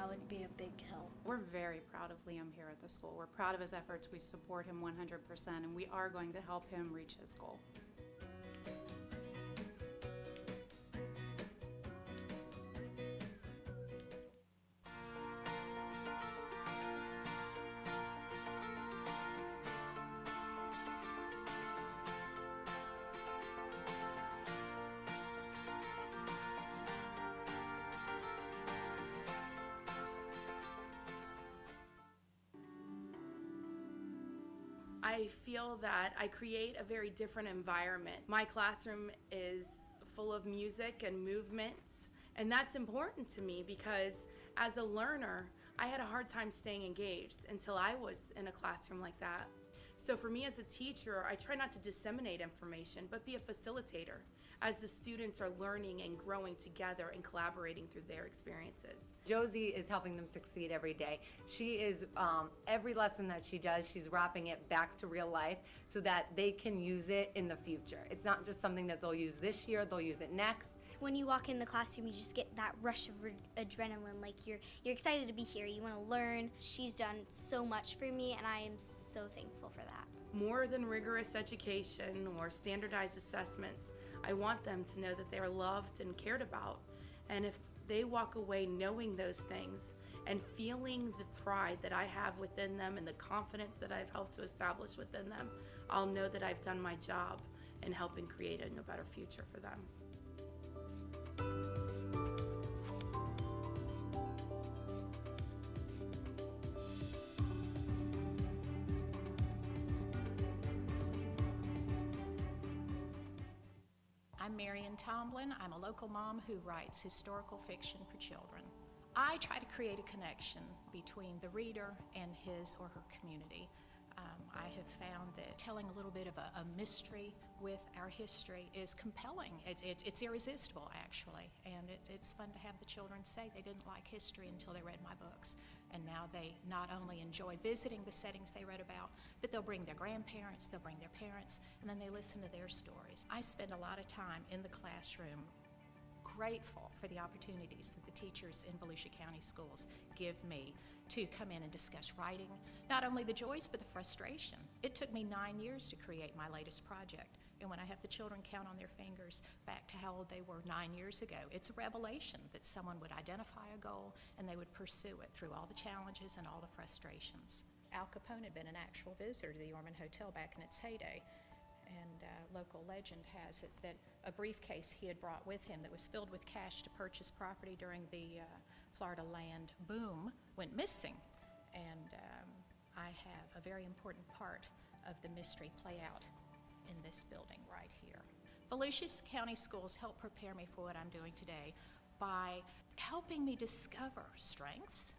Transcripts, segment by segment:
that would be a big help. We're very proud of Liam here at the school. We're proud of his efforts. We support him 100%, and we are going to help him reach his goal. I feel that I create a very different environment. My classroom is full of music and movements, and that's important to me because as a learner, I had a hard time staying engaged until I was in a classroom like that. So for me as a teacher, I try not to disseminate information, but be a facilitator as the students are learning and growing together and collaborating through their experiences. Josie is helping them succeed every day. She is, every lesson that she does, she's wrapping it back to real life so that they can use it in the future. It's not just something that they'll use this year, they'll use it next. When you walk in the classroom, you just get that rush of adrenaline, like you're excited to be here, you want to learn. She's done so much for me, and I am so thankful for that. More than rigorous education or standardized assessments, I want them to know that they are loved and cared about. And if they walk away knowing those things and feeling the pride that I have within them and the confidence that I've helped to establish within them, I'll know that I've done my job in helping creating a better future for them. I'm Marion Tomlin. I'm a local mom who writes historical fiction for children. I try to create a connection between the reader and his or her community. I have found that telling a little bit of a mystery with our history is compelling. It's irresistible, actually, and it's fun to have the children say they didn't like history until they read my books. And now they not only enjoy visiting the settings they read about, but they'll bring their grandparents, they'll bring their parents, and then they listen to their stories. I spend a lot of time in the classroom grateful for the opportunities that the teachers in Volusia County Schools give me to come in and discuss writing, not only the joys but the frustration. It took me 9 years to create my latest project, and when I have the children count on their fingers back to how old they were 9 years ago, it's a revelation that someone would identify a goal and they would pursue it through all the challenges and all the frustrations. Al Capone had been an actual visitor to the Ormond Hotel back in its heyday. And local legend has it that a briefcase he had brought with him that was filled with cash to purchase property during the Florida land boom went missing. And I have a very important part of the mystery play out in this building right here. Volusia County Schools help prepare me for what I'm doing today by helping me discover strengths,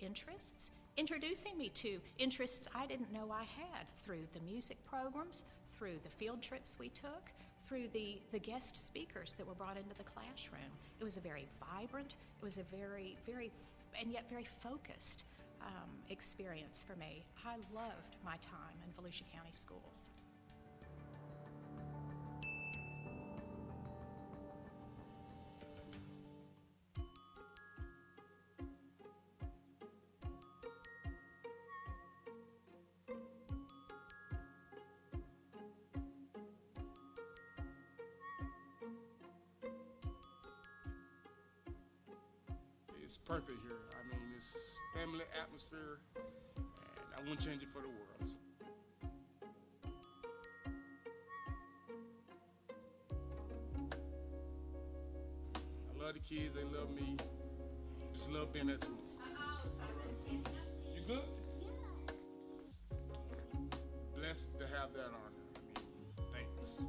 interests, introducing me to interests I didn't know I had through the music programs, through the field trips we took, through the guest speakers that were brought into the classroom. It was a very vibrant, it was a very, and yet very focused experience for me. I loved my time in Volusia County Schools. It's perfect here. I mean, it's family atmosphere, and I wouldn't change it for the world. I love the kids, they love me. Just love being there too. You good? Yeah. Blessed to have that honor. I mean, thanks.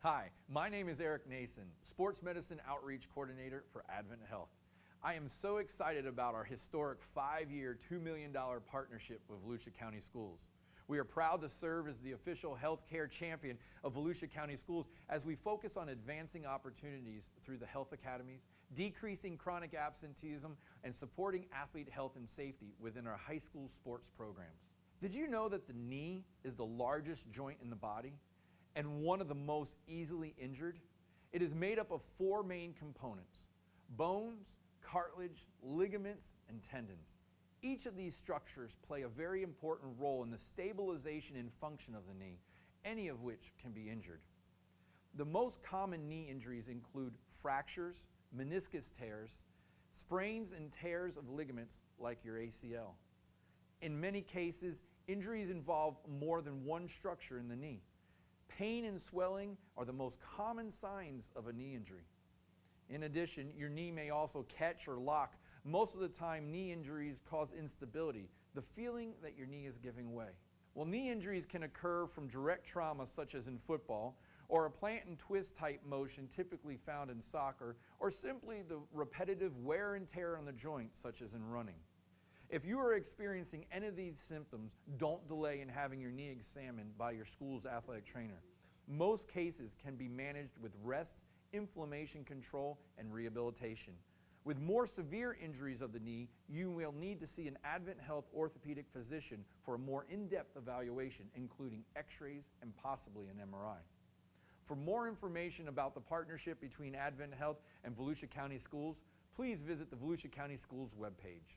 Hi, my name is Eric Nason, Sports Medicine Outreach Coordinator for Advent Health. I am so excited about our historic 5-year, $2 million partnership with Volusia County Schools. We are proud to serve as the official healthcare champion of Volusia County Schools as we focus on advancing opportunities through the health academies, decreasing chronic absenteeism, and supporting athlete health and safety within our high school sports programs. Did you know that the knee is the largest joint in the body and one of the most easily injured? It is made up of 4 main components: bones, cartilage, ligaments, and tendons. Each of these structures play a very important role in the stabilization and function of the knee, any of which can be injured. The most common knee injuries include fractures, meniscus tears, sprains and tears of ligaments like your ACL. In many cases, injuries involve more than one structure in the knee. Pain and swelling are the most common signs of a knee injury. In addition, your knee may also catch or lock. Most of the time, knee injuries cause instability, the feeling that your knee is giving way. Well, knee injuries can occur from direct trauma, such as in football, or a plant and twist type motion typically found in soccer, or simply the repetitive wear and tear on the joints, such as in running. If you are experiencing any of these symptoms, don't delay in having your knee examined by your school's athletic trainer. Most cases can be managed with rest, inflammation control, and rehabilitation. With more severe injuries of the knee, you will need to see an Advent Health orthopedic physician for a more in-depth evaluation, including x-rays and possibly an MRI. For more information about the partnership between Advent Health and Volusia County Schools, please visit the Volusia County Schools webpage.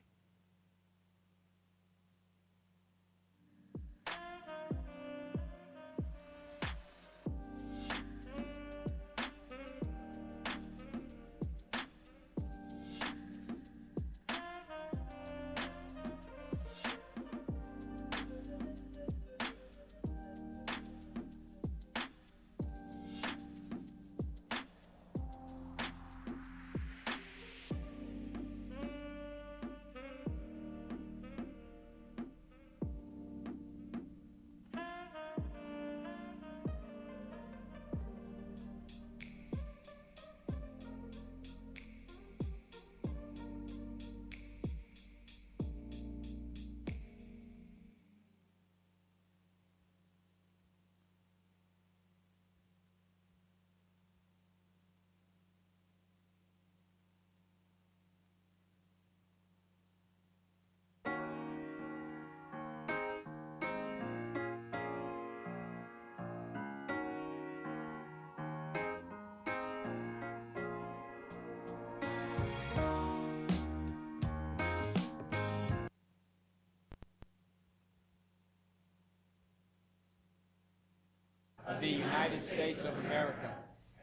Of the United States of America,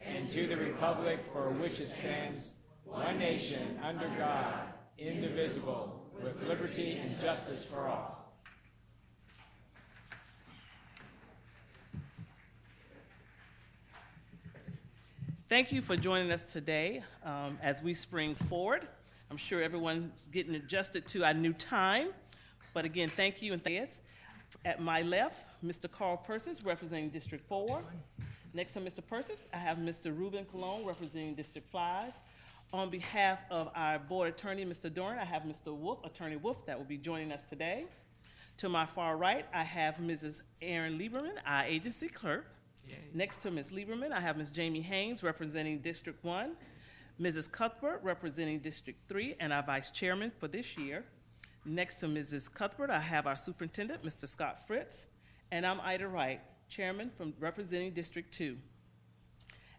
and to the republic for which it stands, one nation, under God, indivisible, with liberty and justice for all. Thank you for joining us today as we spring forward. I'm sure everyone's getting adjusted to our new time, but again, thank you and thanks. At my left, Mr. Carl Persis, representing District 4. Next to Mr. Persis, I have Mr. Ruben Colon, representing District 5. On behalf of our board attorney, Mr. Dorn, I have Mr. Wolf, Attorney Wolf, that will be joining us today. To my far right, I have Mrs. Erin Lieberman, our agency clerk. Yay. Next to Ms. Lieberman, I have Ms. Jamie Haynes, representing District 1, Mrs. Cuthbert, representing District 3, and our vice chairman for this year. Next to Mrs. Cuthbert, I have our superintendent, Mr. Scott Fritz, and I'm Ida Wright, chairman from representing District 2.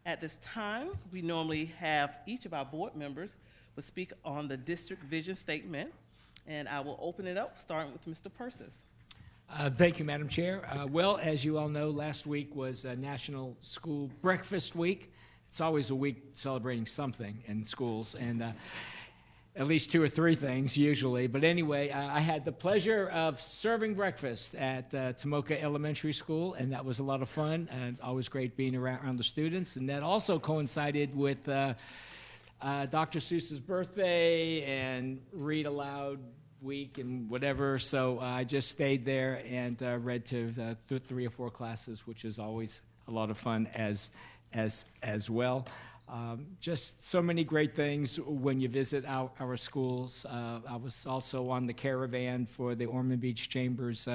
At this time, we normally have each of our board members will speak on the district vision statement, and I will open it up, starting with Mr. Persis. Thank you, Madam Chair. Well, as you all know, last week was National School Breakfast Week. It's always a week celebrating something in schools, and at least 2 or 3 things usually. But anyway, I had the pleasure of serving breakfast at Tomoka Elementary School, and that was a lot of fun, and it's always great being around the students. And that also coincided with Dr. Seuss's birthday and read aloud week and whatever, so I just stayed there and read to 3 or 4 classes, which is always a lot of fun as well. Just so many great things when you visit our schools. I was also on the caravan for the Ormond Beach Chamber's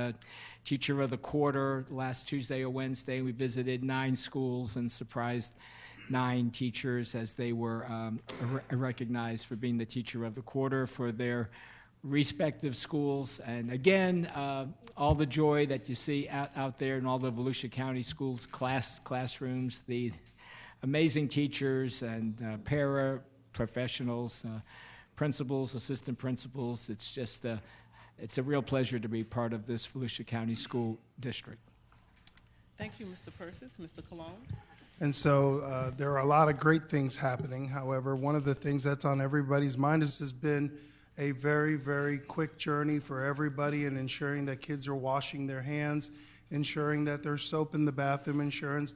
Teacher of the Quarter last Tuesday or Wednesday. We visited 9 schools and surprised 9 teachers as they were recognized for being the Teacher of the Quarter for their respective schools. And again, all the joy that you see out there in all the Volusia County schools, classrooms, the amazing teachers and para-professionals, principals, assistant principals. It's just it's a real pleasure to be part of this Volusia County School District. Thank you, Mr. Persis. Mr. Cologne? And so there are a lot of great things happening. However, one of the things that's on everybody's mind is this has been a very, very quick journey for everybody in ensuring that kids are washing their hands, ensuring that there's soap in the bathroom, ensuring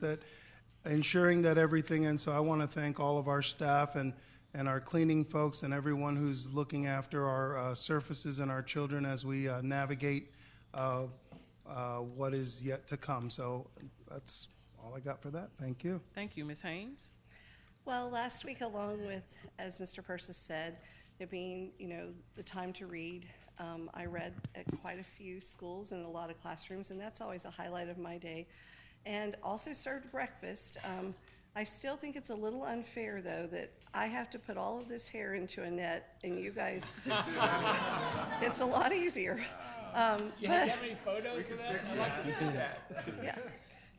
that everything. And so I want to thank all of our staff and our cleaning folks and everyone who's looking after our surfaces and our children as we navigate what is yet to come. So that's all I got for that. Thank you. Thank you. Ms. Haynes? Well, last week, along with, as Mr. Persis said, it being, the time to read, I read at quite a few schools and a lot of classrooms, and that's always a highlight of my day. And also served breakfast. I still think it's a little unfair, though, that I have to put all of this hair into a net, and you guys, it's a lot easier. Do you have any photos of that? I'd like to see that.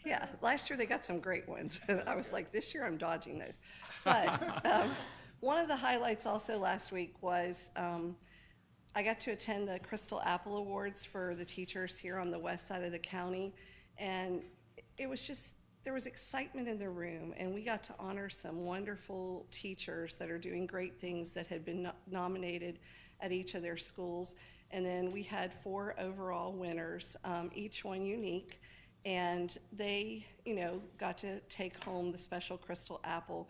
Yeah. Last year they got some great ones. I was like, this year I'm dodging those. But one of the highlights also last week was I got to attend the Crystal Apple Awards for the teachers here on the west side of the county. And it was just, there was excitement in the room, and we got to honor some wonderful teachers that are doing great things that had been nominated at each of their schools. And then we had 4 overall winners, each one unique. And they, got to take home the special Crystal Apple,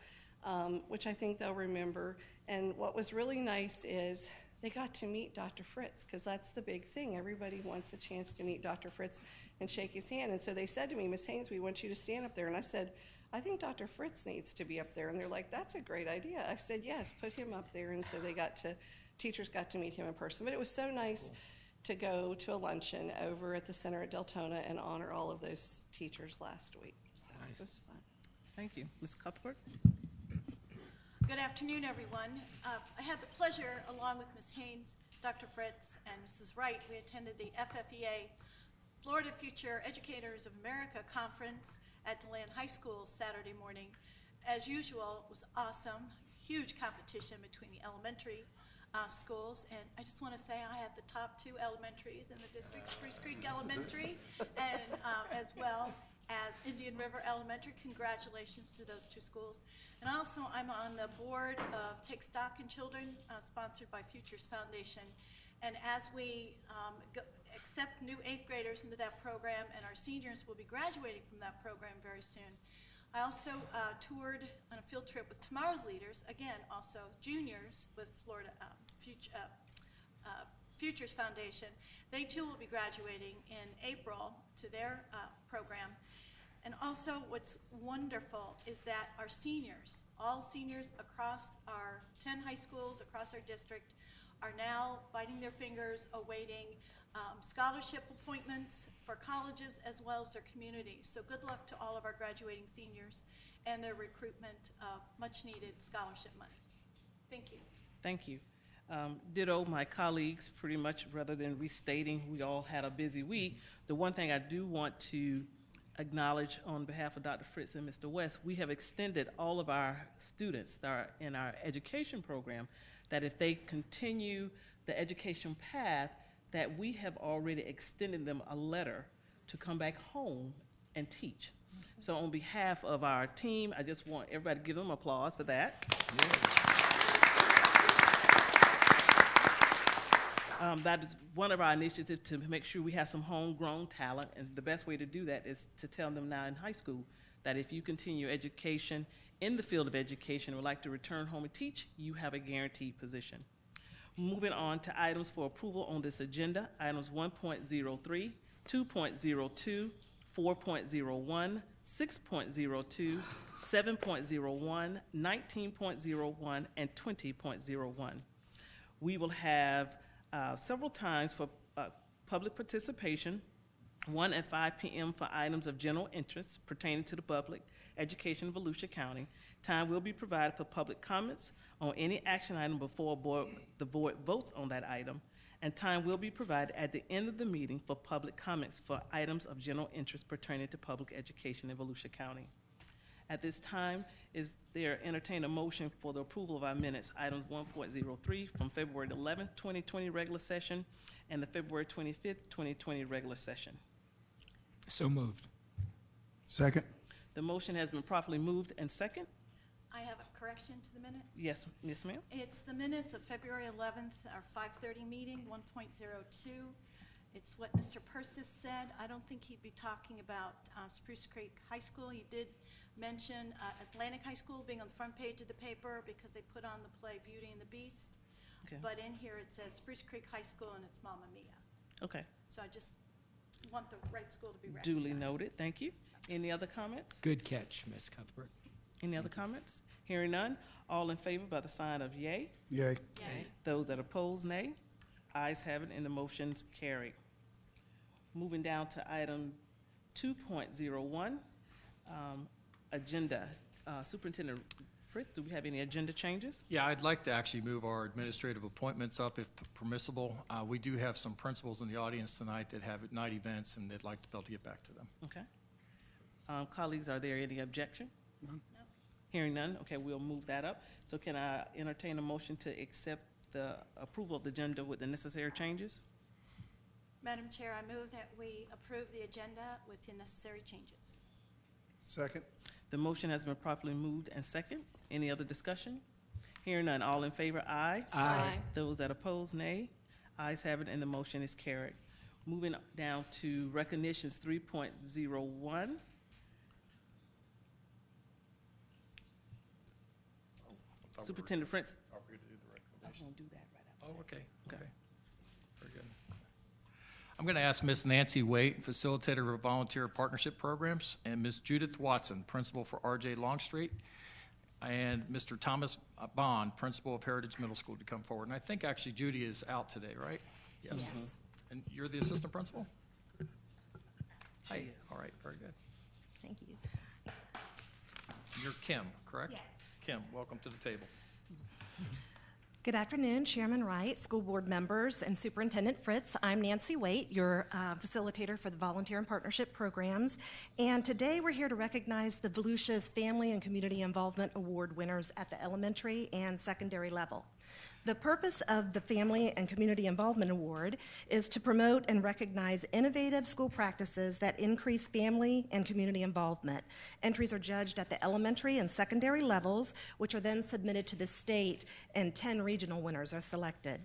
which I think they'll remember. And what was really nice is they got to meet Dr. Fritz, because that's the big thing. Everybody wants a chance to meet Dr. Fritz and shake his hand. And so they said to me, Ms. Haynes, we want you to stand up there. And I said, I think Dr. Fritz needs to be up there. And they're like, that's a great idea. I said, yes, put him up there. And so teachers got to meet him in person. But it was so nice to go to a luncheon over at the center at Deltona and honor all of those teachers last week. So nice. It was fun. Thank you. Ms. Cuthbert? Good afternoon, everyone. I had the pleasure, along with Ms. Haynes, Dr. Fritz, and Mrs. Wright, we attended the FFEA Florida Future Educators of America Conference at DeLand High School Saturday morning. As usual, it was awesome. Huge competition between the elementary schools, and I just want to say I had the top 2 elementaries in the district, Spruce Creek Elementary, and as well as Indian River Elementary. Congratulations to those 2 schools. And also, I'm on the board of Take Stock in Children, sponsored by Futures Foundation. And as we accept new 8th graders into that program, and our seniors will be graduating from that program very soon, I also toured on a field trip with Tomorrow's Leaders, again, also juniors with Florida Futures Foundation. They too will be graduating in April to their program. And also what's wonderful is that our seniors, all seniors across our 10 high schools, across our district, are now biting their fingers, awaiting scholarship appointments for colleges as well as their communities. So good luck to all of our graduating seniors and their recruitment of much needed scholarship money. Thank you. Thank you. Ditto my colleagues, pretty much, rather than restating, we all had a busy week. The one thing I do want to acknowledge on behalf of Dr. Fritz and Mr. West, we have extended all of our students that are in our education program that if they continue the education path, that we have already extended them a letter to come back home and teach. So on behalf of our team, I just want everybody to give them applause for that. That is one of our initiatives to make sure we have some homegrown talent, and the best way to do that is to tell them now in high school that if you continue education in the field of education and would like to return home and teach, you have a guaranteed position. Moving on to items for approval on this agenda, items 1.03, 2.02, 4.01, 6.02, 7.01, 19.01, and 20.01. We will have several times for public participation, 1 at 5 p.m. for items of general interest pertaining to the public education of Volusia County. Time will be provided for public comments on any action item before the board votes on that item. and time will be provided at the end of the meeting for public comments for items of general interest pertaining to public education in Volusia County. At this time, is there entertain a motion for the approval of our minutes, items 1.03 from February 11th, 2020 regular session and the February 25th, 2020 regular session? So moved. Second. The motion has been properly moved and second. I have a correction to the minutes. Yes, yes, ma'am. It's the minutes of February 11th, our 5:30 meeting, 1.02. It's what Mr. Persis said. I don't think he'd be talking about Spruce Creek High School. He did mention Atlantic High School being on the front page of the paper because they put on the play Beauty and the Beast. Okay. But in here it says Spruce Creek High School and it's Mamma Mia. Okay. So I just want the right school to be recognized. Duly noted. Thank you. Any other comments? Good catch, Ms. Cuthbert. Any other comments? Hearing none. All in favor by the sign of yay. Yay. Yay. Those that oppose, nay. Ayes have it, and the motion's carried. Moving down to item 2.01, agenda. Superintendent Fritz, do we have any agenda changes? Yeah, I'd like to actually move our administrative appointments up if permissible. We do have some principals in the audience tonight that have night events, and they'd like to be able to get back to them. Okay. Colleagues, are there any objection? None. No. Hearing none, okay, we'll move that up. So can I entertain a motion to accept the approval of the agenda with the necessary changes? Madam Chair, I move that we approve the agenda with the necessary changes. Second. The motion has been properly moved and second. Any other discussion? Hearing none, all in favor, aye. Aye. Those that oppose, nay. Ayes have it, and the motion is carried. Moving down to recognitions 3.01. Superintendent Fritz. I was going to do that right after. Oh, okay, Okay. okay. Very good. I'm going to ask Ms. Nancy Waite, Facilitator of Volunteer Partnership Programs, and Ms. Judith Watson, Principal for R.J. Longstreet, and Mr. Thomas Bond, Principal of Heritage Middle School, to come forward. And I think actually Judy is out today, right? Yes. And you're the Assistant Principal? Hi. is. All right, very good. Thank you. You're Kim, correct? Yes. Kim, welcome to the table. Good afternoon, Chairman Wright, school board members, and Superintendent Fritz. I'm Nancy Waite, your facilitator for the Volunteer and Partnership Programs. And today we're here to recognize the Volusia's Family and Community Involvement Award winners at the elementary and secondary level. The purpose of the Family and Community Involvement Award is to promote and recognize innovative school practices that increase family and community involvement. Entries are judged at the elementary and secondary levels, which are then submitted to the state, and 10 regional winners are selected.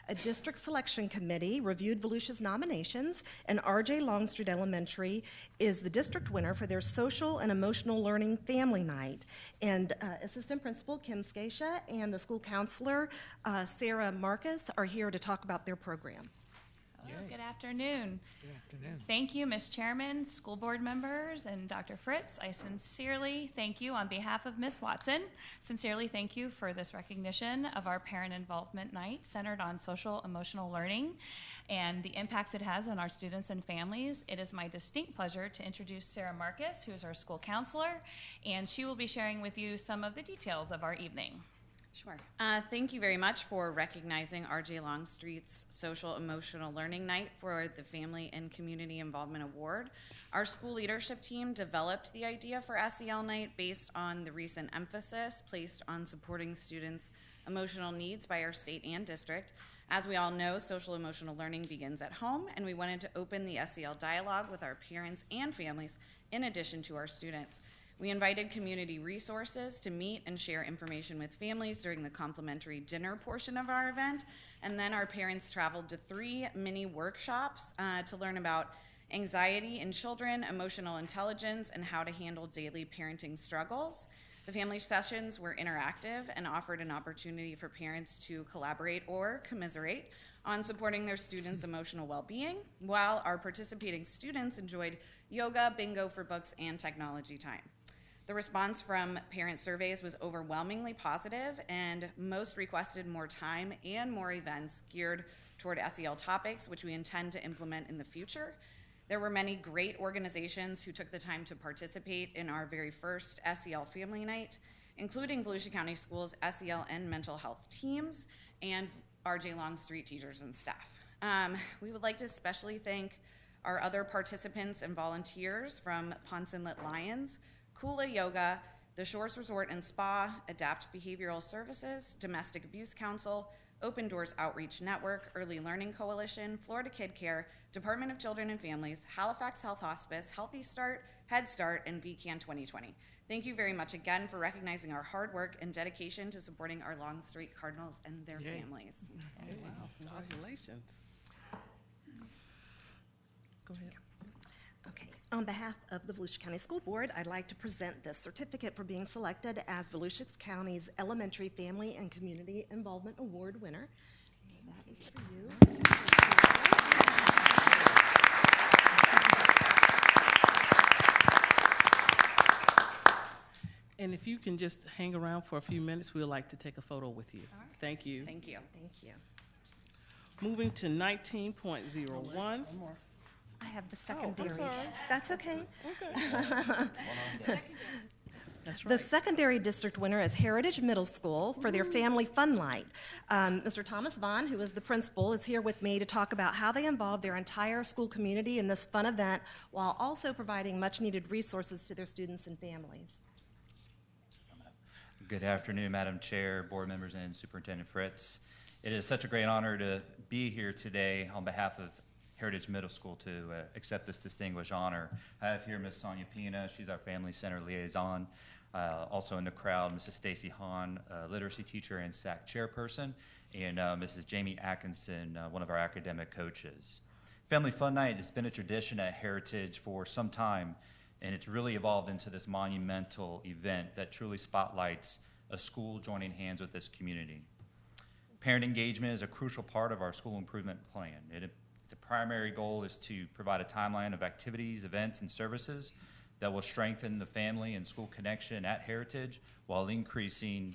A district selection committee reviewed Volusia's nominations, and R.J. Longstreet Elementary is the district winner for their social and emotional learning family night. And Assistant Principal Kim Scacia and the school counselor Sarah Marcus are here to talk about their program. Hello, good afternoon. Good afternoon. Thank you, Ms. Chairman, school board members, and Dr. Fritz. I sincerely thank you on behalf of Ms. Watson. Sincerely thank you for this recognition of our Parent Involvement Night centered on social emotional learning and the impacts it has on our students and families. It is my distinct pleasure to introduce Sarah Marcus, who is our school counselor, and she will be sharing with you some of the details of our evening. Sure. Thank you very much for recognizing R.J. Longstreet's Social Emotional Learning Night for the Family and Community Involvement Award. Our school leadership team developed the idea for SEL Night based on the recent emphasis placed on supporting students' emotional needs by our state and district. As we all know, social emotional learning begins at home, and we wanted to open the SEL dialogue with our parents and families in addition to our students. We invited community resources to meet and share information with families during the complimentary dinner portion of our event, and then our parents traveled to 3 mini workshops to learn about anxiety in children, emotional intelligence, and how to handle daily parenting struggles. The family sessions were interactive and offered an opportunity for parents to collaborate or commiserate on supporting their students' emotional well-being, while our participating students enjoyed yoga, bingo for books, and technology time. The response from parent surveys was overwhelmingly positive, and most requested more time and more events geared toward SEL topics, which we intend to implement in the future. There were many great organizations who took the time to participate in our very first SEL Family Night, including Volusia County Schools SEL and mental health teams, and R.J. Longstreet teachers and staff. We would like to especially thank our other participants and volunteers from Ponce Inlet Lions, Kula Yoga, the Shores Resort and Spa, Adapt Behavioral Services, Domestic Abuse Council, Open Doors Outreach Network, Early Learning Coalition, Florida Kid Care, Department of Children and Families, Halifax Health Hospice, Healthy Start, Head Start, and VCAN 2020. Thank you very much again for recognizing our hard work and dedication to supporting our Longstreet Cardinals and their families. Wow, congratulations. Go ahead. Okay, on behalf of the Volusia County School Board, I'd like to present this certificate for being selected as Volusia County's Elementary Family and Community Involvement Award winner. So that is for you. And if you can just hang around for a few minutes, we'd like to take a photo with you. Thank you. Thank you. Thank you. Moving to 19.01. I have the secondary. sorry. That's okay. That's right. The secondary district winner is Heritage Middle School for their Family Fun Night. Mr. Thomas Vaughn, who is the principal, is here with me to talk about how they involve their entire school community in this fun event while also providing much-needed resources to their students and families. Good afternoon, Madam Chair, board members, and Superintendent Fritz. It is such a great honor to be here today on behalf of Heritage Middle School to accept this distinguished honor. I have here Ms. Sonia Pina, she's our Family Center liaison. Also in the crowd, Mrs. Stacy Hahn, literacy teacher and SAC chairperson, and Mrs. Jamie Atkinson, one of our academic coaches. Family Fun Night has been a tradition at Heritage for some time, and it's really evolved into this monumental event that truly spotlights a school joining hands with this community. Parent engagement is a crucial part of our school improvement plan. Its primary goal is to provide a timeline of activities, events, and services that will strengthen the family and school connection at Heritage while increasing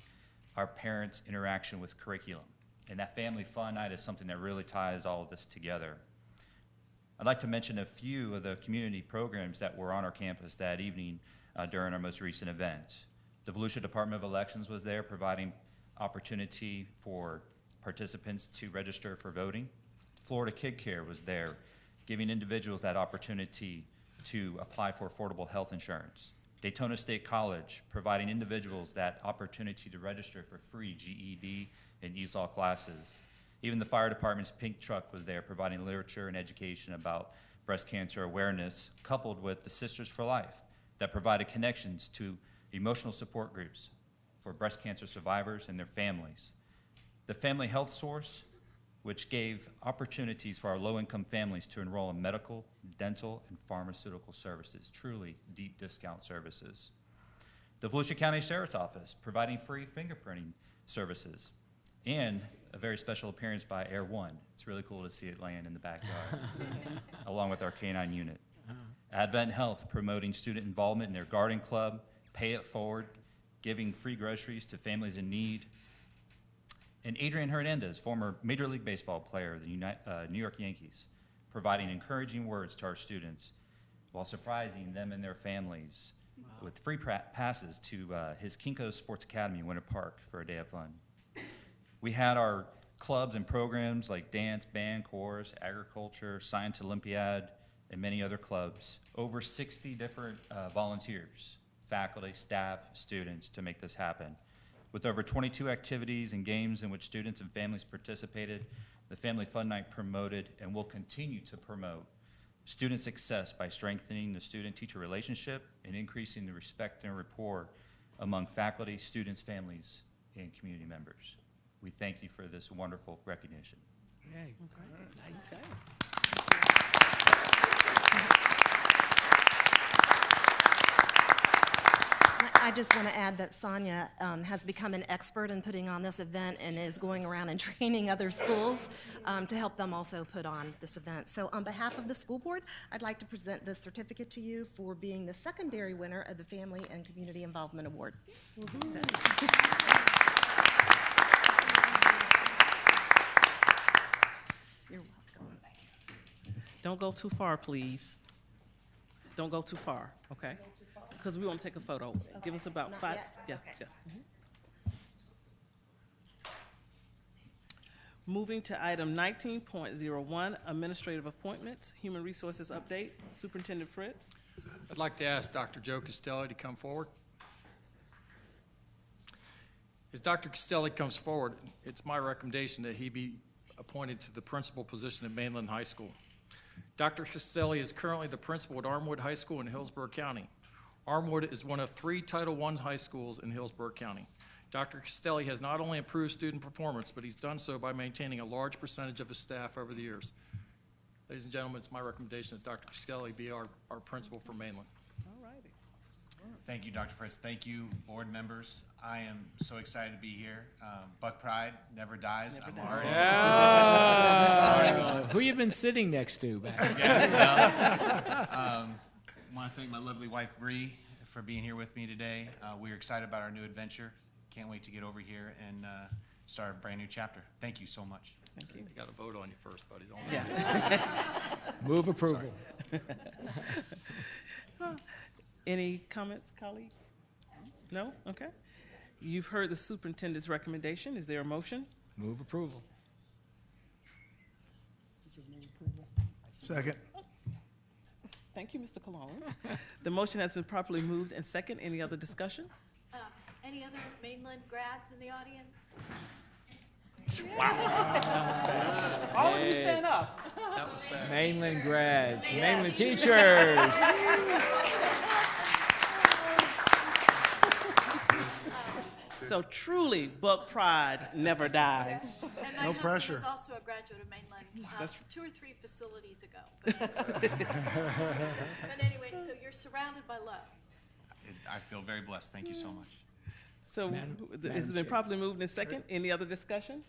our parents' interaction with curriculum. And that Family Fun Night is something that really ties all of this together. I'd like to mention a few of the community programs that were on our campus that evening during our most recent event. The Volusia Department of Elections was there providing opportunity for participants to register for voting. Florida Kid Care was there giving individuals that opportunity to apply for affordable health insurance. Daytona State College providing individuals that opportunity to register for free GED and ESOL classes. Even the fire department's pink truck was there providing literature and education about breast cancer awareness, coupled with the Sisters for Life that provided connections to emotional support groups for breast cancer survivors and their families. The Family Health Source, which gave opportunities for our low-income families to enroll in medical, dental, and pharmaceutical services, truly deep discount services. The Volusia County Sheriff's Office providing free fingerprinting services, and a very special appearance by Air One. It's really cool to see it land in the backyard, along with our K-9 unit. Advent Health promoting student involvement in their garden club, Pay It Forward, giving free groceries to families in need. And Adrian Hernandez, former Major League Baseball player of the New York Yankees, providing encouraging words to our students while surprising them and their families with free passes to his Kinko's Sports Academy in Winter Park for a day of fun. We had our clubs and programs like dance, band, chorus, agriculture, science Olympiad, and many other clubs. Over 60 different volunteers, faculty, staff, students to make this happen. With over 22 activities and games in which students and families participated, the Family Fun Night promoted and will continue to promote student success by strengthening the student-teacher relationship and increasing the respect and rapport among faculty, students, families, and community members. We thank you for this wonderful recognition. Okay. Nice. I just want to add that Sonia has become an expert in putting on this event and is going around and training other schools to help them also put on this event. So on behalf of the school board, I'd like to present this certificate to you for being the secondary winner of the Family and Community Involvement Award. So. You're welcome. Don't go too far, please. Don't go too far, okay? Because we want to take a photo. Okay. Give us about Not 5. Yet? Yes, okay. yes. Moving to item 19.01, administrative appointments, human resources update. Superintendent Fritz. I'd like to ask Dr. Joe Costelli to come forward. As Dr. Costelli comes forward, it's my recommendation that he be appointed to the principal position at Mainland High School. Dr. Costelli is currently the principal at Armwood High School in Hillsborough County. Armwood is one of 3 Title I high schools in Hillsborough County. Dr. Costelli has not only improved student performance, but he's done so by maintaining a large percentage of his staff over the years. Ladies and gentlemen, it's my recommendation that Dr. Costelli be our principal for Mainland. All righty. Thank you, Dr. Fritz. Thank you, board members. I am so excited to be here. Buck Pride never dies. I'm already. Who you been sitting next to back I want to thank my lovely wife, Bree, for being here with me today. We're excited about our new adventure. Can't wait to get over here and start a brand new chapter. Thank you so much. Thank you. You got to vote on you first, buddy. Don't Move approval. Any comments, colleagues? No? Okay. You've heard the superintendent's recommendation. Is there a motion? Move approval. Second. Thank you, Mr. Cologne. The motion has been properly moved and second. Any other discussion? Any other Mainland grads in the audience? Wow. All of you stand up. That was bad. Mainland grads, Mainland teachers. So truly, Buck Pride never dies. And my husband was also a graduate of Mainland 2 or 3 facilities ago. But anyway, so you're surrounded by love. I feel very blessed. Thank you so much. So it's been properly moved in second. Any other discussion?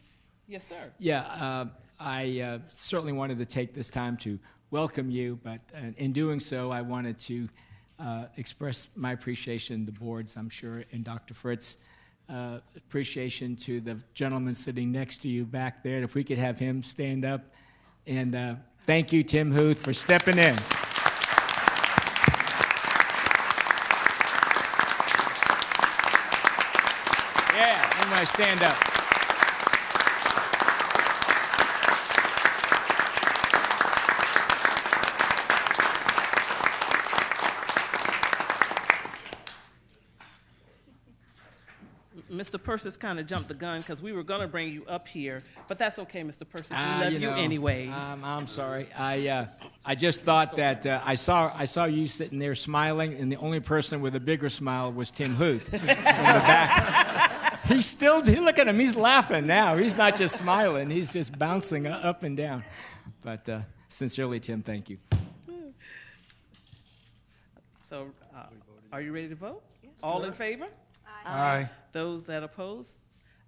Yes, sir. Yeah, I certainly wanted to take this time to welcome you, but in doing so, I wanted to express my appreciation to the boards, I'm sure, and Dr. Fritz, appreciation to the gentleman sitting next to you back there. If we could have him stand up. And thank you, Tim Huth, for stepping in. Yeah, everybody stand up. Mr. Persis kind of jumped the gun because we were going to bring you up here, but that's okay, Mr. Persis. We love you anyways. I'm sorry. I just thought that I saw you sitting there smiling, and the only person with a bigger smile was Tim Huth in the back. Look at him. He's laughing now. He's not just smiling. He's just bouncing up and down. But sincerely, Tim, thank you. So, are you ready to vote? Yes. All in favor? Aye. Those that oppose?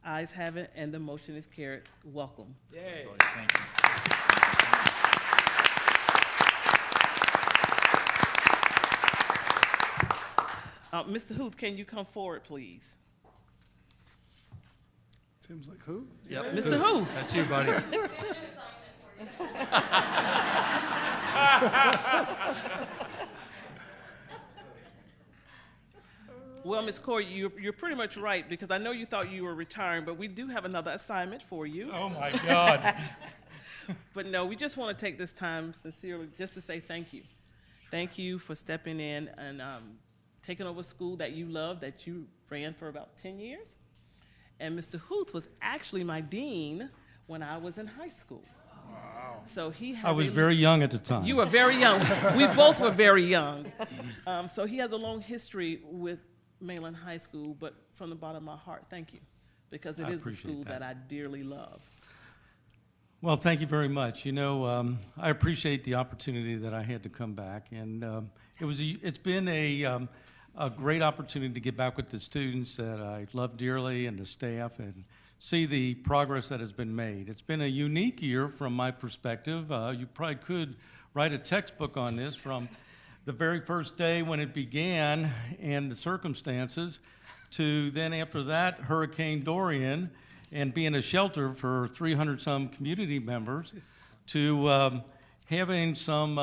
Ayes have it, and the motion is carried. Welcome. Yay. Thank you. Mr. Huth, can you come forward, please? Tim's like, who? Yep. Mr. Huth. That's you, buddy. Well, Ms. Corey, you're pretty much right, because I know you thought you were retiring, but we do have another assignment for you. Oh, my God. But no, we just want to take this time sincerely just to say thank you. Thank you for stepping in and taking over school that you love, that you ran for about 10 years. And Mr. Huth was actually my dean when I was in high school. Wow. So he has I was very young at the time. You were very young. We both were very young. So he has a long history with Mainland High School, but from the bottom of my heart, thank you, because it is a school that I dearly love. Well, thank you very much. You know, I appreciate the opportunity that I had to come back, and it's been a great opportunity to get back with the students that I love dearly and the staff, and see the progress that has been made. It's been a unique year from my perspective. You probably could write a textbook on this, from the very first day when it began and the circumstances, to then after that, Hurricane Dorian, and being a shelter for 300-some community members, to having some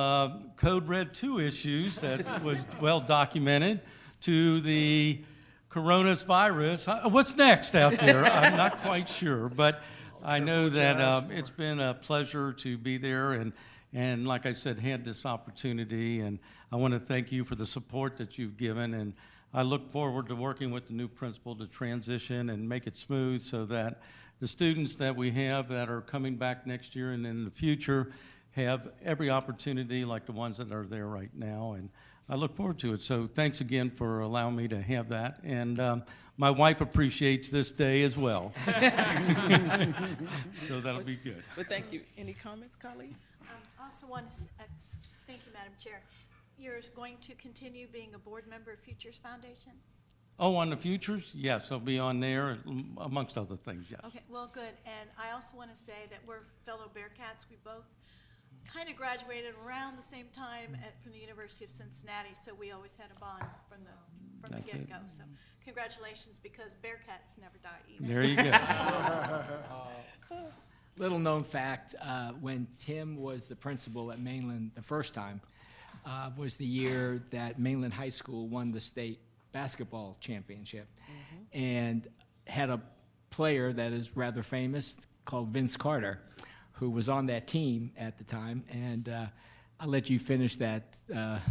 Code Red 2 issues that was well documented, to the coronavirus. What's next out there? I'm not quite sure, but I know that it's been a pleasure to be there, and like I said, had this opportunity, and I want to thank you for the support that you've given, and I look forward to working with the new principal to transition and make it smooth so that the students that we have that are coming back next year and in the future have every opportunity like the ones that are there right now, and I look forward to it. So thanks again for allowing me to have that, and my wife appreciates this day as well. So that'll be good. Well, thank you. Any comments, colleagues? I also want to, thank you, Madam Chair. You're going to continue being a board member of Futures Foundation? Oh, on the Futures? Yes, I'll be on there, amongst other things, yes. Okay, well, good. And I also want to say that we're fellow Bearcats. We both kind of graduated around the same time from the University of Cincinnati, so we always had a bond from the get-go. So congratulations, because Bearcats never die either. There you go. Little known fact, when Tim was the principal at Mainland the first time, was the year that Mainland High School won the state basketball championship, and had a player that is rather famous called Vince Carter, who was on that team at the time. And I'll let you finish that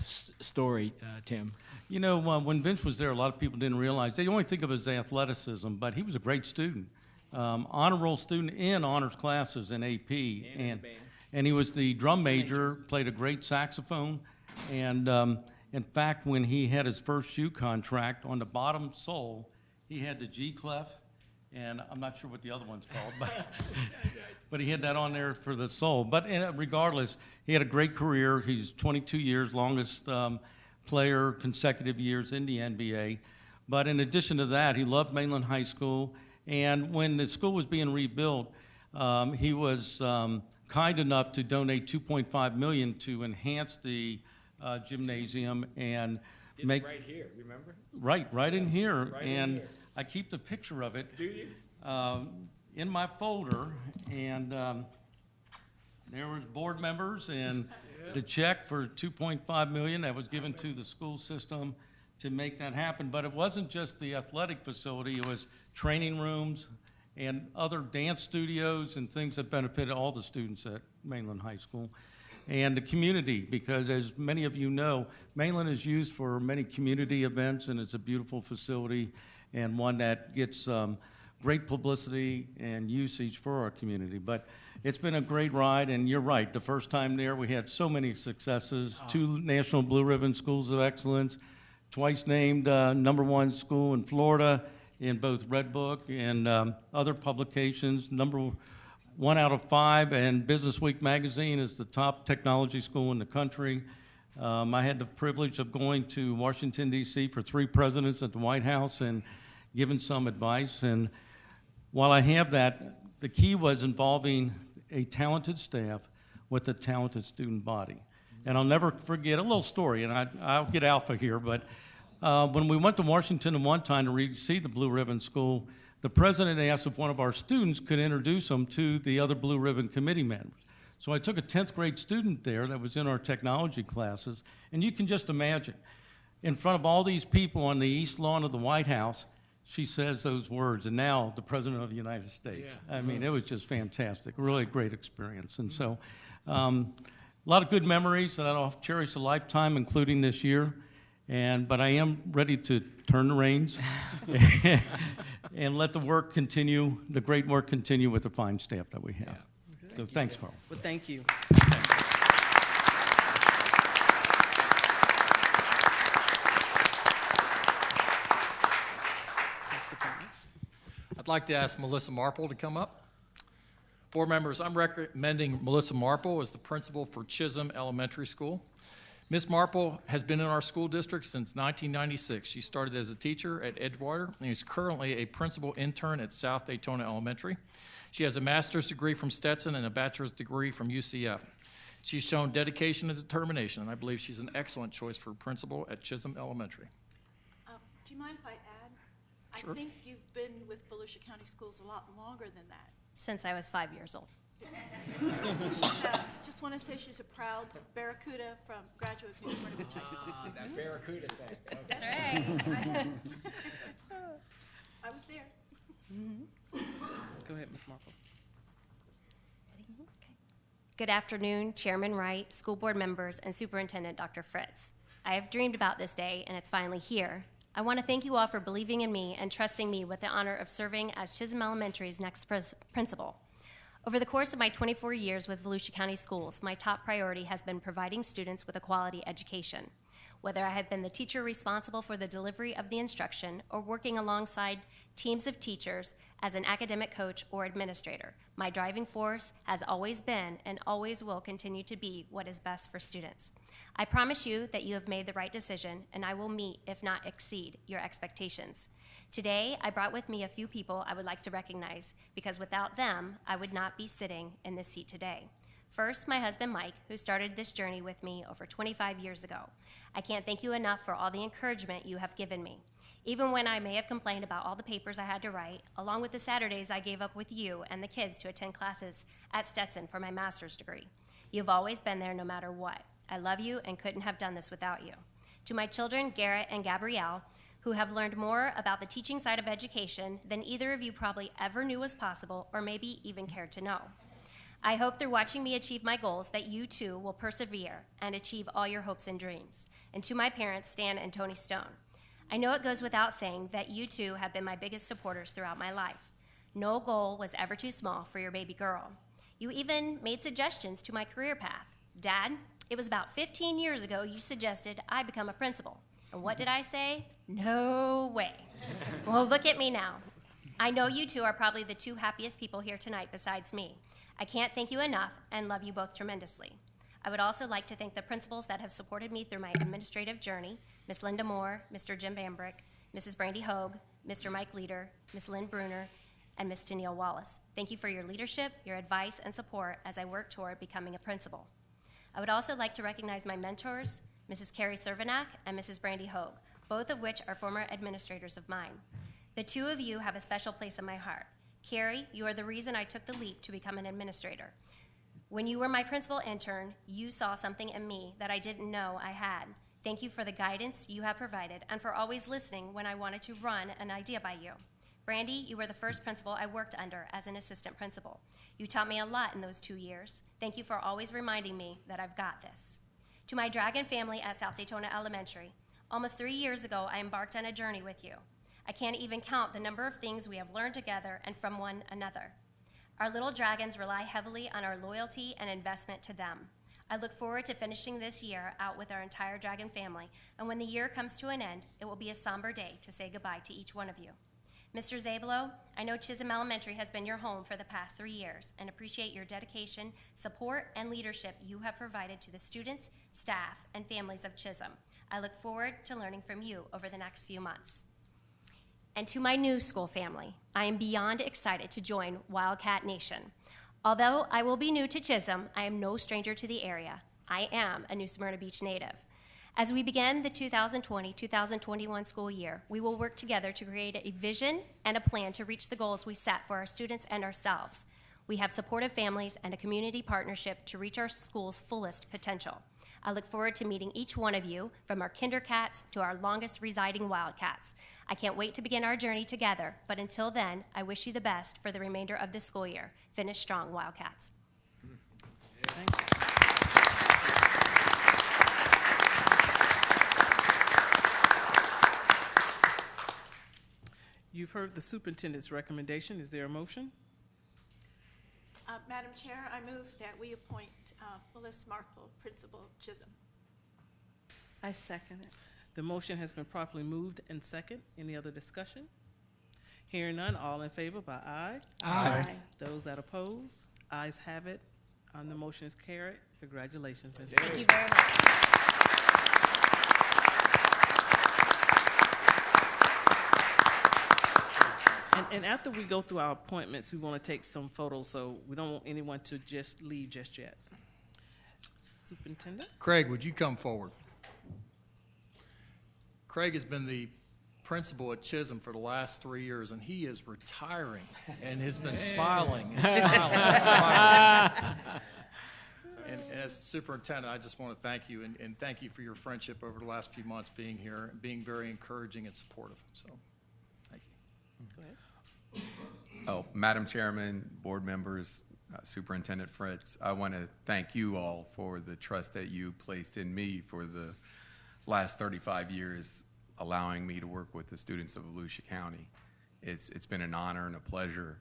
story, Tim. You know, when Vince was there, a lot of people didn't realize, they only think of his athleticism, but he was a great student. Honor roll student in honors classes in AP. And he was the drum major, played a great saxophone. And in fact, when he had his first shoe contract, on the bottom sole, he had the G clef, and I'm not sure what the other one's called, but he had that on there for the sole. But regardless, he had a great career. He's 22 years, longest player, consecutive years in the NBA. But in addition to that, he loved Mainland High School. And when the school was being rebuilt, he was kind enough to donate $2.5 million to enhance the gymnasium and make right here, remember? Right in here. Right in And here. I keep the picture of it. Do you? In my folder, and there were board members and the check for $2.5 million that was given to the school system to make that happen. But it wasn't just the athletic facility, it was training rooms and other dance studios and things that benefited all the students at Mainland High School. And the community, because as many of you know, Mainland is used for many community events, and it's a beautiful facility and one that gets great publicity and usage for our community. But it's been a great ride, and you're right, the first time there we had so many successes, 2 National Blue Ribbon Schools of Excellence, twice named #1 school in Florida in both Red Book and other publications, #1 out of 5, and Business Week magazine is the top technology school in the country. I had the privilege of going to Washington, D.C. for 3 presidents at the White House and giving some advice. And while I have that, the key was involving a talented staff with a talented student body. And I'll never forget a little story, and I'll get alpha here, but when we went to Washington one time to see the Blue Ribbon School, the president asked if one of our students could introduce them to the other Blue Ribbon committee members. So I took a 10th grade student there that was in our technology classes, and you can just imagine, in front of all these people on the east lawn of the White House, she says those words, and now the President of the United States. Yeah. I mean, it was just fantastic, really great experience. And so a lot of good memories that I'll cherish a lifetime, including this year. But I am ready to turn the reins and let the work continue, the great work continue with the fine staff that we have. Yeah. So thanks, Carl. Well, thank you. I'd like to ask Melissa Marple to come up. Board members, I'm recommending Melissa Marple as the principal for Chisholm Elementary School. Ms. Marple has been in our school district since 1996. She started as a teacher at Edgewater and is currently a principal intern at South Daytona Elementary. She has a master's degree from Stetson and a bachelor's degree from UCF. She's shown dedication and determination, and I believe she's an excellent choice for principal at Chisholm Elementary. Do you mind if I add? Sure. I think you've been with Volusia County Schools a lot longer than that. Since I was 5 years old. Just want to say she's a proud Barracuda from graduate of New Smyrna High School. That Barracuda thing. Okay. That's right. I was there. Go ahead, Ms. Marple. Good afternoon, Chairman Wright, school board members, and Superintendent Dr. Fritz. I have dreamed about this day, and it's finally here. I want to thank you all for believing in me and trusting me with the honor of serving as Chisholm Elementary's next principal. Over the course of my 24 years with Volusia County Schools, my top priority has been providing students with a quality education. Whether I have been the teacher responsible for the delivery of the instruction or working alongside teams of teachers as an academic coach or administrator, my driving force has always been and always will continue to be what is best for students. I promise you that you have made the right decision, and I will meet, if not exceed, your expectations. Today, I brought with me a few people I would like to recognize, because without them, I would not be sitting in this seat today. First, my husband, Mike, who started this journey with me over 25 years ago. I can't thank you enough for all the encouragement you have given me. Even when I may have complained about all the papers I had to write, along with the Saturdays I gave up with you and the kids to attend classes at Stetson for my master's degree. You've always been there no matter what. I love you and couldn't have done this without you. To my children, Garrett and Gabrielle, who have learned more about the teaching side of education than either of you probably ever knew was possible or maybe even cared to know. I hope through watching me achieve my goals that you too will persevere and achieve all your hopes and dreams. And to my parents, Stan and Tony Stone, I know it goes without saying that you two have been my biggest supporters throughout my life. No goal was ever too small for your baby girl. You even made suggestions to my career path. Dad, it was about 15 years ago you suggested I become a principal. And what did I say? No way. Well, look at me now. I know you two are probably the two happiest people here tonight besides me. I can't thank you enough and love you both tremendously. I would also like to thank the principals that have supported me through my administrative journey, Ms. Linda Moore, Mr. Jim Bambrick, Mrs. Brandy Hogue, Mr. Mike Leader, Ms. Lynn Bruner, and Ms. Tennille Wallace. Thank you for your leadership, your advice, and support as I work toward becoming a principal. I would also like to recognize my mentors, Mrs. Carrie Cervenak and Mrs. Brandy Hogue, both of which are former administrators of mine. The two of you have a special place in my heart. Carrie, you are the reason I took the leap to become an administrator. When you were my principal intern, you saw something in me that I didn't know I had. Thank you for the guidance you have provided and for always listening when I wanted to run an idea by you. Brandy, you were the first principal I worked under as an assistant principal. You taught me a lot in those 2 years. Thank you for always reminding me that I've got this. To my Dragon family at South Daytona Elementary, almost 3 years ago, I embarked on a journey with you. I can't even count the number of things we have learned together and from one another. Our little dragons rely heavily on our loyalty and investment to them. I look forward to finishing this year out with our entire Dragon family, and when the year comes to an end, it will be a somber day to say goodbye to each one of you. Mr. Zabelo, I know Chisholm Elementary has been your home for the past 3 years and appreciate your dedication, support, and leadership you have provided to the students, staff, and families of Chisholm. I look forward to learning from you over the next few months. And to my new school family, I am beyond excited to join Wildcat Nation. Although I will be new to Chisholm, I am no stranger to the area. I am a New Smyrna Beach native. As we begin the 2020-2021 school year, we will work together to create a vision and a plan to reach the goals we set for our students and ourselves. We have supportive families and a community partnership to reach our school's fullest potential. I look forward to meeting each one of you, from our Kindercats to our longest residing Wildcats. I can't wait to begin our journey together, but until then, I wish you the best for the remainder of this school year. Finish strong, Wildcats. Thank you. You've heard the superintendent's recommendation. Is there a motion? Madam Chair, I move that we appoint Phyllis Markle, Principal, Chisholm. I second it. The motion has been properly moved and second. Any other discussion? Hearing none, all in favor by aye. Aye. Those that oppose, ayes have it. The motion is carried. Congratulations, Ms. Thank you very much. And after we go through our appointments, we want to take some photos, so we don't want anyone to just leave just yet. Superintendent? Craig, would you come forward? Craig has been the principal at Chisholm for the last 3 years, and he is retiring and has been smiling and smiling and smiling. And as superintendent, I just want to thank you and thank you for your friendship over the last few months being here and being very encouraging and supportive. So, thank you. Go ahead. Oh, Madam Chairman, board members, Superintendent Fritz, I want to thank you all for the trust that you placed in me for the last 35 years, allowing me to work with the students of Volusia County. It's been an honor and a pleasure.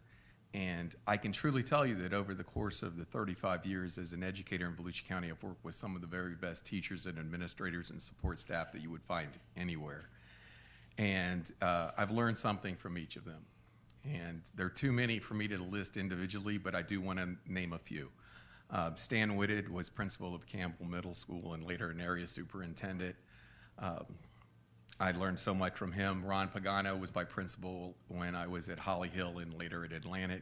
And I can truly tell you that over the course of the 35 years as an educator in Volusia County, I've worked with some of the very best teachers and administrators and support staff that you would find anywhere. And I've learned something from each of them. And there are too many for me to list individually, but I do want to name a few. Stan Whitted was principal of Campbell Middle School and later an area superintendent. I learned so much from him. Ron Pagano was my principal when I was at Holly Hill and later at Atlantic.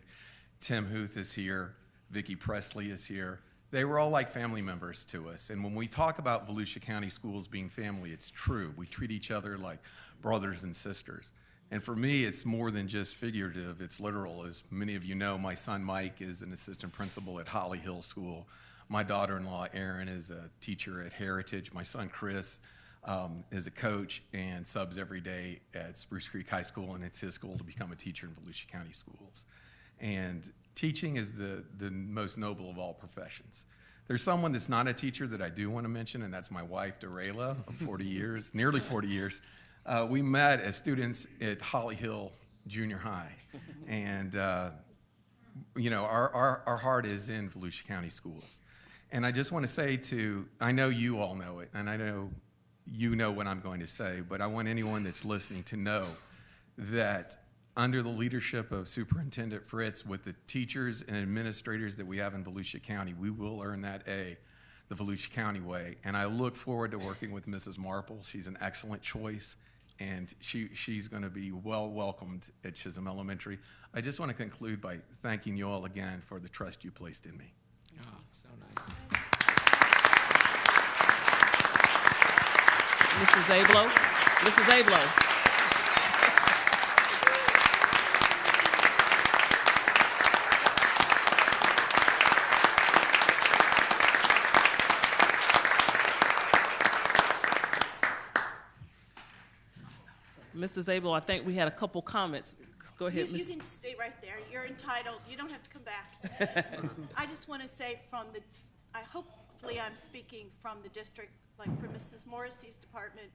Tim Huth is here. Vicki Presley is here. They were all like family members to us. And when we talk about Volusia County schools being family, it's true. We treat each other like brothers and sisters. And for me, it's more than just figurative, it's literal. As many of you know, my son Mike is an assistant principal at Holly Hill School. My daughter-in-law Erin is a teacher at Heritage. My son Chris is a coach and subs every day at Spruce Creek High School, and it's his goal to become a teacher in Volusia County schools. And teaching is the most noble of all professions. There's someone that's not a teacher that I do want to mention, and that's my wife, Dorela, of 40 years, nearly 40 years. We met as students at Holly Hill Junior High, and you know, our heart is in Volusia County schools. And I just want to say I know you all know it, and I know you know what I'm going to say, but I want anyone that's listening to know that under the leadership of Superintendent Fritz, with the teachers and administrators that we have in Volusia County, we will earn that A, the Volusia County way. And I look forward to working with Mrs. Marple. She's an excellent choice, and she's going to be well welcomed at Chisholm Elementary. I just want to conclude by thanking you all again for the trust you placed in me. Oh, so nice. Mrs. Abloh. Mrs. Abloh. Mrs. Abloh, I think we had a couple comments. Go ahead, You can stay right there. You're entitled. You don't have to come back. I just want to say hopefully I'm speaking from the district, like for Mrs. Morrissey's department,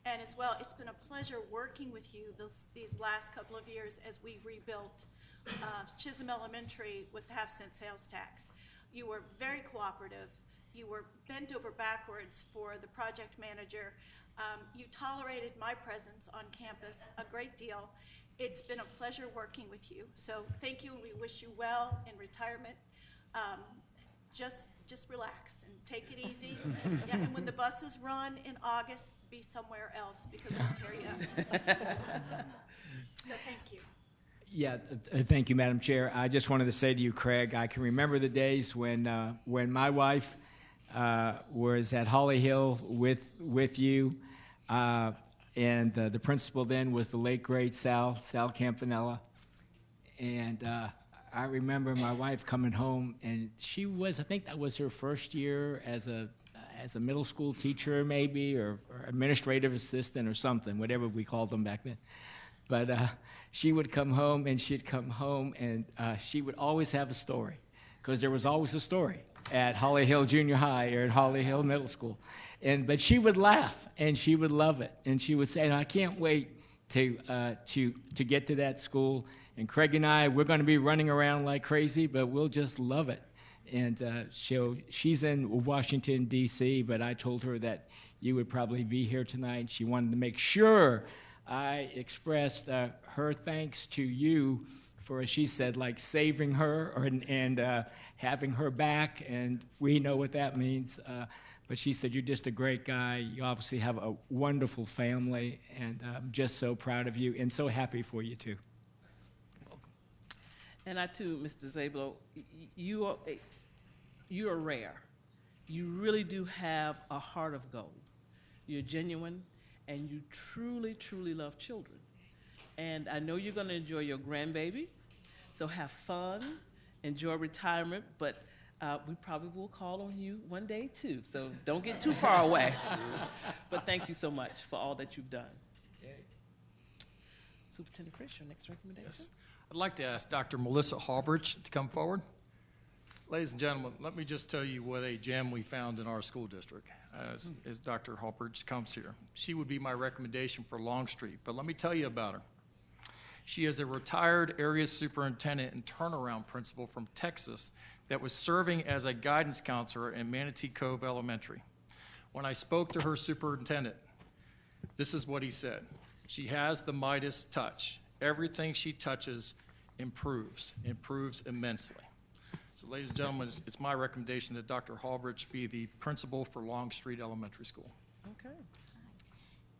and as well, it's been a pleasure working with you these last couple of years as we rebuilt Chisholm Elementary with the half-cent sales tax. You were very cooperative. You were bent over backwards for the project manager. You tolerated my presence on campus a great deal. It's been a pleasure working with you. So thank you, and we wish you well in retirement. Just relax and take it easy. Yeah, and when the buses run in August, be somewhere else because I'll tear you up. So thank you. Yeah, thank you, Madam Chair. I just wanted to say to you, Craig, I can remember the days when my wife was at Holly Hill with you, and the principal then was the late great Sal Campanella, and I remember my wife coming home, and she was, I think that was her first year as a middle school teacher maybe, or administrative assistant or something, whatever we called them back then. But she would come home, and she'd come home, and she would always have a story, because there was always a story at Holly Hill Junior High or at Holly Hill Middle School. But she would laugh, and she would love it, and she would say, I can't wait to get to that school. And Craig and I, we're going to be running around like crazy, but we'll just love it. And she's in Washington, D.C., but I told her that you would probably be here tonight. She wanted to make sure I expressed her thanks to you for, as she said, like saving her and having her back, and we know what that means. But she said, you're just a great guy. You obviously have a wonderful family, and I'm just so proud of you and so happy for you, too. And I too, Mr. Zablo, you are rare. You really do have a heart of gold. You're genuine, and you truly, truly love children. And I know you're going to enjoy your grandbaby, so have fun, enjoy retirement, but we probably will call on you one day too, so don't get too far away. But thank you so much for all that you've done. Superintendent Fritz, your next recommendation? Yes. I'd like to ask Dr. Melissa Hallbridge to come forward. Ladies and gentlemen, let me just tell you what a gem we found in our school district as Dr. Halpert comes here. She would be my recommendation for Longstreet, but let me tell you about her. She is a retired area superintendent and turnaround principal from Texas that was serving as a guidance counselor in Manatee Cove Elementary. When I spoke to her superintendent, this is what he said. She has the Midas touch. Everything she touches improves immensely. So ladies and gentlemen, it's my recommendation that Dr. Halbridge be the principal for Longstreet Elementary School. Okay.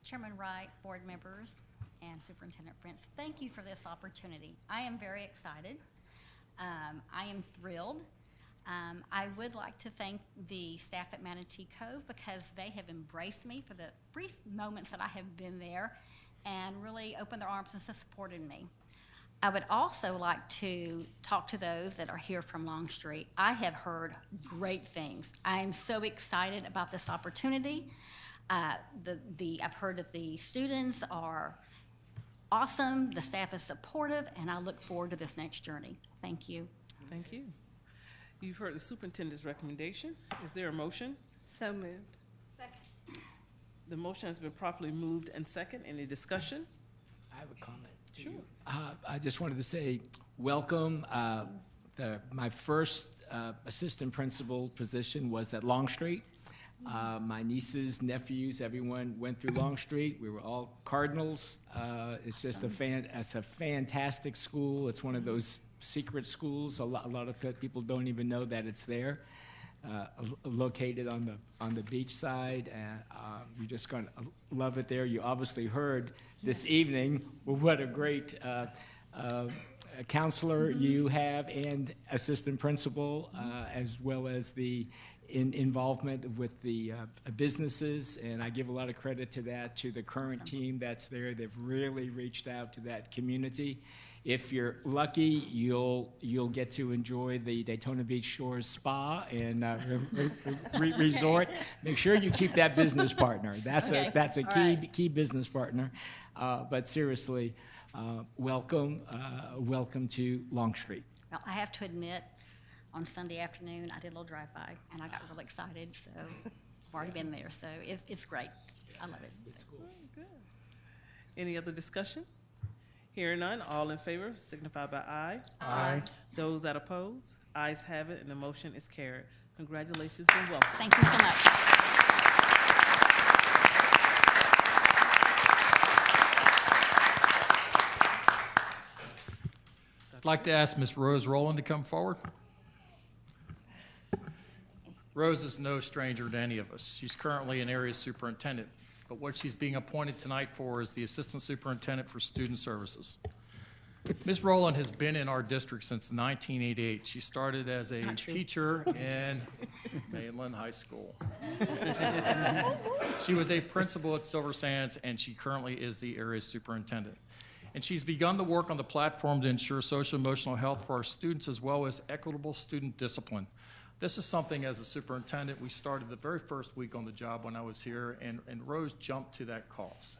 Chairman Wright, board members, and Superintendent Fritz, thank you for this opportunity. I am very excited. I am thrilled. I would like to thank the staff at Manatee Cove because they have embraced me for the brief moments that I have been there and really opened their arms and supported me. I would also like to talk to those that are here from Longstreet. I have heard great things. I am so excited about this opportunity. I've heard that the students are awesome, the staff is supportive, and I look forward to this next journey. Thank you. Thank you. You've heard the superintendent's recommendation. Is there a motion? So moved. Second. The motion has been properly moved and second. Any discussion? I have a comment. Sure. I just wanted to say welcome. My first assistant principal position was at Longstreet. My nieces, nephews, everyone went through Longstreet. We were all Cardinals. It's just it's a fantastic school. It's one of those secret schools. A lot of people don't even know that it's there. Located on the beach side. You're just going to love it there. You obviously heard this evening what a great counselor you have and assistant principal, as well as the involvement with the businesses, and I give a lot of credit to that, to the current team that's there. They've really reached out to that community. If you're lucky, you'll get to enjoy the Daytona Beach Shores Spa and resort. Make sure you keep that business partner. That's a key business partner. But seriously, welcome to Longstreet. Well, I have to admit, on Sunday afternoon, I did a little drive-by, and I got really excited, so I've already been there, so it's great. I love it. It's cool. Good. Any other discussion? Hearing none, all in favor signify by aye. Aye. Those that oppose, ayes have it, and the motion is carried. Congratulations and welcome. Thank you so much. I'd like to ask Ms. Rose Rowland to come forward. Rose is no stranger to any of us. She's currently an area superintendent, but what she's being appointed tonight for is the assistant superintendent for student services. Ms. Rowland has been in our district since 1988. She started as a teacher in Mainland High School. She was a principal at Silver Sands, and she currently is the area superintendent. And she's begun the work on the platform to ensure social emotional health for our students as well as equitable student discipline. This is something, as a superintendent, we started the very first week on the job when I was here, and Rose jumped to that cause.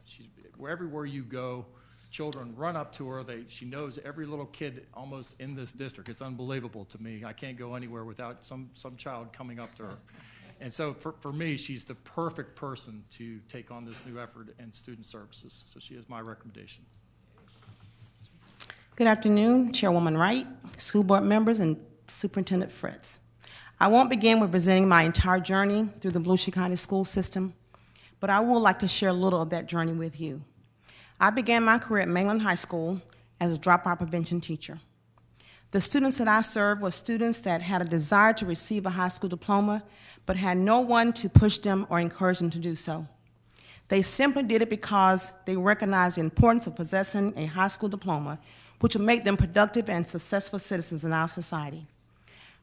Everywhere you go, children run up to her. She knows every little kid almost in this district. It's unbelievable to me. I can't go anywhere without some child coming up to her. And so for me, she's the perfect person to take on this new effort in student services. So she is my recommendation. Good afternoon, Chairwoman Wright, school board members, and Superintendent Fritz. I won't begin with presenting my entire journey through the Volusia County school system, but I would like to share a little of that journey with you. I began my career at Mainland High School as a dropout prevention teacher. The students that I served were students that had a desire to receive a high school diploma, but had no one to push them or encourage them to do so. They simply did it because they recognized the importance of possessing a high school diploma, which would make them productive and successful citizens in our society.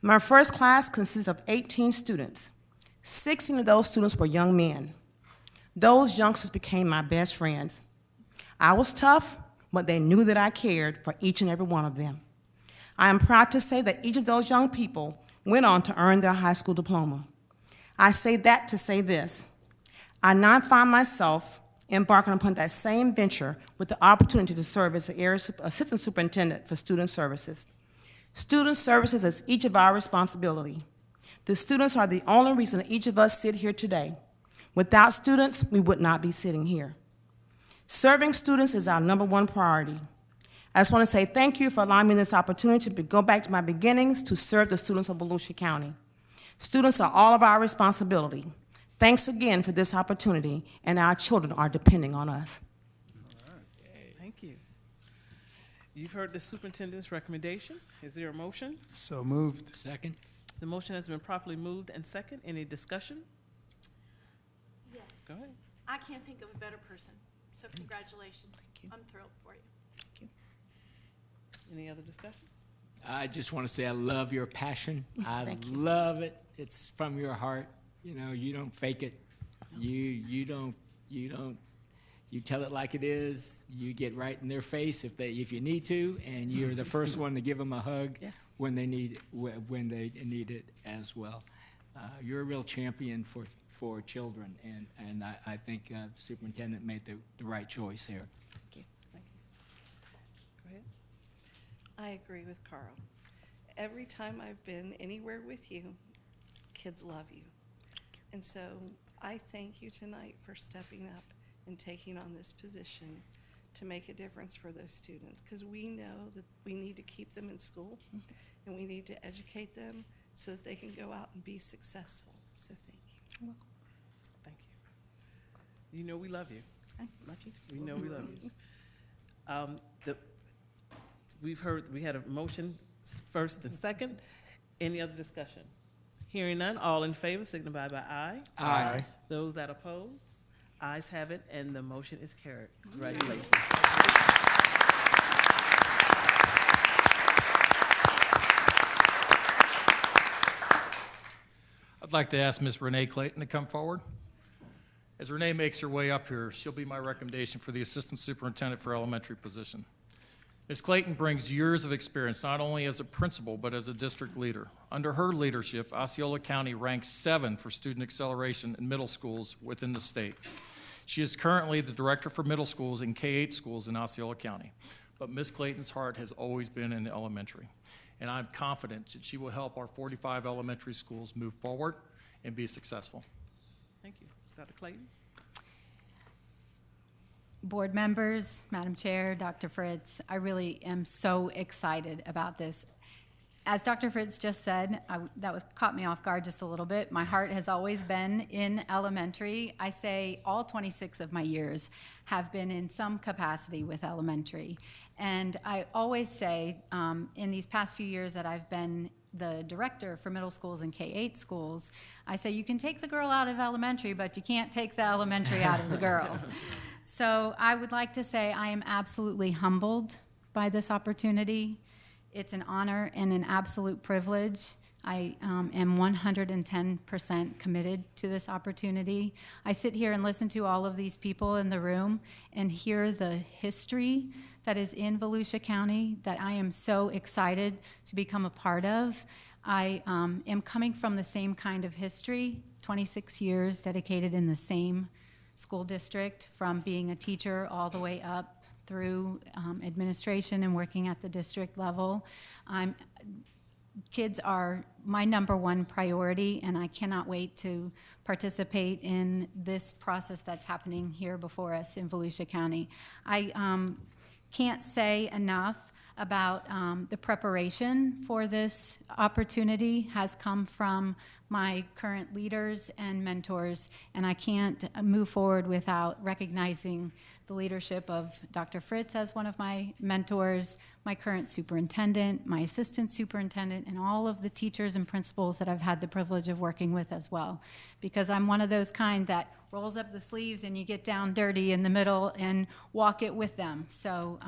My first class consisted of 18 students. 16 of those students were young men. Those youngsters became my best friends. I was tough, but they knew that I cared for each and every one of them. I am proud to say that each of those young people went on to earn their high school diploma. I say that to say this. I now find myself embarking upon that same venture with the opportunity to serve as the area assistant superintendent for student services. Student services is each of our responsibility. The students are the only reason each of us sit here today. Without students, we would not be sitting here. Serving students is our #1 priority. I just want to say thank you for allowing me this opportunity to go back to my beginnings to serve the students of Volusia County. Students are all of our responsibility. Thanks again for this opportunity, and our children are depending on us. Thank you. You've heard the superintendent's recommendation. Is there a motion? So moved. Second. The motion has been properly moved and second. Any discussion? Yes. Go ahead. I can't think of a better person, so congratulations. I'm thrilled for you. Any other discussion? I just want to say I love your passion. I Thank you. love it. It's from your heart. You know, you don't fake it. You tell it like it is. You get right in their face if you need to, and you're the first one to give them a hug Yes. when they need it as well. You're a real champion for children, and I think Superintendent made the right choice here. Thank you. Go ahead. I agree with Carl. Every time I've been anywhere with you, kids love you. And so I thank you tonight for stepping up and taking on this position to make a difference for those students, because we know that we need to keep them in school and we need to educate them so that they can go out and be successful. So thank you. Thank you. You know we love you. I love you too. We know we love you. We had a motion first and second. Any other discussion? Hearing none, all in favor signify by aye. Aye. Those that oppose, ayes have it, and the motion is carried. Congratulations. I'd like to ask Ms. Renee Clayton to come forward. As Renee makes her way up here, she'll be my recommendation for the Assistant Superintendent for Elementary position. Ms. Clayton brings years of experience, not only as a principal, but as a district leader. Under her leadership, Osceola County ranks 7 for student acceleration in middle schools within the state. She is currently the director for middle schools and K-8 schools in Osceola County. But Ms. Clayton's heart has always been in elementary. And I'm confident that she will help our 45 elementary schools move forward and be successful. Thank you. Dr. Clayton? Board members, Madam Chair, Dr. Fritz, I really am so excited about this. As Dr. Fritz just said, that caught me off guard just a little bit. My heart has always been in elementary. I say all 26 of my years have been in some capacity with elementary. And I always say, in these past few years that I've been the director for middle schools and K-8 schools, I say you can take the girl out of elementary, but you can't take the elementary out of the girl. So I would like to say I am absolutely humbled by this opportunity. It's an honor and an absolute privilege. I am 110% committed to this opportunity. I sit here and listen to all of these people in the room and hear the history that is in Volusia County that I am so excited to become a part of. I am coming from the same kind of history, 26 years dedicated in the same school district, from being a teacher all the way up through administration and working at the district level. Kids are my #1 priority, and I cannot wait to participate in this process that's happening here before us in Volusia County. I can't say enough about the preparation for this opportunity has come from my current leaders and mentors, and I can't move forward without recognizing the leadership of Dr. Fritz as one of my mentors, my current superintendent, my assistant superintendent, and all of the teachers and principals that I've had the privilege of working with as well. Because I'm one of those kind that rolls up the sleeves and you get down dirty in the middle and walk it with them. So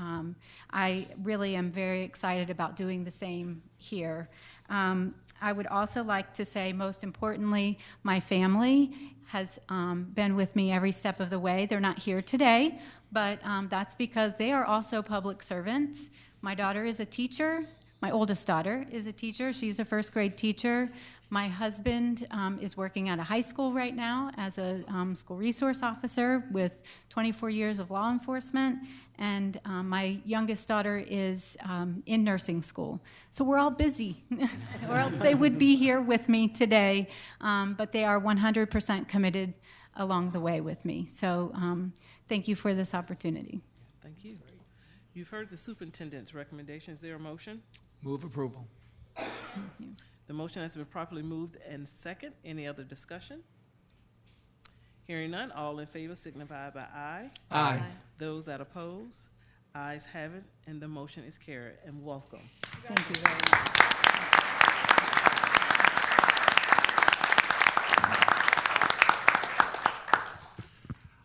I really am very excited about doing the same here. I would also like to say, most importantly, my family has been with me every step of the way. They're not here today, but that's because they are also public servants. My daughter is a teacher. My oldest daughter is a teacher. She's a first grade teacher. My husband is working at a high school right now as a school resource officer with 24 years of law enforcement. And my youngest daughter is in nursing school. So we're all busy, or else they would be here with me today. But they are 100% committed along the way with me. So thank you for this opportunity. Thank you. You've heard the superintendent's recommendation. Is there a motion? Move approval. Thank you. The motion has been properly moved and second. Any other discussion? Hearing none, all in favor signify by aye. Aye. Those that oppose, ayes have it, and the motion is carried. And welcome. Thank you very much.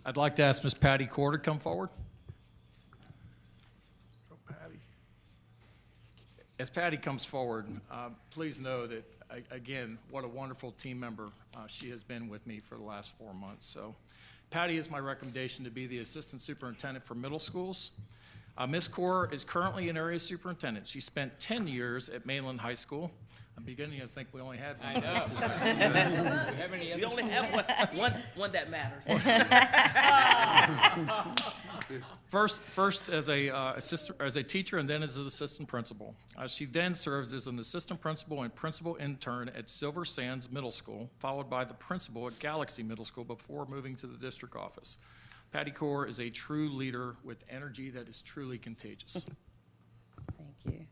I'd like to ask Ms. Patty Core to come forward. As Patty comes forward, please know that, again, what a wonderful team member she has been with me for the last 4 months. So Patty is my recommendation to be the Assistant Superintendent for middle schools. Ms. Core is currently an area superintendent. She spent 10 years at Mainland High School. I'm beginning to think we only had one. I know. We only have one that matters. First as a teacher and then as an assistant principal. She then served as an assistant principal and principal intern at Silver Sands Middle School, followed by the principal at Galaxy Middle School before moving to the district office. Patty Core is a true leader with energy that is truly contagious. Thank you.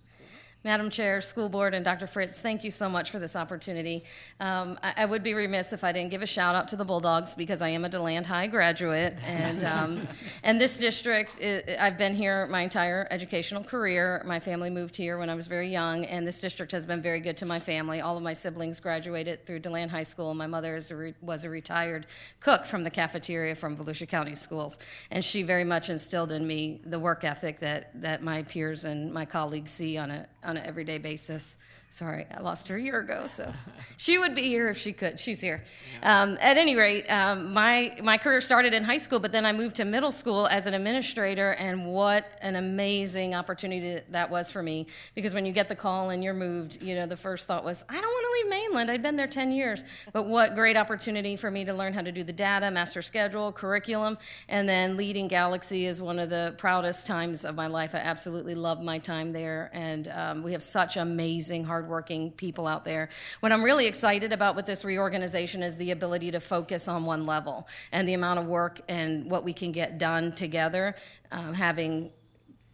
Madam Chair, School Board, and Dr. Fritz, thank you so much for this opportunity. I would be remiss if I didn't give a shout out to the Bulldogs because I am a DeLand High graduate, and this district, I've been here my entire educational career. My family moved here when I was very young, and this district has been very good to my family. All of my siblings graduated through DeLand High School. My mother was a retired cook from the cafeteria from Volusia County Schools, and she very much instilled in me the work ethic that my peers and my colleagues see on an everyday basis. Sorry, I lost her a year ago, so she would be here if she could. She's here. At any rate, my career started in high school, but then I moved to middle school as an administrator, and what an amazing opportunity that was for me, because when you get the call and you're moved, the first thought was, I don't want to leave Mainland. I'd been there 10 years, but what great opportunity for me to learn how to do the data, master schedule, curriculum, and then leading Galaxy is one of the proudest times of my life. I absolutely love my time there, and we have such amazing, hardworking people out there. What I'm really excited about with this reorganization is the ability to focus on one level and the amount of work and what we can get done together. Having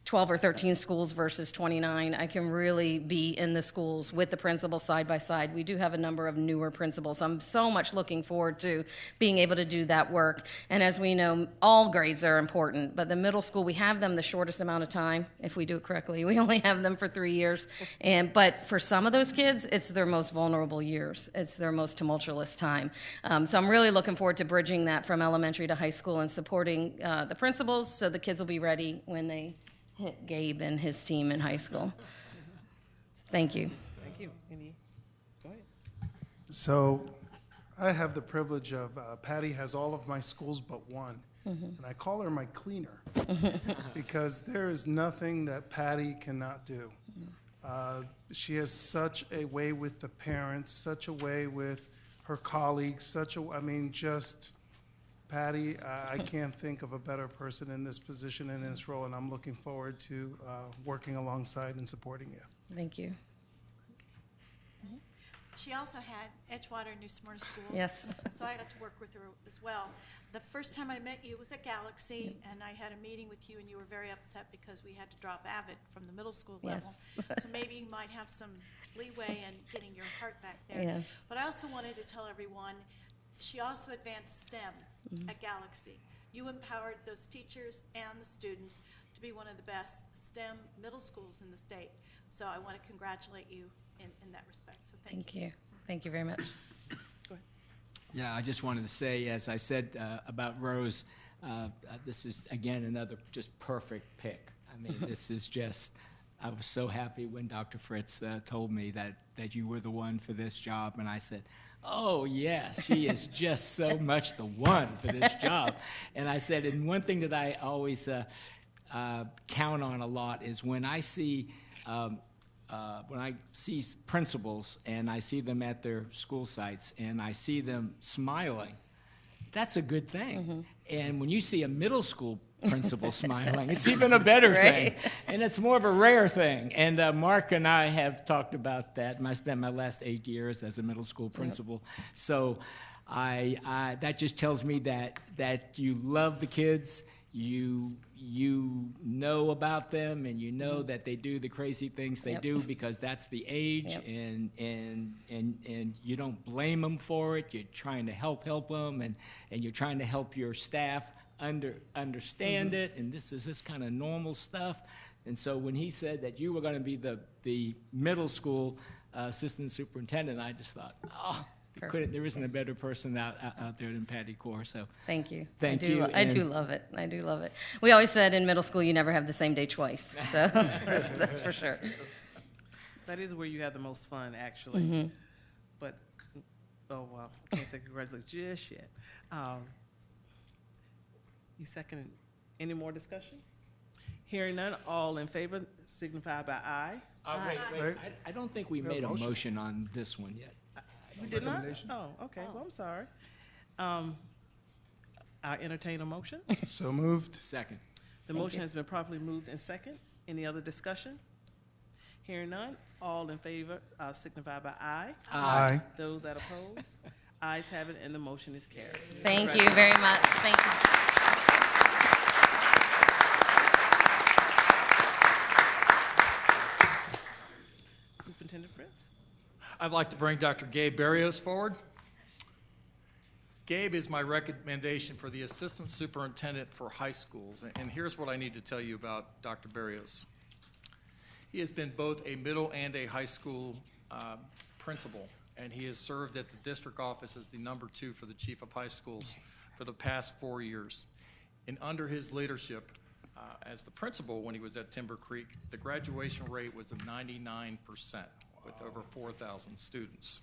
12 or 13 schools versus 29, I can really be in the schools with the principals side by side. We do have a number of newer principals. I'm so much looking forward to being able to do that work. And as we know, all grades are important, but the middle school, we have them the shortest amount of time. If we do it correctly, we only have them for 3 years. But for some of those kids, it's their most vulnerable years. It's their most tumultuous time. So I'm really looking forward to bridging that from elementary to high school and supporting the principals so the kids will be ready when they hit Gabe and his team in high school. Thank you. Thank you. Go ahead. So I have the privilege of, Patty has all of my schools but one, and I call her my cleaner because there is nothing that Patty cannot do. She has such a way with the parents, such a way with her colleagues, just Patty, I can't think of a better person in this position and in this role, and I'm looking forward to working alongside and supporting you. Thank you. She also had Edgewater and New Smyrna schools. Yes. So I got to work with her as well. The first time I met you was at Galaxy, and I had a meeting with you, and you were very upset because we had to drop Avid from the middle school level. Yes. So maybe you might have some leeway in getting your heart back there. Yes. But I also wanted to tell everyone, she also advanced STEM at Galaxy. You empowered those teachers and the students to be one of the best STEM middle schools in the state. So I want to congratulate you in that respect. So thank you. Thank you very much. Go ahead. Yeah, I just wanted to say, as I said about Rose, this is, again, another just perfect pick. I mean, this is just, I was so happy when Dr. Fritz told me that you were the one for this job, and I said, oh, yes, she is just so much the one for this job. And I said, and one thing that I always count on a lot is when I see when I see principals and I see them at their school sites and I see them smiling, that's a good thing. And when you see a middle school principal smiling, it's even a better thing. And it's more of a rare thing. And Mark and I have talked about that. And I spent my last 8 years as a middle school principal. So that just tells me that you love the kids, you know about them, and you know that they do the crazy things they do because that's the age, and you don't blame them for it. You're trying to help them, and you're trying to help your staff understand it, and this is this kind of normal stuff. And so when he said that you were going to be the middle school assistant superintendent, I just thought, oh, there isn't a better person out there than Patty Core. So thank you. Thank you. I do love it. I do love it. We always said in middle school you never have the same day twice. So that's for sure. That is where you have the most fun, actually. But oh wow, can't say congratulations just yet. You second. Any more discussion? Hearing none, all in favor signify by aye. Wait. I don't think we made a motion on this one yet. You did not? Oh, okay. Well, I'm sorry. I entertain a motion. So moved. Second. The motion has been properly moved and second. Any other discussion? Hearing none, all in favor signify by aye. Aye. Those that oppose, ayes have it, and the motion is carried. Thank you very much. Thank you. Superintendent Fritz. I'd like to bring Dr. Gabe Barrios forward. Gabe is my recommendation for the Assistant Superintendent for High Schools. And here's what I need to tell you about Dr. Barrios. He has been both a middle and a high school principal, and he has served at the district office as the #2 for the chief of high schools for the past 4 years. And under his leadership as the principal when he was at Timber Creek, the graduation rate was of 99%. With over 4,000 students.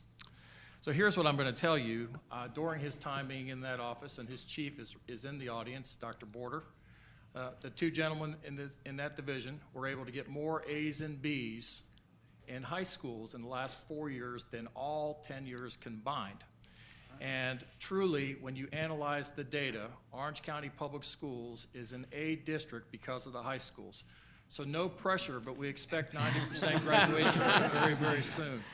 So here's what I'm going to tell you. During his time being in that office, and his chief is in the audience, Dr. Border, the two gentlemen in that division were able to get more A's and B's in high schools in the last 4 years than all 10 years combined. And truly, when you analyze the data, Orange County Public Schools is an A district because of the high schools. So no pressure, but we expect 90% graduation rate very, very soon.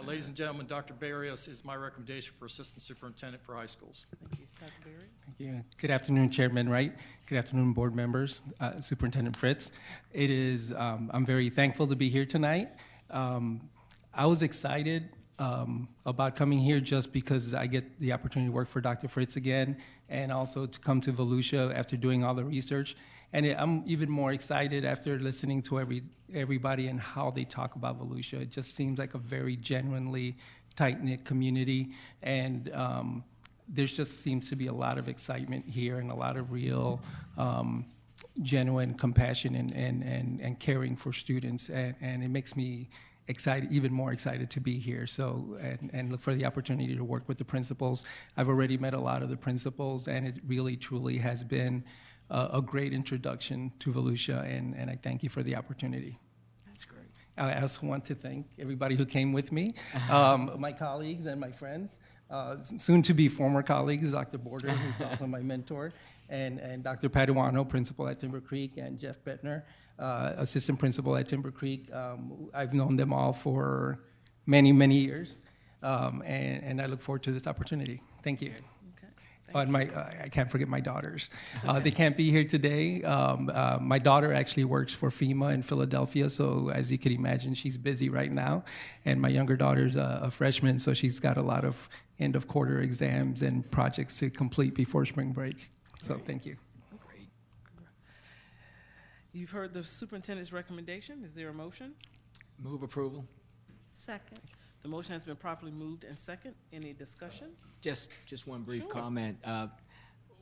Ladies and gentlemen, Dr. Barrios is my recommendation for Assistant Superintendent for High Schools. Thank you. Dr. Barrios. Thank you. Good afternoon, Chairman Wright. Good afternoon, board members, Superintendent Fritz. It is, I'm very thankful to be here tonight. I was excited about coming here just because I get the opportunity to work for Dr. Fritz again, and also to come to Volusia after doing all the research. And I'm even more excited after listening to everybody and how they talk about Volusia. It just seems like a very genuinely tight-knit community, and there just seems to be a lot of excitement here and a lot of real genuine compassion and caring for students, and it makes me excited, even more excited to be here. So, and look for the opportunity to work with the principals. I've already met a lot of the principals, and it really, truly has been a great introduction to Volusia, and I thank you for the opportunity. That's great. I also want to thank everybody who came with me, my colleagues and my friends, soon to be former colleagues, Dr. Border, who's also my mentor, and Dr. Paduano, principal at Timber Creek, and Jeff Bettner, assistant principal at Timber Creek. I've known them all for many, many years, and I look forward to this opportunity. Thank you. And I can't forget my daughters. They can't be here today. My daughter actually works for FEMA in Philadelphia, so as you can imagine, she's busy right now. And my younger daughter's a freshman, so she's got a lot of end-of-quarter exams and projects to complete before spring break. So thank you. Great. You've heard the superintendent's recommendation. Is there a motion? Move approval. Second. The motion has been properly moved and second. Any discussion? Just one brief comment.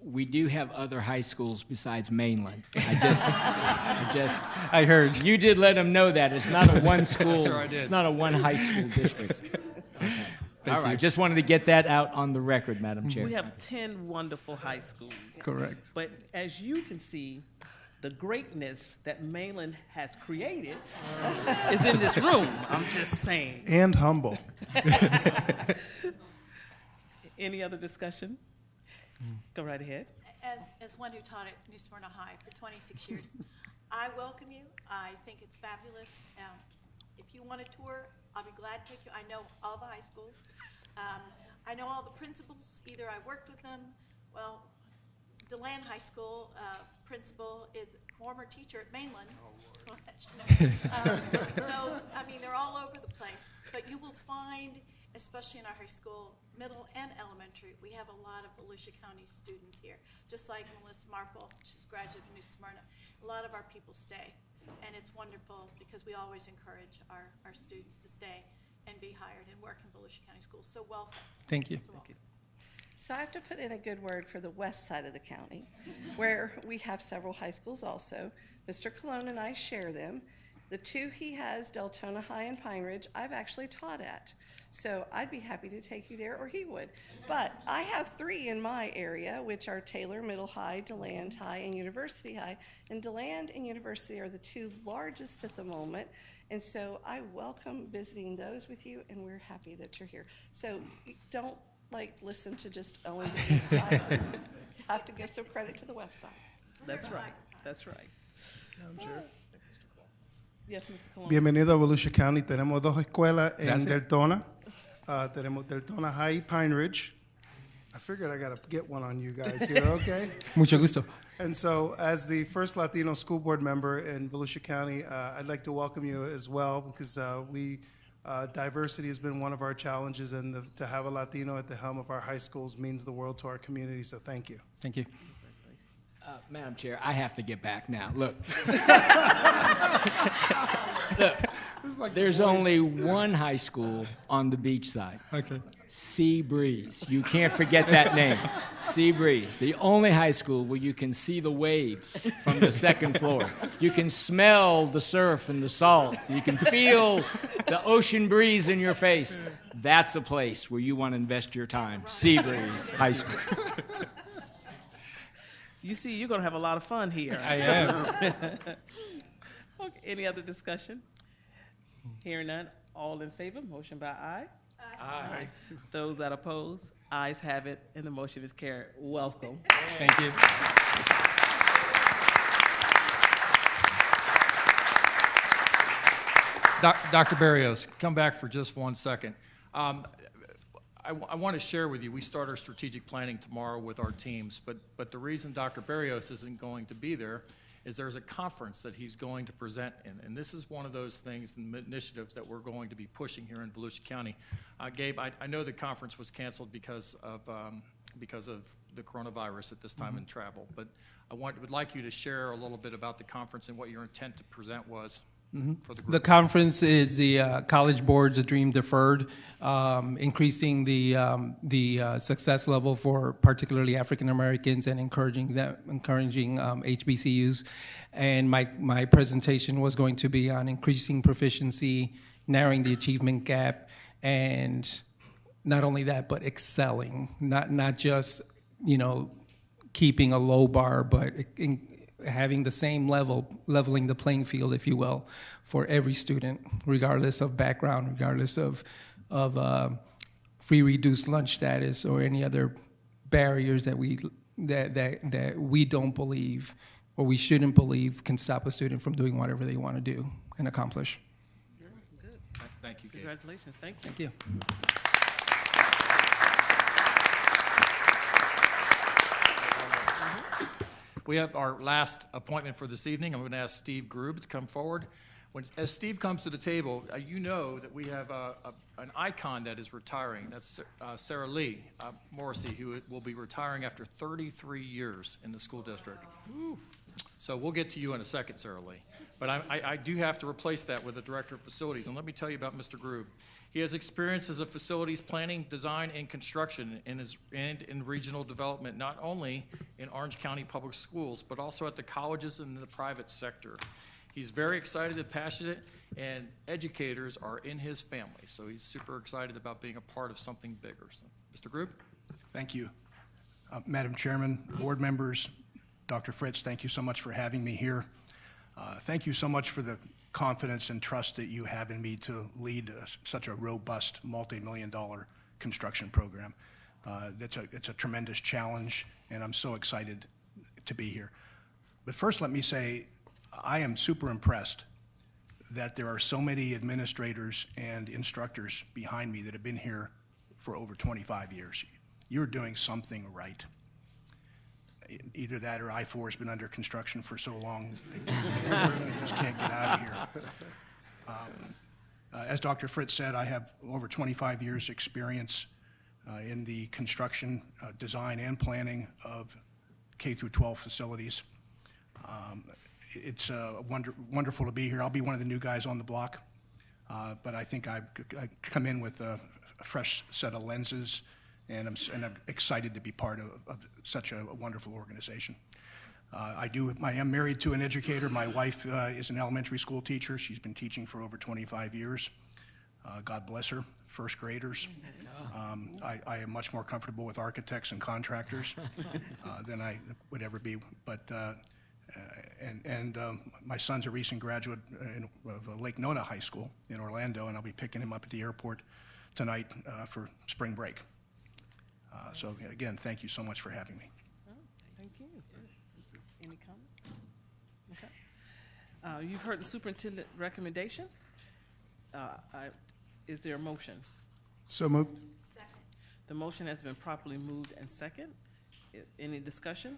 We do have other high schools besides Mainland. I heard. You did let them know that. It's not a one school. Sure, I did. It's not a one high school district. Okay. All right. Just wanted to get that out on the record, Madam Chair. We have 10 wonderful high schools. Correct. But as you can see, the greatness that Mainland has created is in this room. I'm just saying. And humble. Any other discussion? Go right ahead. As one who taught at New Smyrna High for 26 years, I welcome you. I think it's fabulous. If you want a tour, I'll be glad to take you. I know all the high schools. I know all the principals. Either I worked with them. Well, DeLand High School principal is a former teacher at Mainland. So, I mean, they're all over the place. But you will find, especially in our high school, middle and elementary, we have a lot of Volusia County students here. Just like Melissa Marple, she's a graduate of New Smyrna. A lot of our people stay. And it's wonderful because we always encourage our students to stay and be hired and work in Volusia County schools. So welcome. Thank you. So I have to put in a good word for the west side of the county, where we have several high schools also. Mr. Colon and I share them. The two he has, Deltona High and Pine Ridge, I've actually taught at. So I'd be happy to take you there, or he would. But I have three in my area, which are Taylor Middle High, DeLand High, and University High. And DeLand and University are the two largest at the moment. And so I welcome visiting those with you, and we're happy that you're here. So don't listen to just Owen the east side. You have to give some credit to the west side. That's right. That's right. Madam Chair. Yes, Mr. Colon. Bienvenido a Volusia County. Tenemos dos escuelas en Gracias. Deltona. Tenemos Deltona High, Pine Ridge. I figured I got to get one on you guys here, okay? Mucho gusto. And so, as the first Latino school board member in Volusia County, I'd like to welcome you as well, because diversity has been one of our challenges, and to have a Latino at the helm of our high schools means the world to our community, so thank you. Thank you. Madam Chair, I have to get back now. Look. There's only one high school on the beach side. Okay. Sea Breeze. You can't forget that name. Sea Breeze. The only high school where you can see the waves from the second floor. You can smell the surf and the salt. You can feel the ocean breeze in your face. That's a place where you want to invest your time. Sea Breeze High School. You see, you're going to have a lot of fun here. I am. Okay, any other discussion? Hearing none, all in favor, motion by aye. Aye. Those that oppose, ayes have it, and the motion is carried. Welcome. Thank you. Dr. Barrios, come back for just 1 second. I want to share with you, we start our strategic planning tomorrow with our teams, but the reason Dr. Barrios isn't going to be there is there's a conference that he's going to present in, and this is one of those things and initiatives that we're going to be pushing here in Volusia County. Gabe, I know the conference was canceled because of the coronavirus at this time in travel, but I would like you to share a little bit about the conference and what your intent to present was. For the group. The conference is the College Board's A Dream Deferred, increasing the success level for particularly African Americans and encouraging HBCUs. And my presentation was going to be on increasing proficiency, narrowing the achievement gap, and not only that, but excelling, not just keeping a low bar, but having the same leveling the playing field, if you will, for every student, regardless of background, regardless of free reduced lunch status or any other barriers that we don't believe or we shouldn't believe can stop a student from doing whatever they want to do and accomplish. Good. Thank you, Gabe. Congratulations. Thank you. Thank you. We have our last appointment for this evening. I'm going to ask Steve Grube to come forward. As Steve comes to the table, you know that we have an icon that is retiring. That's Sarah Lee Morrissey, who will be retiring after 33 years in the school district. So we'll get to you in a second, Sarah Lee. But I do have to replace that with a director of facilities. And let me tell you about Mr. Grube. He has experience as a facilities planning, design, and construction and in regional development, not only in Orange County Public Schools, but also at the colleges and the private sector. He's very excited and passionate, and educators are in his family. So he's super excited about being a part of something bigger. So, Mr. Grube? Thank you. Madam Chairman, board members, Dr. Fritz, thank you so much for having me here. Thank you so much for the confidence and trust that you have in me to lead such a robust, multi-million-dollar construction program. It's a tremendous challenge, and I'm so excited to be here. But first, let me say, I am super impressed that there are so many administrators and instructors behind me that have been here for over 25 years. You're doing something right. Either that or I-4 has been under construction for so long, they just can't get out of here. As Dr. Fritz said, I have over 25 years' experience in the construction, design, and planning of K through 12 facilities. It's wonderful to be here. I'll be one of the new guys on the block, but I think I come in with a fresh set of lenses, and I'm excited to be part of such a wonderful organization. I am married to an educator. My wife is an elementary school teacher. She's been teaching for over 25 years. God bless her, first graders. I am much more comfortable with architects and contractors than I would ever be. But my son's a recent graduate of Lake Nona High School in Orlando, and I'll be picking him up at the airport tonight for spring break. So again, thank you so much for having me. Oh, thank you. Any comments? Okay. You've heard the superintendent recommendation. Is there a motion? So moved. Second. The motion has been properly moved and second. Any discussion?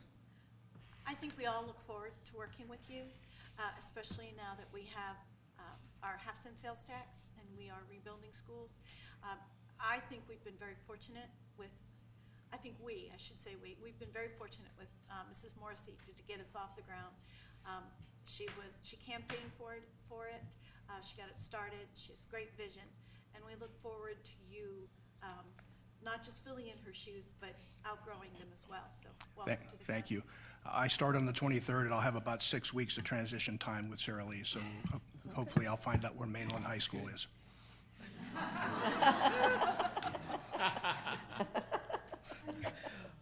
I think we all look forward to working with you, especially now that we have our half-cent sales tax and we are rebuilding schools. I think we've been very fortunate with, we've been very fortunate with Mrs. Morrissey to get us off the ground. She campaigned for it. She got it started. She has great vision, and we look forward to you not just filling in her shoes, but outgrowing them as well. So welcome to the Thank you. I start on the 23rd, and I'll have about 6 weeks of transition time with Sarah Lee, so hopefully I'll find out where Mainland High School is.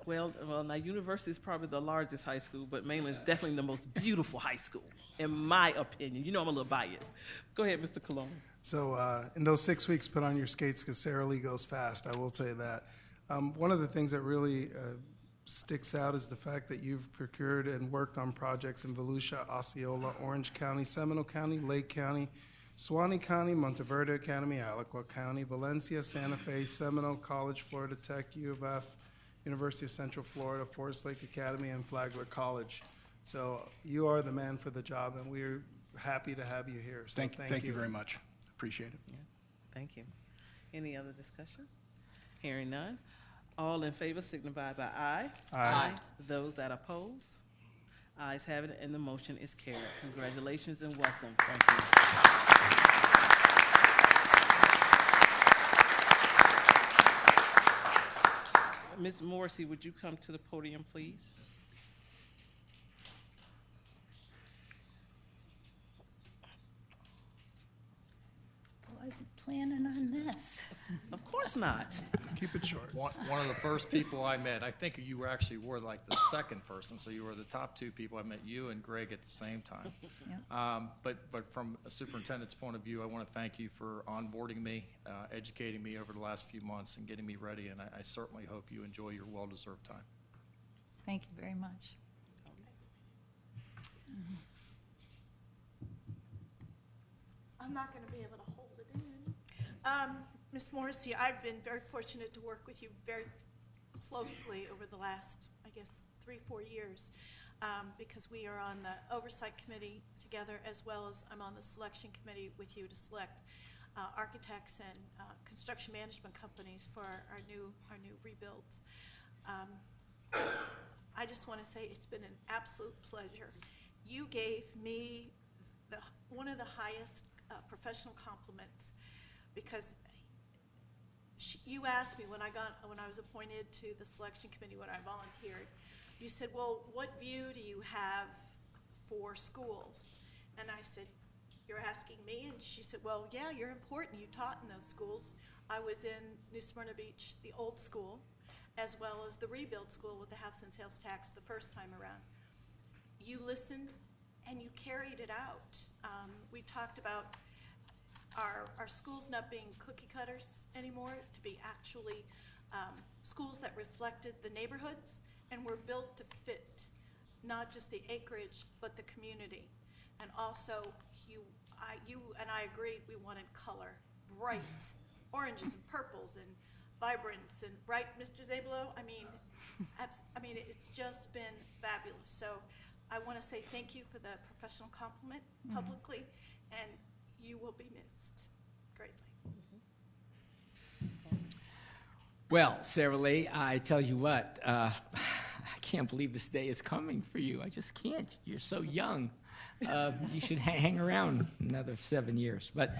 Well, now University is probably the largest high school, but Mainland is definitely the most beautiful high school, in my opinion. You know I'm a little biased. Go ahead, Mr. Colon. So in those 6 weeks, put on your skates because Sarah Lee goes fast, I will tell you that. One of the things that really sticks out is the fact that you've procured and worked on projects in Volusia, Osceola, Orange County, Seminole County, Lake County, Suwannee County, Monteverde Academy, Aliquot County, Valencia, Santa Fe, Seminole College, Florida Tech, U of F, University of Central Florida, Forest Lake Academy, and Flagler College. So you are the man for the job, and we're happy to have you here. So thank you very much. Appreciate it. Yeah, thank you. Any other discussion? Hearing none. All in favor signify by aye. Aye. Those that oppose? Ayes have it, and the motion is carried. Congratulations and welcome. Thank you. Ms. Morrissey, would you come to the podium, please? Wasn't planning on this. Of course not. Keep it short. One of the first people I met, I think you were like the second person, so you were the top two people. I met you and Greg at the same time. Yep. But from a superintendent's point of view, I want to thank you for onboarding me, educating me over the last few months and getting me ready, and I certainly hope you enjoy your well-deserved time. Thank you very much. I'm not going to be able to hold it in. Ms. Morrissey, I've been very fortunate to work with you very closely over the last, I guess, 3-4 years, because we are on the oversight committee together, as well as I'm on the selection committee with you to select architects and construction management companies for our new rebuilds. I just want to say it's been an absolute pleasure. You gave me one of the highest professional compliments, because you asked me when I was appointed to the selection committee when I volunteered. You said, "Well, what view do you have for schools?" And I said, "You're asking me?" And she said, "Well, yeah, you're important. You taught in those schools." I was in New Smyrna Beach, the old school, as well as the rebuild school with the half-cent sales tax the first time around. you listened and you carried it out. We talked about our schools not being cookie cutters anymore, to be actually schools that reflected the neighborhoods and were built to fit not just the acreage, but the community. And also, you and I agreed we wanted color, bright oranges and purples and vibrance, and right, Mr. Zablo? I mean, it's just been fabulous. So I want to say thank you for the professional compliment publicly, and you will be missed greatly. Well, Sarah Lee, I tell you what, I can't believe this day is coming for you. I just can't. You're so young. You should hang around another 7 years. But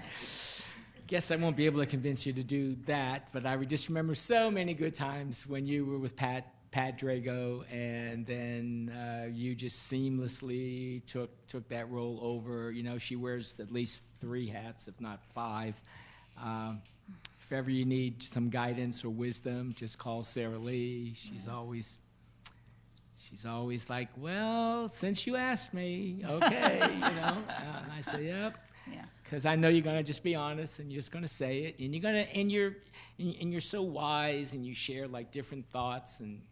guess I won't be able to convince you to do that. But I just remember so many good times when you were with Pat Drago, and then you just seamlessly took that role over. You know, she wears at least 3 hats, if not 5. If ever you need some guidance or wisdom, just call Sarah Lee. She's always like, well, since you asked me, okay, you know. And I say, yep. Yeah. Because I know you're gonna just be honest and you're just gonna say it, and you're so wise, and you share like different thoughts and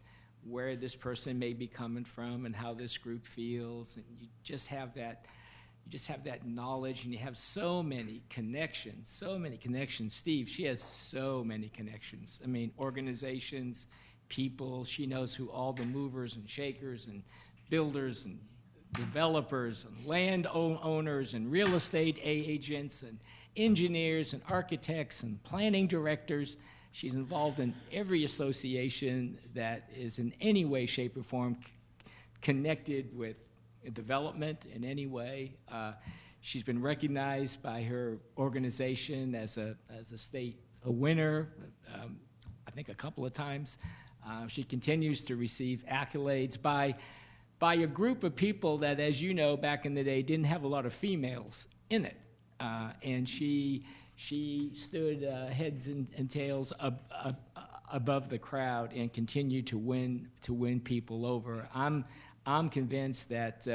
where this person may be coming from and how this group feels, and you just have that knowledge, and you have so many connections. Steve, she has so many connections. I mean, organizations, people. She knows who all the movers and shakers and builders and developers and land owners and real estate agents and engineers and architects and planning directors. She's involved in every association that is in any way, shape, or form connected with development in any way. She's been recognized by her organization as a winner, I think a couple of times. She continues to receive accolades by a group of people that, as you know, back in the day didn't have a lot of females in it. And she stood heads and tails above the crowd and continued to win people over. I'm convinced that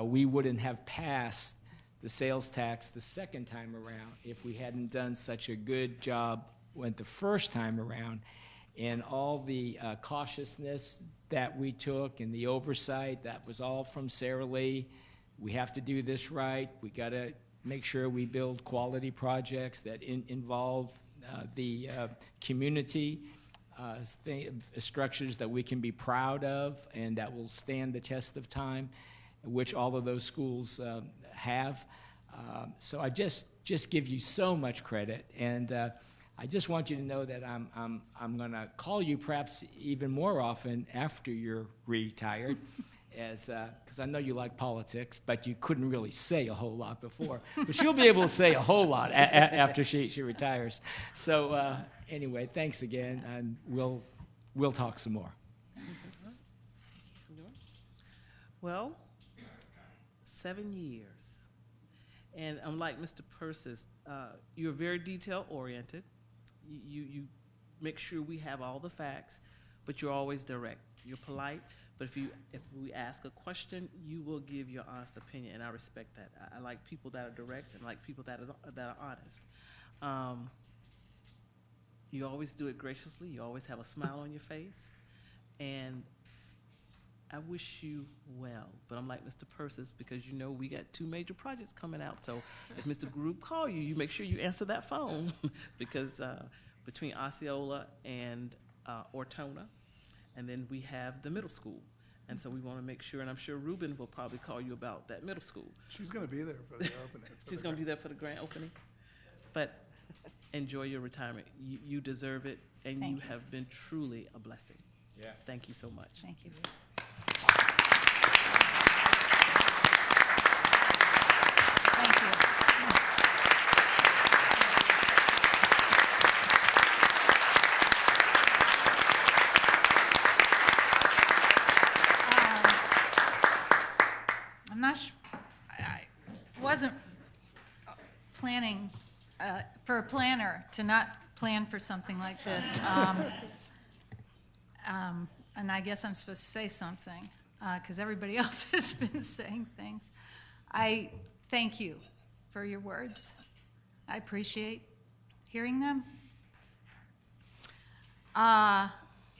we wouldn't have passed the sales tax the second time around if we hadn't done such a good job the first time around. And all the cautiousness that we took and the oversight, that was all from Sarah Lee. We have to do this right. We got to make sure we build quality projects that involve the community, structures that we can be proud of and that will stand the test of time, which all of those schools have. So I just give you so much credit, and I just want you to know that I'm going to call you perhaps even more often after you're retired, because I know you like politics, but you couldn't really say a whole lot before. But she'll be able to say a whole lot after she retires. So anyway, thanks again, and we'll talk some more. Well, 7 years. And unlike Mr. Persis, you're very detail-oriented. You make sure we have all the facts, but you're always direct. You're polite, but if we ask a question, you will give your honest opinion, and I respect that. I like people that are direct and like people that are honest. You always do it graciously. You always have a smile on your face, and I wish you well. But I'm like Mr. Persis, because you know we got 2 major projects coming out. So if Mr. Group call you, you make sure you answer that phone, because between Osceola and Ortona, and then we have the middle school. And so we want to make sure, and I'm sure Ruben will probably call you about that middle school. She's going to be there for the opening. She's going to be there for the grand opening. But enjoy your retirement. You deserve it, and you have been truly a blessing. Yeah. Thank you so much. Thank you. Thank you. I'm not sure, I wasn't planning for a planner to not plan for something like this. And I guess I'm supposed to say something. because everybody else has been saying things. I thank you for your words. I appreciate hearing them.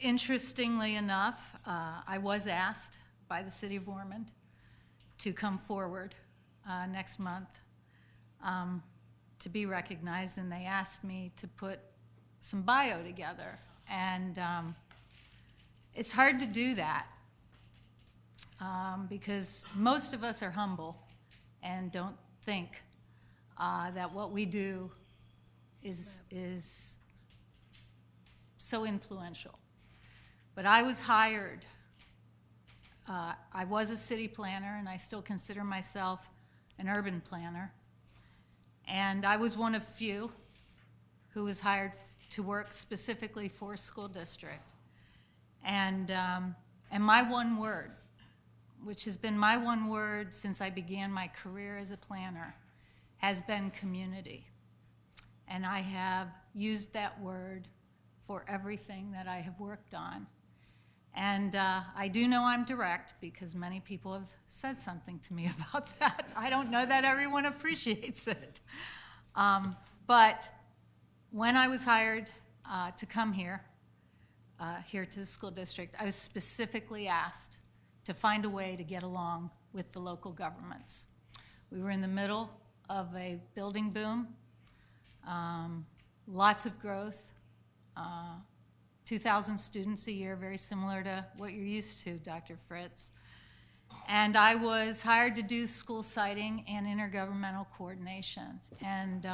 Interestingly enough, I was asked by the City of Ormond to come forward next month to be recognized, and they asked me to put some bio together. And it's hard to do that because most of us are humble and don't think that what we do is so influential. But I was hired. I was a city planner, and I still consider myself an urban planner. And I was one of few who was hired to work specifically for a school district. And my one word, which has been my one word since I began my career as a planner, has been community. And I have used that word for everything that I have worked on. And I do know I'm direct because many people have said something to me about that. I don't know that everyone appreciates it. But when I was hired to come here to the school district, I was specifically asked to find a way to get along with the local governments. We were in the middle of a building boom, lots of growth, 2,000 students a year, very similar to what you're used to, Dr. Fritz. And I was hired to do school siting and intergovernmental coordination. And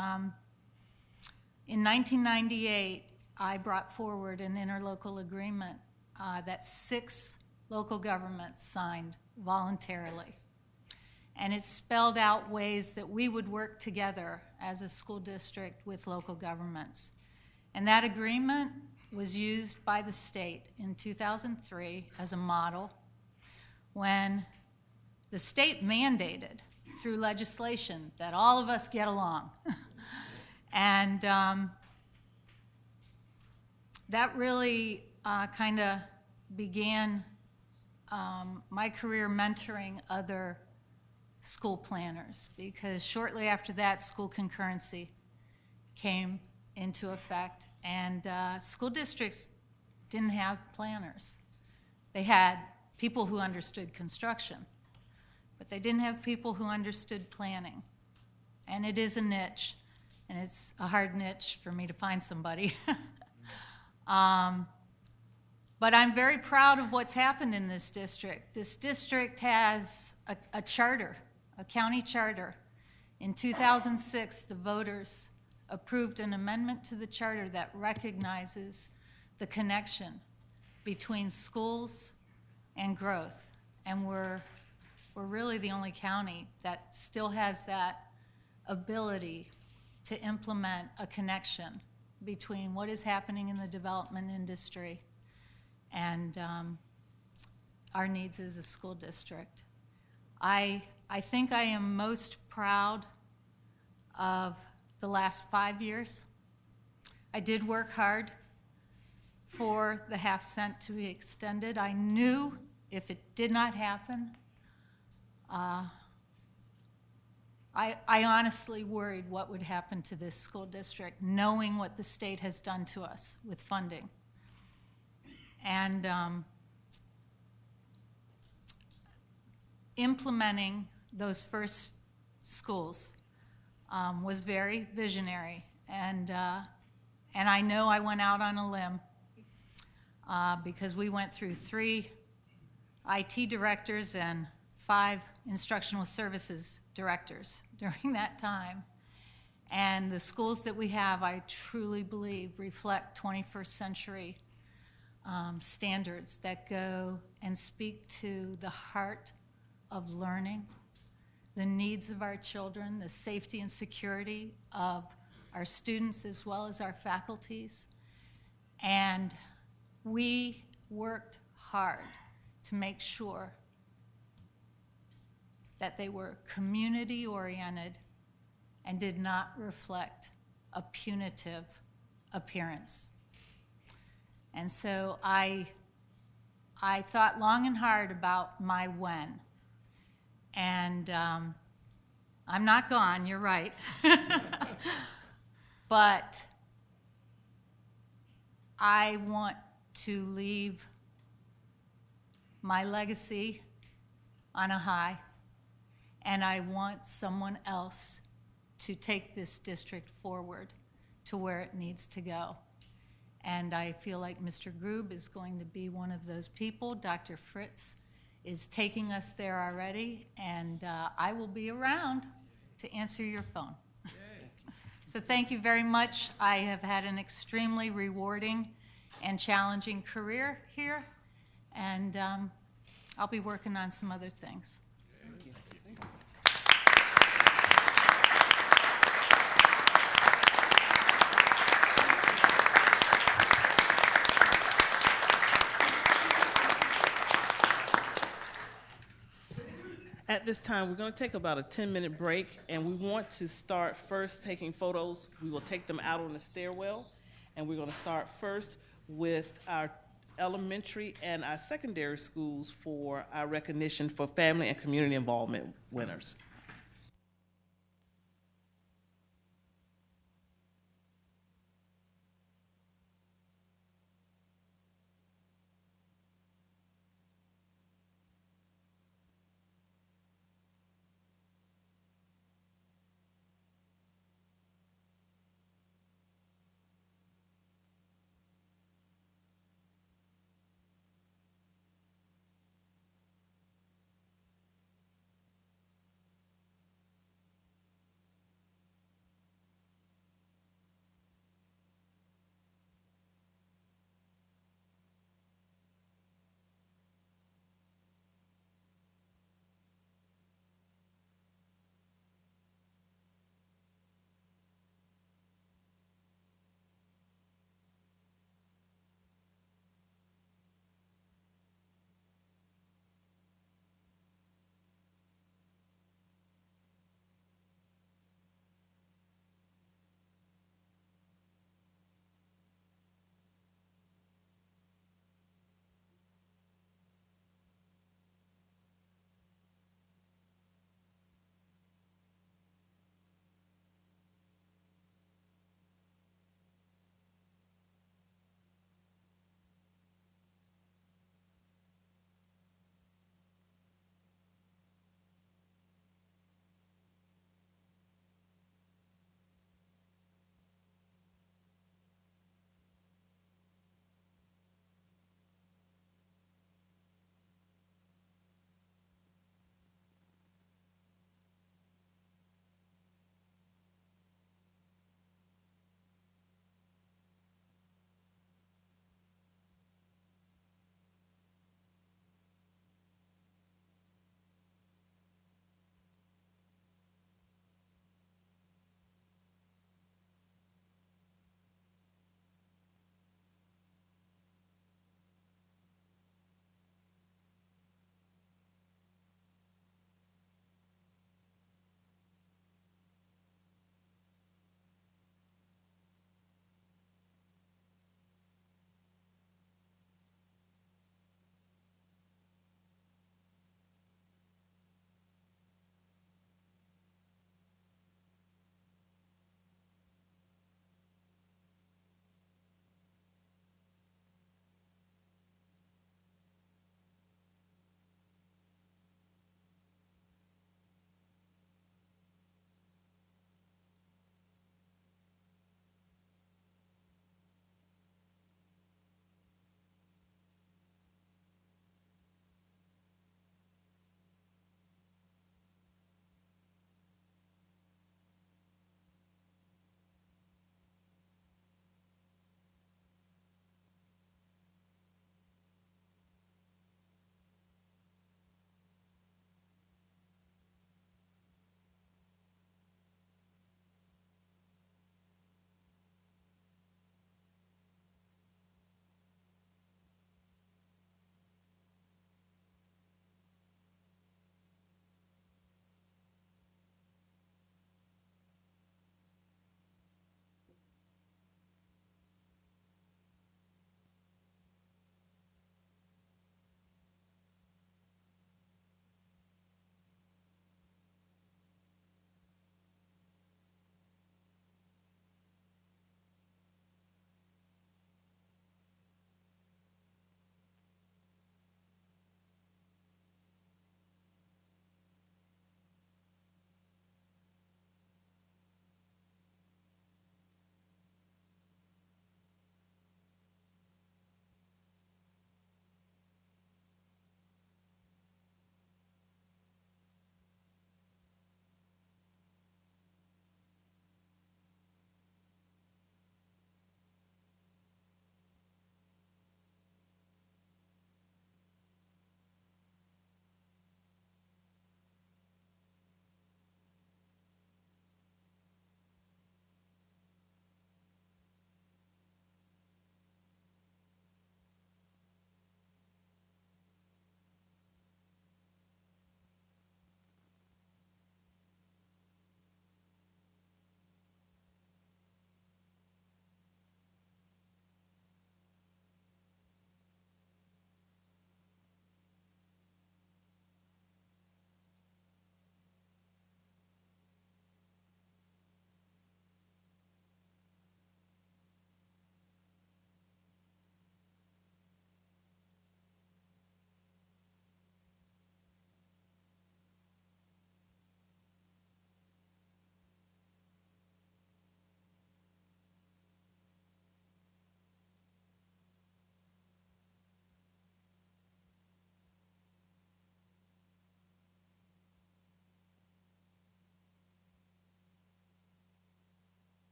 in 1998, I brought forward an interlocal agreement that 6 local governments signed voluntarily. And it spelled out ways that we would work together as a school district with local governments. And that agreement was used by the state in 2003 as a model when the state mandated through legislation that all of us get along. And that really kind of began my career mentoring other school planners, because shortly after that, school concurrency came into effect, and school districts didn't have planners. They had people who understood construction, but they didn't have people who understood planning. And it is a niche, and it's a hard niche for me to find somebody. But I'm very proud of what's happened in this district. This district has a charter, a county charter. In 2006, the voters approved an amendment to the charter that recognizes the connection between schools and growth. And we're really the only county that still has that ability to implement a connection between what is happening in the development industry and our needs as a school district. I think I am most proud of the last 5 years. I did work hard for the half cent to be extended. I knew if it did not happen, I honestly worried what would happen to this school district, knowing what the state has done to us with funding. And implementing those first schools was very visionary. And I know I went out on a limb because we went through 3 IT directors and 5 instructional services directors during that time. And the schools that we have, I truly believe, reflect 21st century standards that go and speak to the heart of learning, the needs of our children, the safety and security of our students as well as our faculties. And we worked hard to make sure that they were community-oriented and did not reflect a punitive appearance. And so I I thought long and hard about my when. And I'm not gone, you're right. But I want to leave my legacy on a high, and I want someone else to take this district forward to where it needs to go. And I feel like Mr. Grube is going to be one of those people. Dr. Fritz is taking us there already, and I will be around to answer your phone. So thank you very much. I have had an extremely rewarding and challenging career here, and I'll be working on some other things. At this time, we're going to take about a 10-minute break, and we want to start first taking photos. We will take them out on the stairwell, and we're going to start first with our elementary and our secondary schools for our recognition for family and community involvement winners.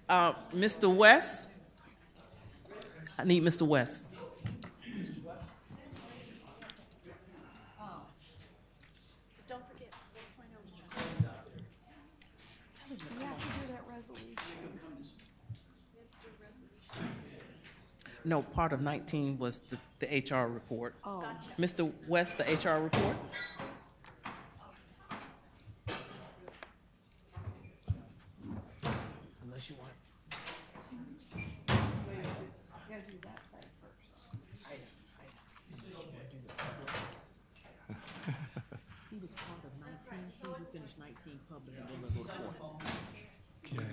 Mr. West? I need Mr. West. Don't forget, 4.0. You have to do that resolution. No, part of 19 was the HR report. Oh. Mr. West, the HR report? Unless you want. He was part of 19, so we finished 19 public and then we'll go to 4. Okay.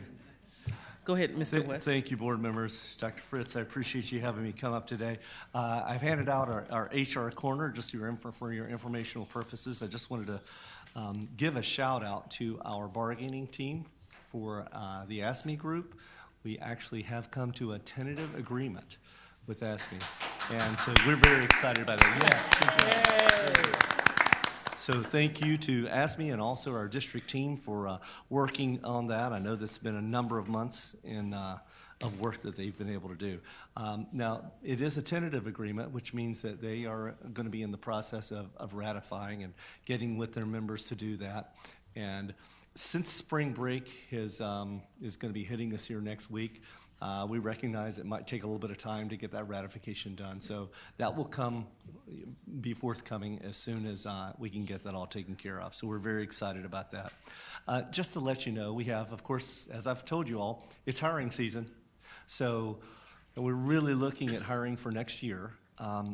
Go ahead, Mr. West. Thank you, board members. Dr. Fritz, I appreciate you having me come up today. I've handed out our HR corner just for your informational purposes. I just wanted to give a shout out to our bargaining team for the ASME group. We actually have come to a tentative agreement with ASME, and so we're very excited about that. Yeah. So thank you to ASME and also our district team for working on that. I know that's been a number of months of work that they've been able to do. Now, it is a tentative agreement, which means that they are going to be in the process of ratifying and getting with their members to do that. And since spring break is going to be hitting us here next week, we recognize it might take a little bit of time to get that ratification done. So that will be forthcoming as soon as we can get that all taken care of. So we're very excited about that. Just to let you know, we have, of course, as I've told you all, it's hiring season. So we're really looking at hiring for next year,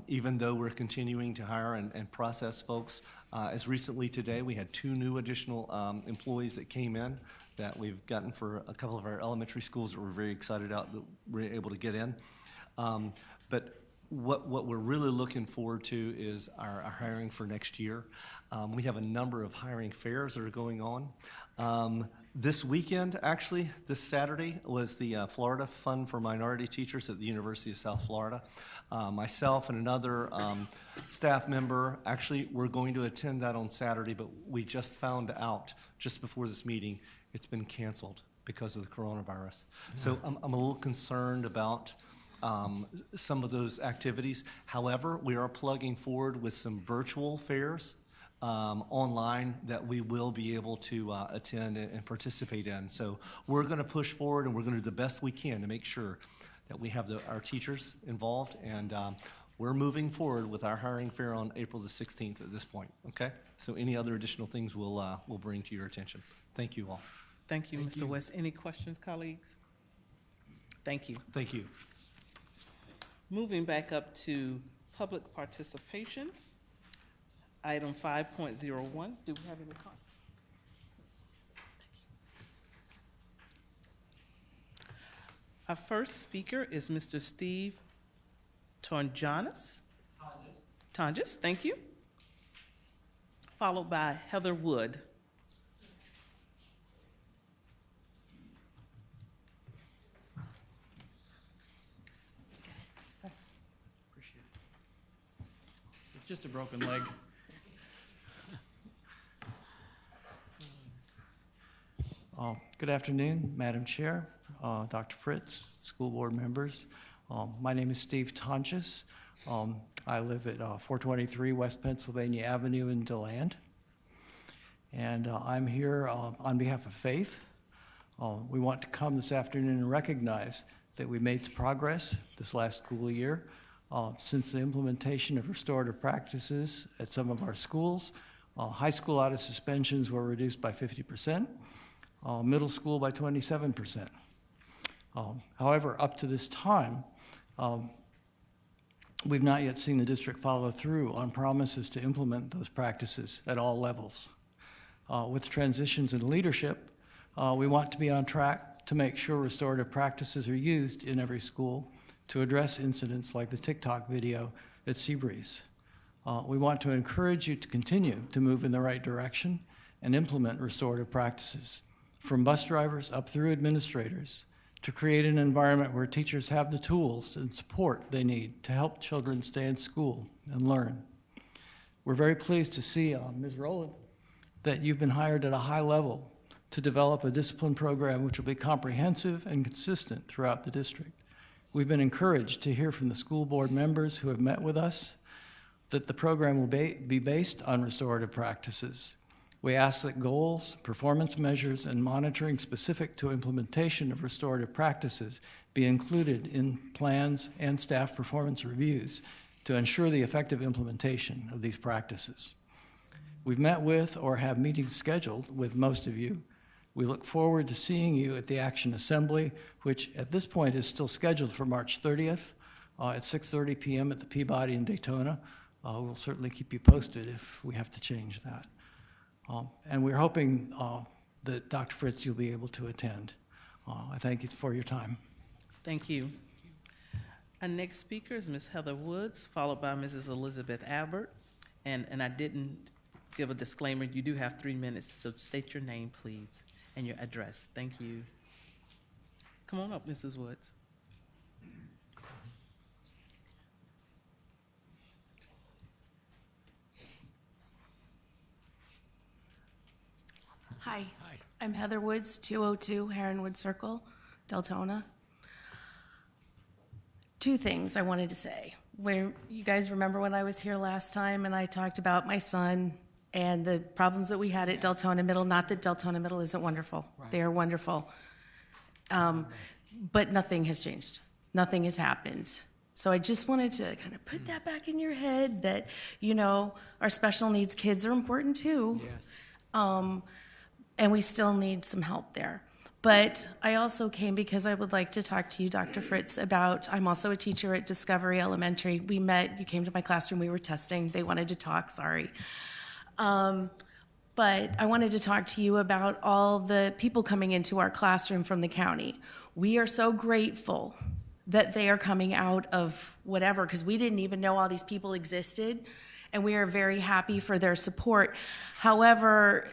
even though we're continuing to hire and process folks. As recently today, we had 2 new additional employees that came in that we've gotten for a couple of our elementary schools that we're very excited out that we're able to get in. But what we're really looking forward to is our hiring for next year. We have a number of hiring fairs that are going on. This weekend, actually, this Saturday, was the Florida Fund for Minority Teachers at the University of South Florida. Myself and another staff member, actually, we're going to attend that on Saturday, but we just found out just before this meeting it's been canceled because of the coronavirus. So I'm a little concerned about some of those activities. However, we are plugging forward with some virtual fairs online that we will be able to attend and participate in. So we're going to push forward and we're going to do the best we can to make sure that we have our teachers involved, and we're moving forward with our hiring fair on April the 16th at this point, okay? So any other additional things we'll bring to your attention. Thank you all. Thank you, Mr. West. Any questions, colleagues? Thank you. Thank you. Moving back up to public participation, item 5.01. Do we have any comments? Our first speaker is Mr. Steve Tonjanis. Tonjas, thank you. Followed by Heather Wood. Thanks. Appreciate it. It's just a broken leg. Good afternoon, Madam Chair, Dr. Fritz, school board members. My name is Steve Tonjas. I live at 423 West Pennsylvania Avenue in DeLand. And I'm here on behalf of Faith. We want to come this afternoon and recognize that we made some progress this last school year. Since the implementation of restorative practices at some of our schools, high school out of suspensions were reduced by 50%, middle school by 27%. However, up to this time, we've not yet seen the district follow through on promises to implement those practices at all levels. With transitions in leadership, we want to be on track to make sure restorative practices are used in every school to address incidents like the TikTok video at Seabreeze. We want to encourage you to continue to move in the right direction and implement restorative practices, from bus drivers up through administrators, to create an environment where teachers have the tools and support they need to help children stay in school and learn. We're very pleased to see, Ms. Rowland, that you've been hired at a high level to develop a discipline program which will be comprehensive and consistent throughout the district. We've been encouraged to hear from the school board members who have met with us that the program will be based on restorative practices. We ask that goals, performance measures, and monitoring specific to implementation of restorative practices be included in plans and staff performance reviews to ensure the effective implementation of these practices. We've met with or have meetings scheduled with most of you. We look forward to seeing you at the Action Assembly, which at this point is still scheduled for March 30th at 6:30 p.m. at the Peabody in Daytona. We'll certainly keep you posted if we have to change that. And we're hoping that Dr. Fritz, you'll be able to attend. I thank you for your time. Thank you. Our next speaker is Ms. Heather Woods, followed by Mrs. Elizabeth Albert. And I didn't give a disclaimer. You do have 3 minutes, so state your name, please, and your address. Thank you. Come on up, Mrs. Woods. Hi. I'm Heather Woods, 202 Heronwood Circle, Deltona. 2 things I wanted to say. When you guys remember when I was here last time and I talked about my son and the problems that we had at Deltona Middle, not that Deltona Middle isn't wonderful. Right. They are wonderful. But nothing has changed. Nothing has happened. So I just wanted to kind of put that back in your head that, you know, our special needs kids are important too. Yes. And we still need some help there. But I also came because I would like to talk to you, Dr. Fritz, about, I'm also a teacher at Discovery Elementary. We met, you came to my classroom, we were testing. They wanted to talk, sorry. But I wanted to talk to you about all the people coming into our classroom from the county. We are so grateful that they are coming out of whatever, because we didn't even know all these people existed, and we are very happy for their support. However,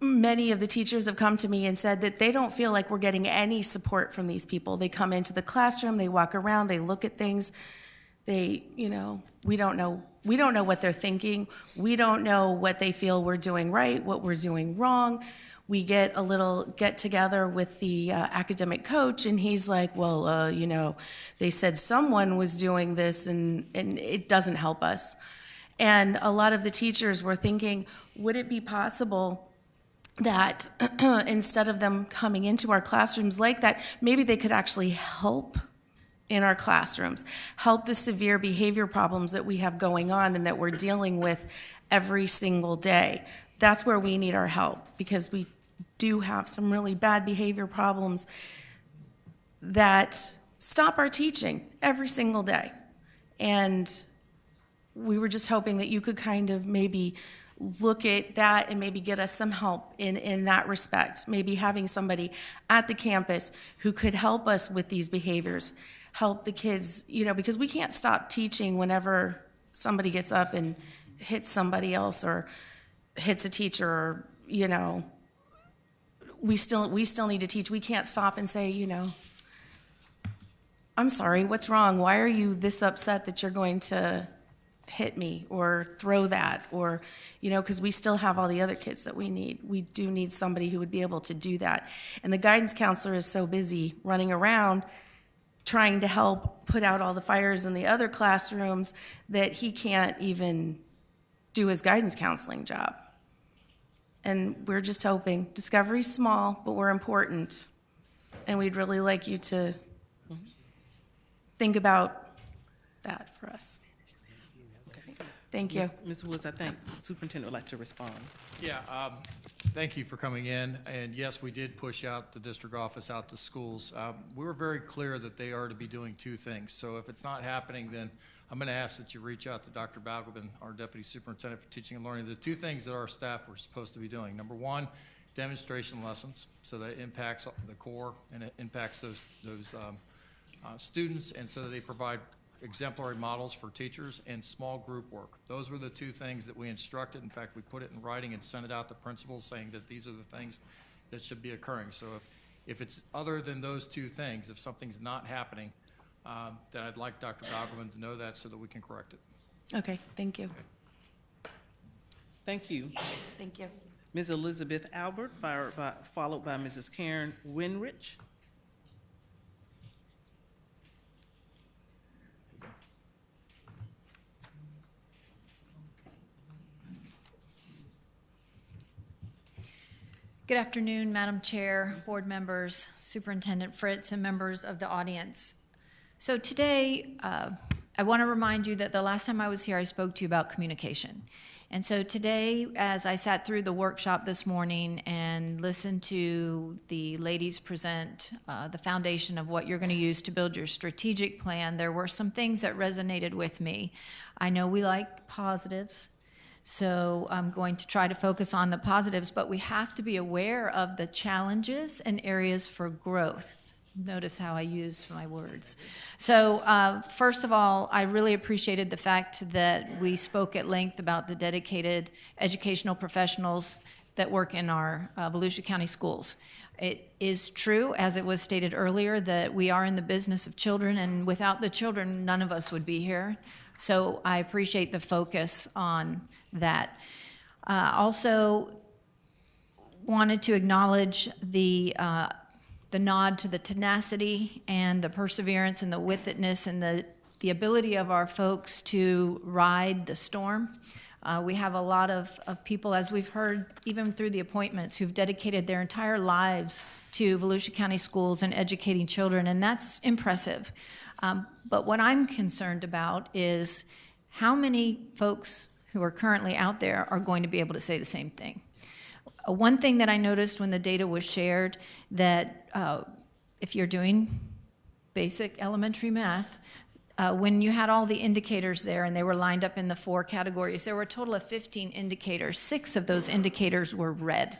many of the teachers have come to me and said that they don't feel like we're getting any support from these people. They come into the classroom, they walk around, they look at things. They, you know, we don't know what they're thinking. We don't know what they feel we're doing right, what we're doing wrong. We get a little get together with the academic coach, and he's like, well, you know, they said someone was doing this, and it doesn't help us. And a lot of the teachers were thinking, would it be possible that instead of them coming into our classrooms like that, maybe they could actually help in our classrooms, help the severe behavior problems that we have going on and that we're dealing with every single day. That's where we need our help, because we do have some really bad behavior problems that stop our teaching every single day. And we were just hoping that you could kind of maybe look at that and maybe get us some help in that respect. Maybe having somebody at the campus who could help us with these behaviors, help the kids, you know, because we can't stop teaching whenever somebody gets up and hits somebody else or hits a teacher, or, you know, we still need to teach. We can't stop and say, you know, I'm sorry, what's wrong? Why are you this upset that you're going to hit me or throw that? Or, you know, because we still have all the other kids that we need. We do need somebody who would be able to do that. And the guidance counselor is so busy running around trying to help put out all the fires in the other classrooms that he can't even do his guidance counseling job. And we're just hoping. Discovery's small, but we're important. And we'd really like you to think about that for us. Thank you. Ms. Woods, I think the superintendent would like to respond. Yeah, thank you for coming in. And yes, we did push out the district office out to schools. We were very clear that they are to be doing 2 things. So if it's not happening, then I'm going to ask that you reach out to Dr. Balgobin, our Deputy Superintendent for Teaching and Learning. The 2 things that our staff were supposed to be doing. Number 1, demonstration lessons. So that impacts the core and it impacts those students, and so that they provide exemplary models for teachers and small group work. Those were the 2 things that we instructed. In fact, we put it in writing and sent it out to principals saying that these are the things that should be occurring. So if it's other than those 2 things, if something's not happening, then I'd like Dr. Balgobin to know that so that we can correct it. Okay, thank you. Thank you. Thank you. Ms. Elizabeth Albert, followed by Mrs. Karen Winrich. Good afternoon, Madam Chair, board members, Superintendent Fritz, and members of the audience. So today, I want to remind you that the last time I was here, I spoke to you about communication. And so today, as I sat through the workshop this morning and listened to the ladies present the foundation of what you're going to use to build your strategic plan, there were some things that resonated with me. I know we like positives, so I'm going to try to focus on the positives, but we have to be aware of the challenges and areas for growth. Notice how I used my words. So first of all, I really appreciated the fact that we spoke at length about the dedicated educational professionals that work in our Volusia County schools. It is true, as it was stated earlier, that we are in the business of children, and without the children, none of us would be here. So I appreciate the focus on that. Also wanted to acknowledge the nod to the tenacity and the perseverance and the withedness and the ability of our folks to ride the storm. We have a lot of people, as we've heard, even through the appointments, who've dedicated their entire lives to Volusia County schools and educating children, and that's impressive. But what I'm concerned about is how many folks who are currently out there are going to be able to say the same thing. One thing that I noticed when the data was shared, that if you're doing basic elementary math, when you had all the indicators there and they were lined up in the 4 categories, there were a total of 15 indicators. 6 of those indicators were red.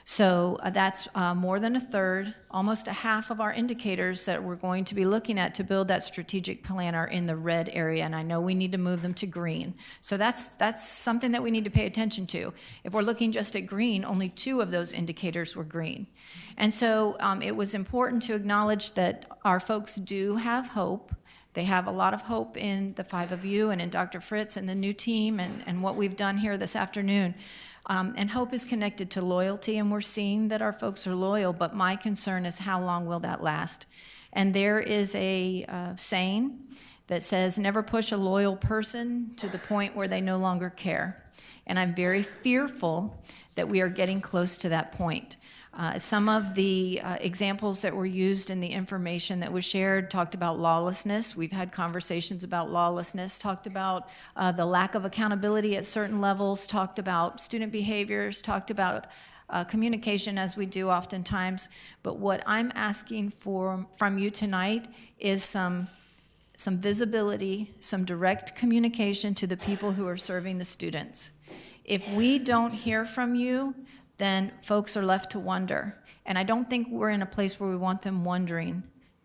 So that's more than a third, almost a half of our indicators that we're going to be looking at to build that strategic plan are in the red area, and I know we need to move them to green. So that's something that we need to pay attention to. If we're looking just at green, only 2 of those indicators were green. And so it was important to acknowledge that our folks do have hope. They have a lot of hope in the 5 of you and in Dr. Fritz and the new team and what we've done here this afternoon. And hope is connected to loyalty, and we're seeing that our folks are loyal, but my concern is how long will that last? And there is a saying that says, never push a loyal person to the point where they no longer care. And I'm very fearful that we are getting close to that point. Some of the examples that were used in the information that was shared talked about lawlessness. We've had conversations about lawlessness, talked about the lack of accountability at certain levels, talked about student behaviors, talked about communication, as we do oftentimes. But what I'm asking from you tonight is some visibility, some direct communication to the people who are serving the students. If we don't hear from you, then folks are left to wonder. And I don't think we're in a place where we want them wondering.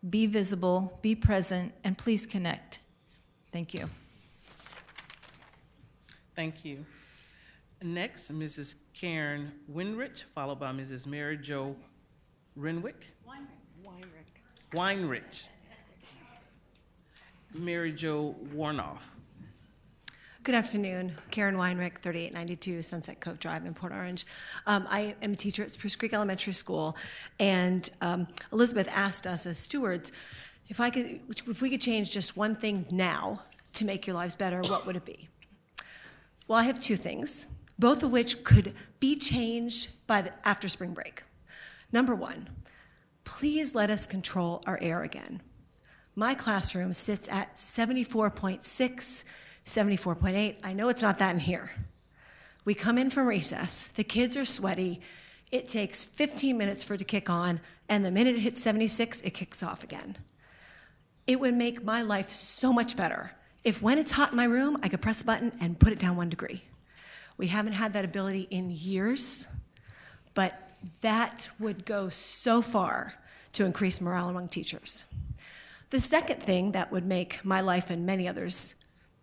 Be visible, be present, and please connect. Thank you. Thank you. Next, Mrs. Karen Winrich, followed by Mrs. Mary Jo Renwick. Weinrich. Mary Jo Warnoff. Good afternoon. Karen Weinrich, 3892 Sunset Cove Drive in Port Orange. I am a teacher at Spruce Creek Elementary School, and Elizabeth asked us as stewards, if we could change just one thing now to make your lives better, what would it be? Well, I have 2 things, both of which could be changed after spring break. Number 1, please let us control our air again. My classroom sits at 74.6, 74.8. I know it's not that in here. We come in from recess, the kids are sweaty, it takes 15 minutes for it to kick on, and the minute it hits 76, it kicks off again. It would make my life so much better if when it's hot in my room, I could press a button and put it down 1 degree. We haven't had that ability in years, but that would go so far to increase morale among teachers. The second thing that would make my life and many others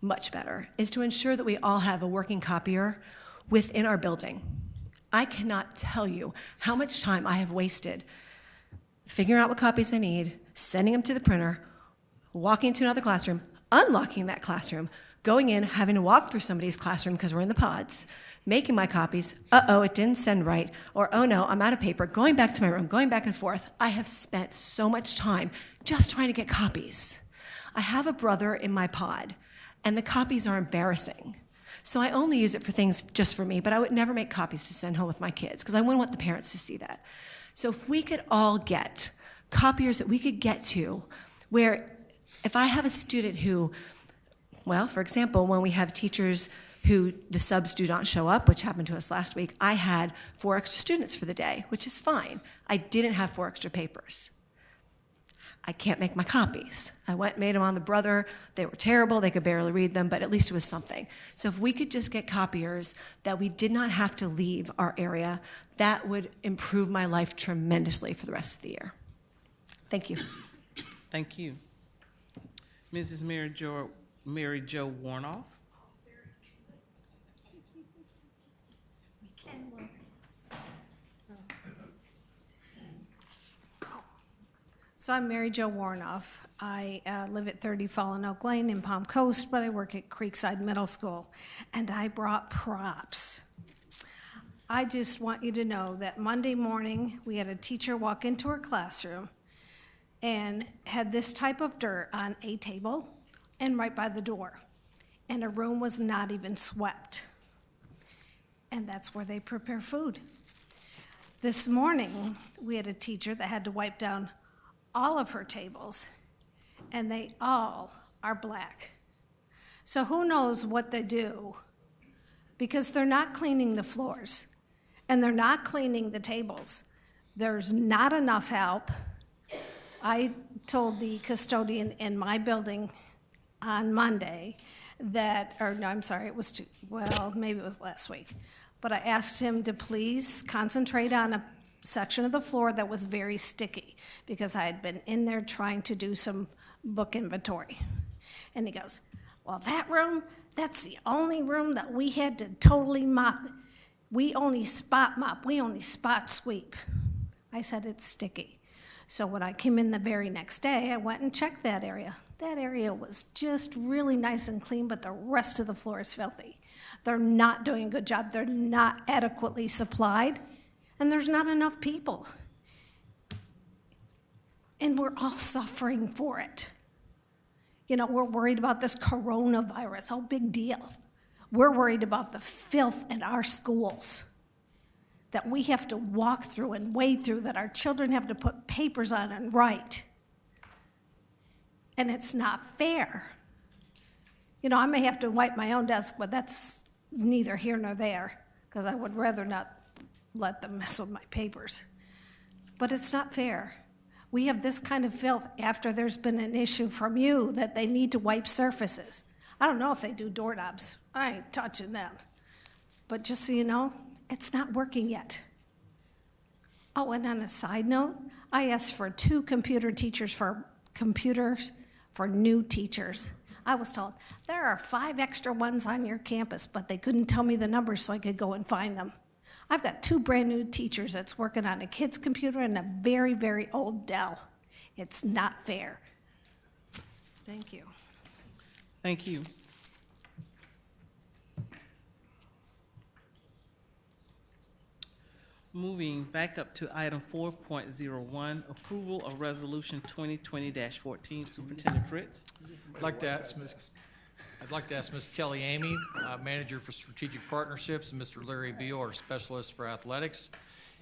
much better is to ensure that we all have a working copier within our building. I cannot tell you how much time I have wasted figuring out what copies I need, sending them to the printer, walking to another classroom, unlocking that classroom, going in, having to walk through somebody's classroom because we're in the pods, making my copies, uh-oh, it didn't send right, or oh no, I'm out of paper, going back to my room, going back and forth. I have spent so much time just trying to get copies. I have a brother in my pod, and the copies are embarrassing. So I only use it for things just for me, but I would never make copies to send home with my kids because I wouldn't want the parents to see that. So if we could all get copiers that we could get to where if I have a student who, well, for example, when we have teachers who the subs do not show up, which happened to us last week, I had 4 extra students for the day, which is fine. I didn't have 4 extra papers. I can't make my copies. I went and made them on the brother. They were terrible. They could barely read them, but at least it was something. So if we could just get copiers that we did not have to leave our area, that would improve my life tremendously for the rest of the year. Thank you. Thank you. Mrs. Mary Jo Warnoff. So I'm Mary Jo Warnoff. I live at 30 Fallen Oak Lane in Palm Coast, but I work at Creekside Middle School, and I brought props. I just want you to know that Monday morning, we had a teacher walk into her classroom and had this type of dirt on a table and right by the door, and a room was not even swept. And that's where they prepare food. This morning, we had a teacher that had to wipe down all of her tables, and they all are black. So who knows what they do, because they're not cleaning the floors, and they're not cleaning the tables. There's not enough help. I told the custodian in my building on Monday that, or no, I'm sorry, it was maybe it was last week, but I asked him to please concentrate on a section of the floor that was very sticky because I had been in there trying to do some book inventory. And he goes, well, that room, that's the only room that we had to totally mop. We only spot mop, we only spot sweep. I said, it's sticky. So when I came in the very next day, I went and checked that area. That area was just really nice and clean, but the rest of the floor is filthy. They're not doing a good job. They're not adequately supplied. And there's not enough people. And we're all suffering for it. You know, we're worried about this coronavirus, oh, big deal. We're worried about the filth in our schools that we have to walk through and wade through, that our children have to put papers on and write. And it's not fair. You know, I may have to wipe my own desk, but that's neither here nor there, because I would rather not let them mess with my papers. But it's not fair. We have this kind of filth after there's been an issue from you that they need to wipe surfaces. I don't know if they do doorknobs. I ain't touching them. But just so you know, it's not working yet. Oh, and on a side note, I asked for 2 computer teachers for computers for new teachers. I was told, there are 5 extra ones on your campus, but they couldn't tell me the numbers so I could go and find them. I've got 2 brand new teachers that's working on a kid's computer and a very, very old Dell. It's not fair. Thank you. Thank you. Moving back up to item 4.01, approval of resolution 2020-14, Superintendent Fritz. I'd like to ask Ms. Kelly Amy, Manager for Strategic Partnerships, and Mr. Larry Beal, our Specialist for Athletics,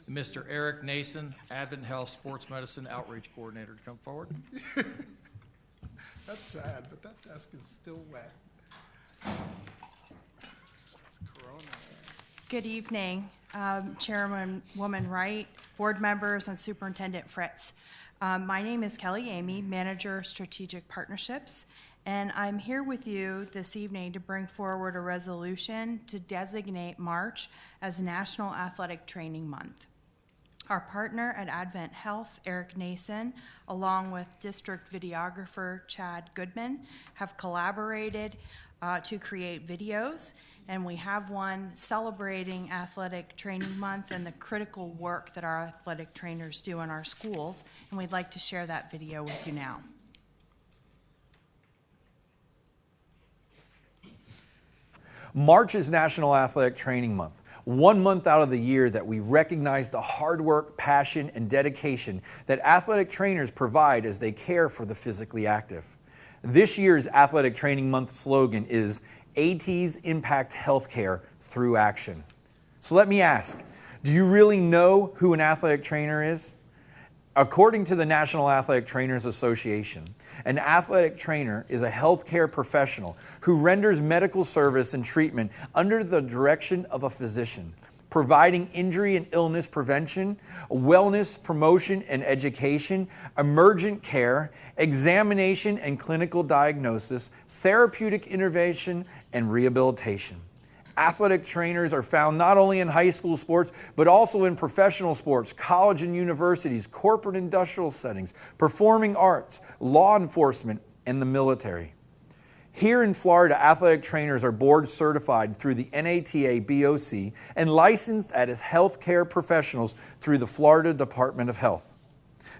and Mr. Eric Nason, Advent Health Sports Medicine Outreach Coordinator, to come forward. That's sad, but that desk is still wet. It's Corona. Good evening, Chairwoman Wright, board members, and Superintendent Fritz. My name is Kelly Amy, Manager Strategic Partnerships, and I'm here with you this evening to bring forward a resolution to designate March as National Athletic Training Month. Our partner at Advent Health, Eric Nason, along with district videographer Chad Goodman, have collaborated to create videos, and we have one celebrating Athletic Training Month and the critical work that our athletic trainers do in our schools, and we'd like to share that video with you now. March is National Athletic Training Month, 1 month out of the year that we recognize the hard work, passion, and dedication that athletic trainers provide as they care for the physically active. This year's Athletic Training Month slogan is ATs Impact Healthcare Through Action. So let me ask, do you really know who an athletic trainer is? According to the National Athletic Trainers Association, an athletic trainer is a healthcare professional who renders medical service and treatment under the direction of a physician, providing injury and illness prevention, wellness promotion and education, emergent care, examination and clinical diagnosis, therapeutic intervention, and rehabilitation. Athletic trainers are found not only in high school sports, but also in professional sports, college and universities, corporate industrial settings, performing arts, law enforcement, and the military. Here in Florida, athletic trainers are board certified through the NATA BOC and licensed as healthcare professionals through the Florida Department of Health.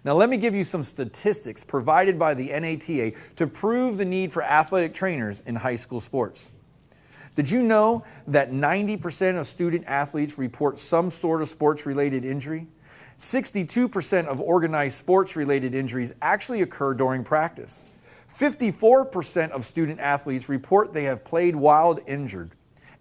Now let me give you some statistics provided by the NATA to prove the need for athletic trainers in high school sports. Did you know that 90% of student athletes report some sort of sports-related injury? 62% of organized sports-related injuries actually occur during practice. 54% of student athletes report they have played while injured,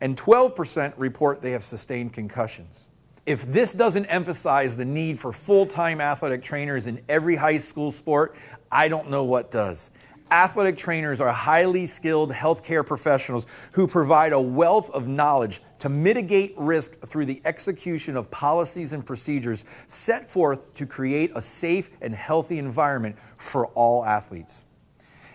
and 12% report they have sustained concussions. If this doesn't emphasize the need for full-time athletic trainers in every high school sport, I don't know what does. Athletic trainers are highly skilled healthcare professionals who provide a wealth of knowledge to mitigate risk through the execution of policies and procedures set forth to create a safe and healthy environment for all athletes.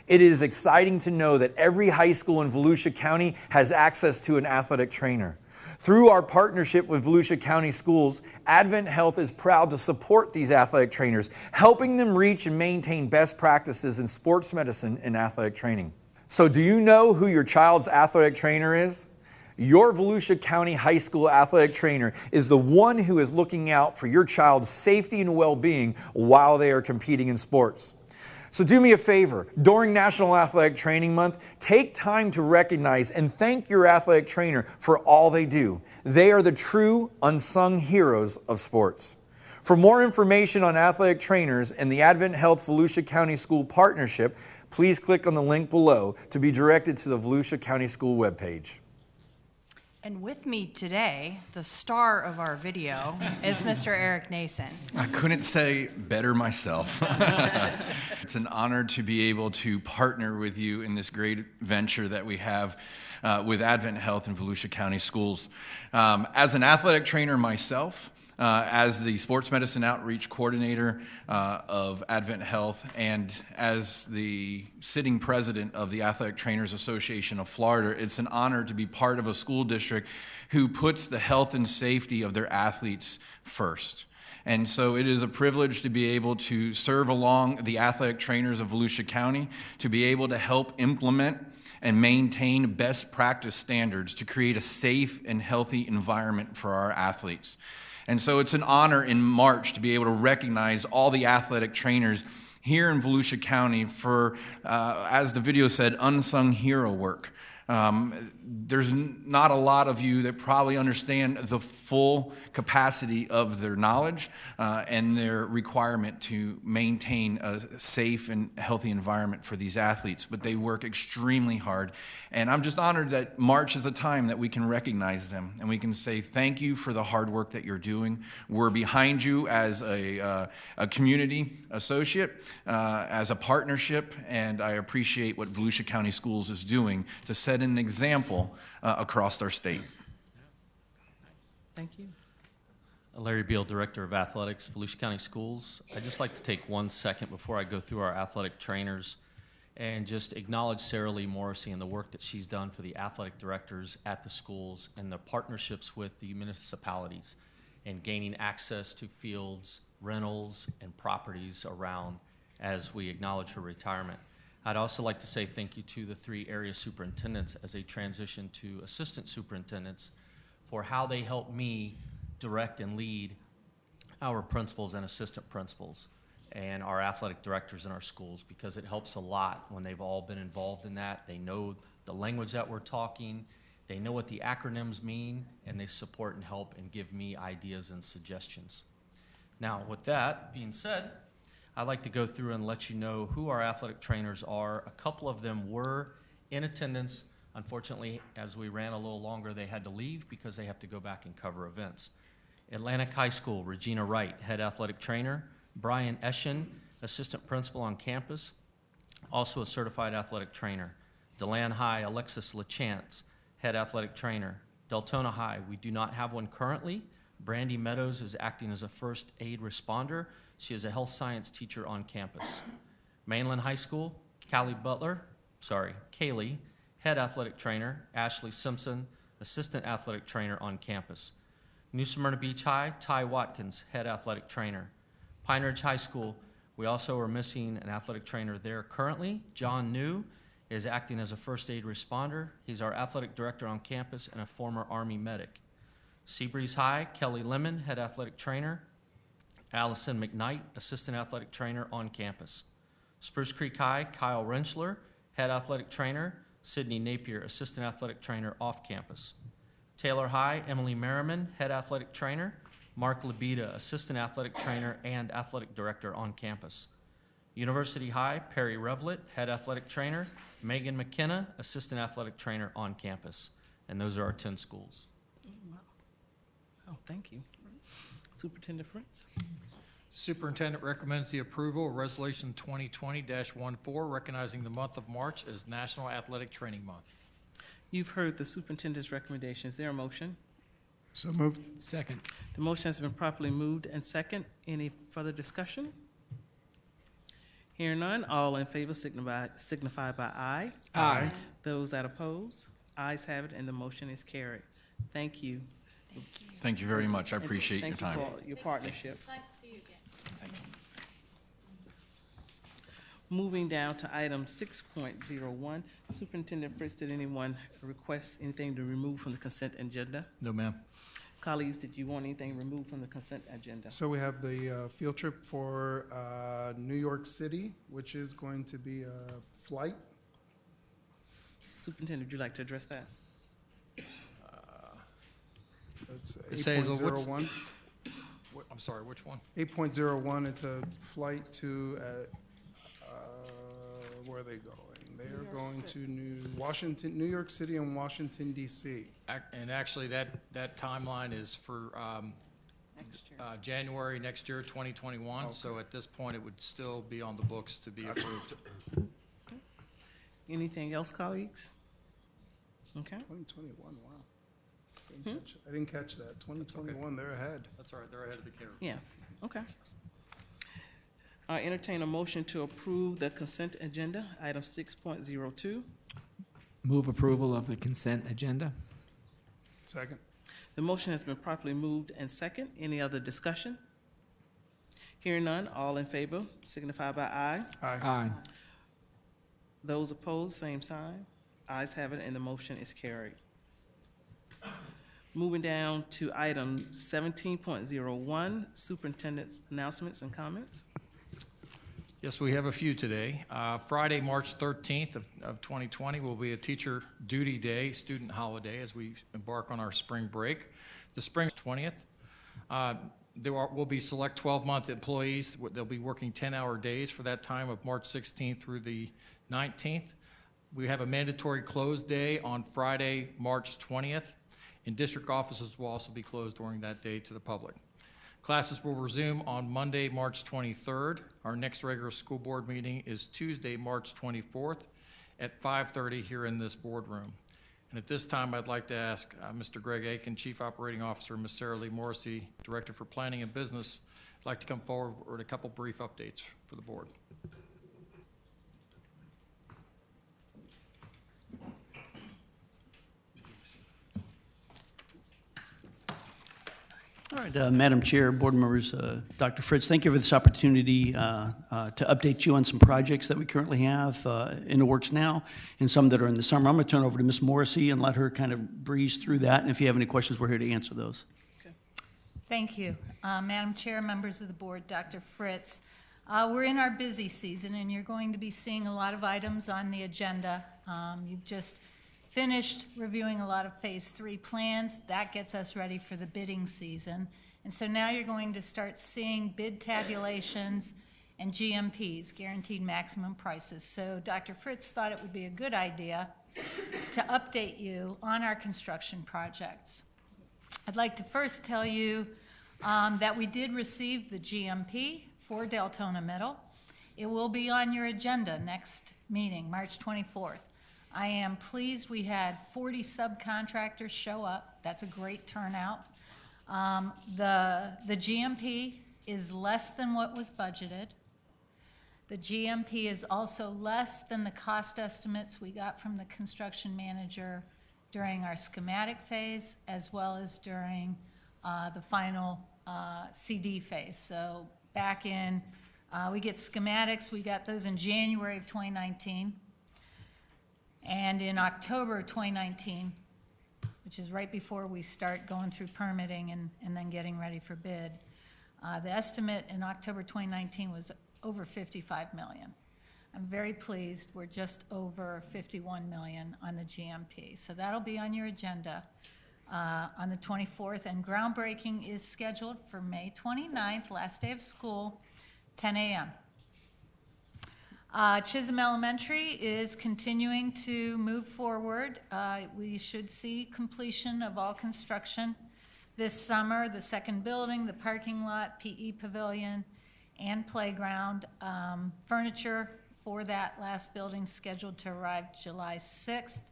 It is exciting to know that every high school in Volusia County has access to an athletic trainer. Through our partnership with Volusia County Schools, Advent Health is proud to support these athletic trainers, helping them reach and maintain best practices in sports medicine and athletic training. So do you know who your child's athletic trainer is? Your Volusia County High School athletic trainer is the one who is looking out for your child's safety and well-being while they are competing in sports. So do me a favor, during National Athletic Training Month, take time to recognize and thank your athletic trainer for all they do. They are the true unsung heroes of sports. For more information on athletic trainers and the Advent Health Volusia County School Partnership, please click on the link below to be directed to the Volusia County School webpage. And with me today, the star of our video, is Mr. Eric Nason. I couldn't say better myself. It's an honor to be able to partner with you in this great venture that we have with Advent Health and Volusia County Schools. As an athletic trainer myself, as the sports medicine outreach coordinator of Advent Health, and as the sitting president of the Athletic Trainers Association of Florida, it's an honor to be part of a school district who puts the health and safety of their athletes first. And so it is a privilege to be able to serve along the athletic trainers of Volusia County, to be able to help implement and maintain best practice standards to create a safe and healthy environment for our athletes. And so it's an honor in March to be able to recognize all the athletic trainers here in Volusia County for, as the video said, unsung hero work. There's not a lot of you that probably understand the full capacity of their knowledge and their requirement to maintain a safe and healthy environment for these athletes, but they work extremely hard. And I'm just honored that March is a time that we can recognize them and we can say thank you for the hard work that you're doing. We're behind you as a community associate, as a partnership, and I appreciate what Volusia County Schools is doing to set an example across our state. Thank you. Larry Beal, Director of Athletics, Volusia County Schools. I'd just like to take 1 second before I go through our athletic trainers and just acknowledge Sarah Lee Morrissey and the work that she's done for the athletic directors at the schools and the partnerships with the municipalities and gaining access to fields, rentals, and properties around as we acknowledge her retirement. I'd also like to say thank you to the 3 area superintendents as they transition to assistant superintendents for how they help me direct and lead our principals and assistant principals and our athletic directors in our schools, because it helps a lot when they've all been involved in that. They know the language that we're talking, They know what the acronyms mean, and they support and help and give me ideas and suggestions. Now, with that being said, I'd like to go through and let you know who our athletic trainers are. A couple of them were in attendance. Unfortunately, as we ran a little longer, they had to leave because they have to go back and cover events. Atlantic High School, Regina Wright, head athletic trainer. Brian Eschen, assistant principal on campus, also a certified athletic trainer. DeLand High, Alexis LaChance, head athletic trainer. Deltona High, we do not have one currently. Brandy Meadows is acting as a first aid responder. She is a health science teacher on campus. Mainland High School, Kaylee, head athletic trainer. Ashley Simpson, assistant athletic trainer on campus. New Smyrna Beach High, Ty Watkins, head athletic trainer. Pine Ridge High School, we also are missing an athletic trainer there currently. John New is acting as a first aid responder. He's our athletic director on campus and a former Army medic. Seabreeze High, Kelly Lemon, head athletic trainer. Allison McKnight, assistant athletic trainer on campus. Spruce Creek High, Kyle Renschler, head athletic trainer. Sydney Napier, assistant athletic trainer off campus. Taylor High, Emily Merriman, head athletic trainer. Mark Labita, assistant athletic trainer and athletic director on campus. University High, Perry Revlett, head athletic trainer. Megan McKenna, assistant athletic trainer on campus. And those are our 10 schools. Oh, thank you. Superintendent Fritz. Superintendent recommends the approval of Resolution 2020-14, recognizing the month of March as National Athletic Training Month. You've heard the superintendent's recommendation. Is there a motion? So moved. Second. The motion has been properly moved and second. Any further discussion? Hearing none, all in favor signify by aye. Aye. Those that oppose, ayes have it, and the motion is carried. Thank you. Thank you very much. I appreciate your time. Thank you for your partnership. Nice to see you again. Moving down to item 6.01, Superintendent Fritz, did anyone request anything to remove from the consent agenda? No, ma'am. Colleagues, did you want anything removed from the consent agenda? So we have the field trip for New York City, which is going to be a flight. Superintendent, would you like to address that? It's It says, 8.01. I'm sorry, which one? 8.01, it's a flight to, where are they going? They are going to New York City and Washington, D.C. And actually, that timeline is for January next year, 2021. Okay. So at this point, it would still be on the books to be approved. Anything else, colleagues? Okay. 2021, wow. I didn't catch that. 2021, they're ahead. That's all right, they're ahead of the curve. Yeah, okay. I entertain a motion to approve the consent agenda, item 6.02. Move approval of the consent agenda. Second. The motion has been properly moved and second. Any other discussion? Hearing none, all in favor signify by aye. Aye. Aye. Those opposed, same sign. Ayes have it, and the motion is carried. Moving down to item 17.01, superintendent's announcements and comments. Yes, we have a few today. Friday, March 13th of 2020 will be a teacher duty day, student holiday, as we embark on our spring break. The spring 20th. There will be select 12-month employees. They'll be working 10-hour days for that time of March 16th through the 19th. We have a mandatory close day on Friday, March 20th, and district offices will also be closed during that day to the public. Classes will resume on Monday, March 23rd. Our next regular school board meeting is Tuesday, March 24th at 5:30 here in this boardroom. And at this time, I'd like to ask Mr. Greg Aiken, Chief Operating Officer, Ms. Sarah Lee Morrissey, Director for Planning and Business, I'd like to come forward with a couple brief updates for the board. All right, Madam Chair, board members, Dr. Fritz, thank you for this opportunity to update you on some projects that we currently have in the works now and some that are in the summer. I'm going to turn over to Ms. Morrissey and let her kind of breeze through that. And if you have any questions, we're here to answer those. Okay. Thank you. Madam Chair, members of the board, Dr. Fritz. We're in our busy season, and you're going to be seeing a lot of items on the agenda. You've just finished reviewing a lot of Phase 3 plans. That gets us ready for the bidding season. And so now you're going to start seeing bid tabulations and GMPs, guaranteed maximum prices. So Dr. Fritz thought it would be a good idea to update you on our construction projects. I'd like to first tell you that we did receive the GMP for Deltona Middle. It will be on your agenda next meeting, March 24th. I am pleased we had 40 subcontractors show up. That's a great turnout. The GMP is less than what was budgeted. The GMP is also less than the cost estimates we got from the construction manager during our schematic phase, as well as during the final CD phase. So back in, we get schematics, we got those in January of 2019. And in October of 2019, which is right before we start going through permitting and then getting ready for bid, the estimate in October 2019 was over 55 million. I'm very pleased we're just over 51 million on the GMP. So that'll be on your agenda on the 24th, and groundbreaking is scheduled for May 29th, last day of school, 10 a.m. Chisholm Elementary is continuing to move forward. We should see completion of all construction this summer, the second building, the parking lot, PE pavilion, and playground. Furniture for that last building scheduled to arrive July 6th.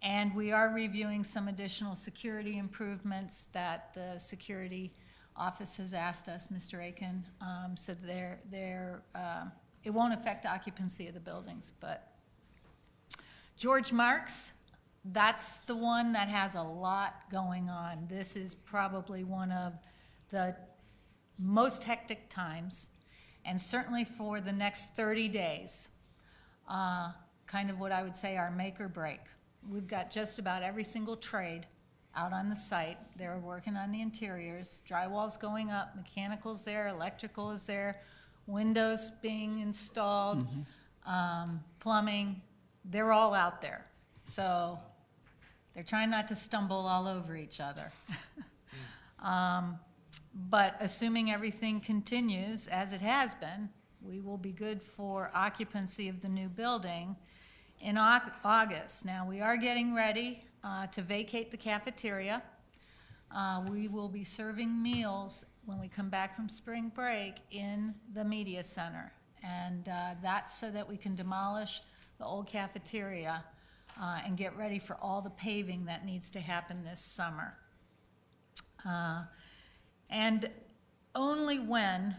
And we are reviewing some additional security improvements that the security office has asked us, Mr. Aiken, so it won't affect occupancy of the buildings. But George Marks, that's the one that has a lot going on. This is probably one of the most hectic times, and certainly for the next 30 days, kind of what I would say our make or break. We've got just about every single trade out on the site. They're working on the interiors. Drywall's going up, mechanical's there, electrical is there, windows being installed, plumbing. They're all out there. So they're trying not to stumble all over each other. But assuming everything continues as it has been, we will be good for occupancy of the new building in August. Now, we are getting ready to vacate the cafeteria. We will be serving meals when we come back from spring break in the media center. And that's so that we can demolish the old cafeteria and get ready for all the paving that needs to happen this summer. And only when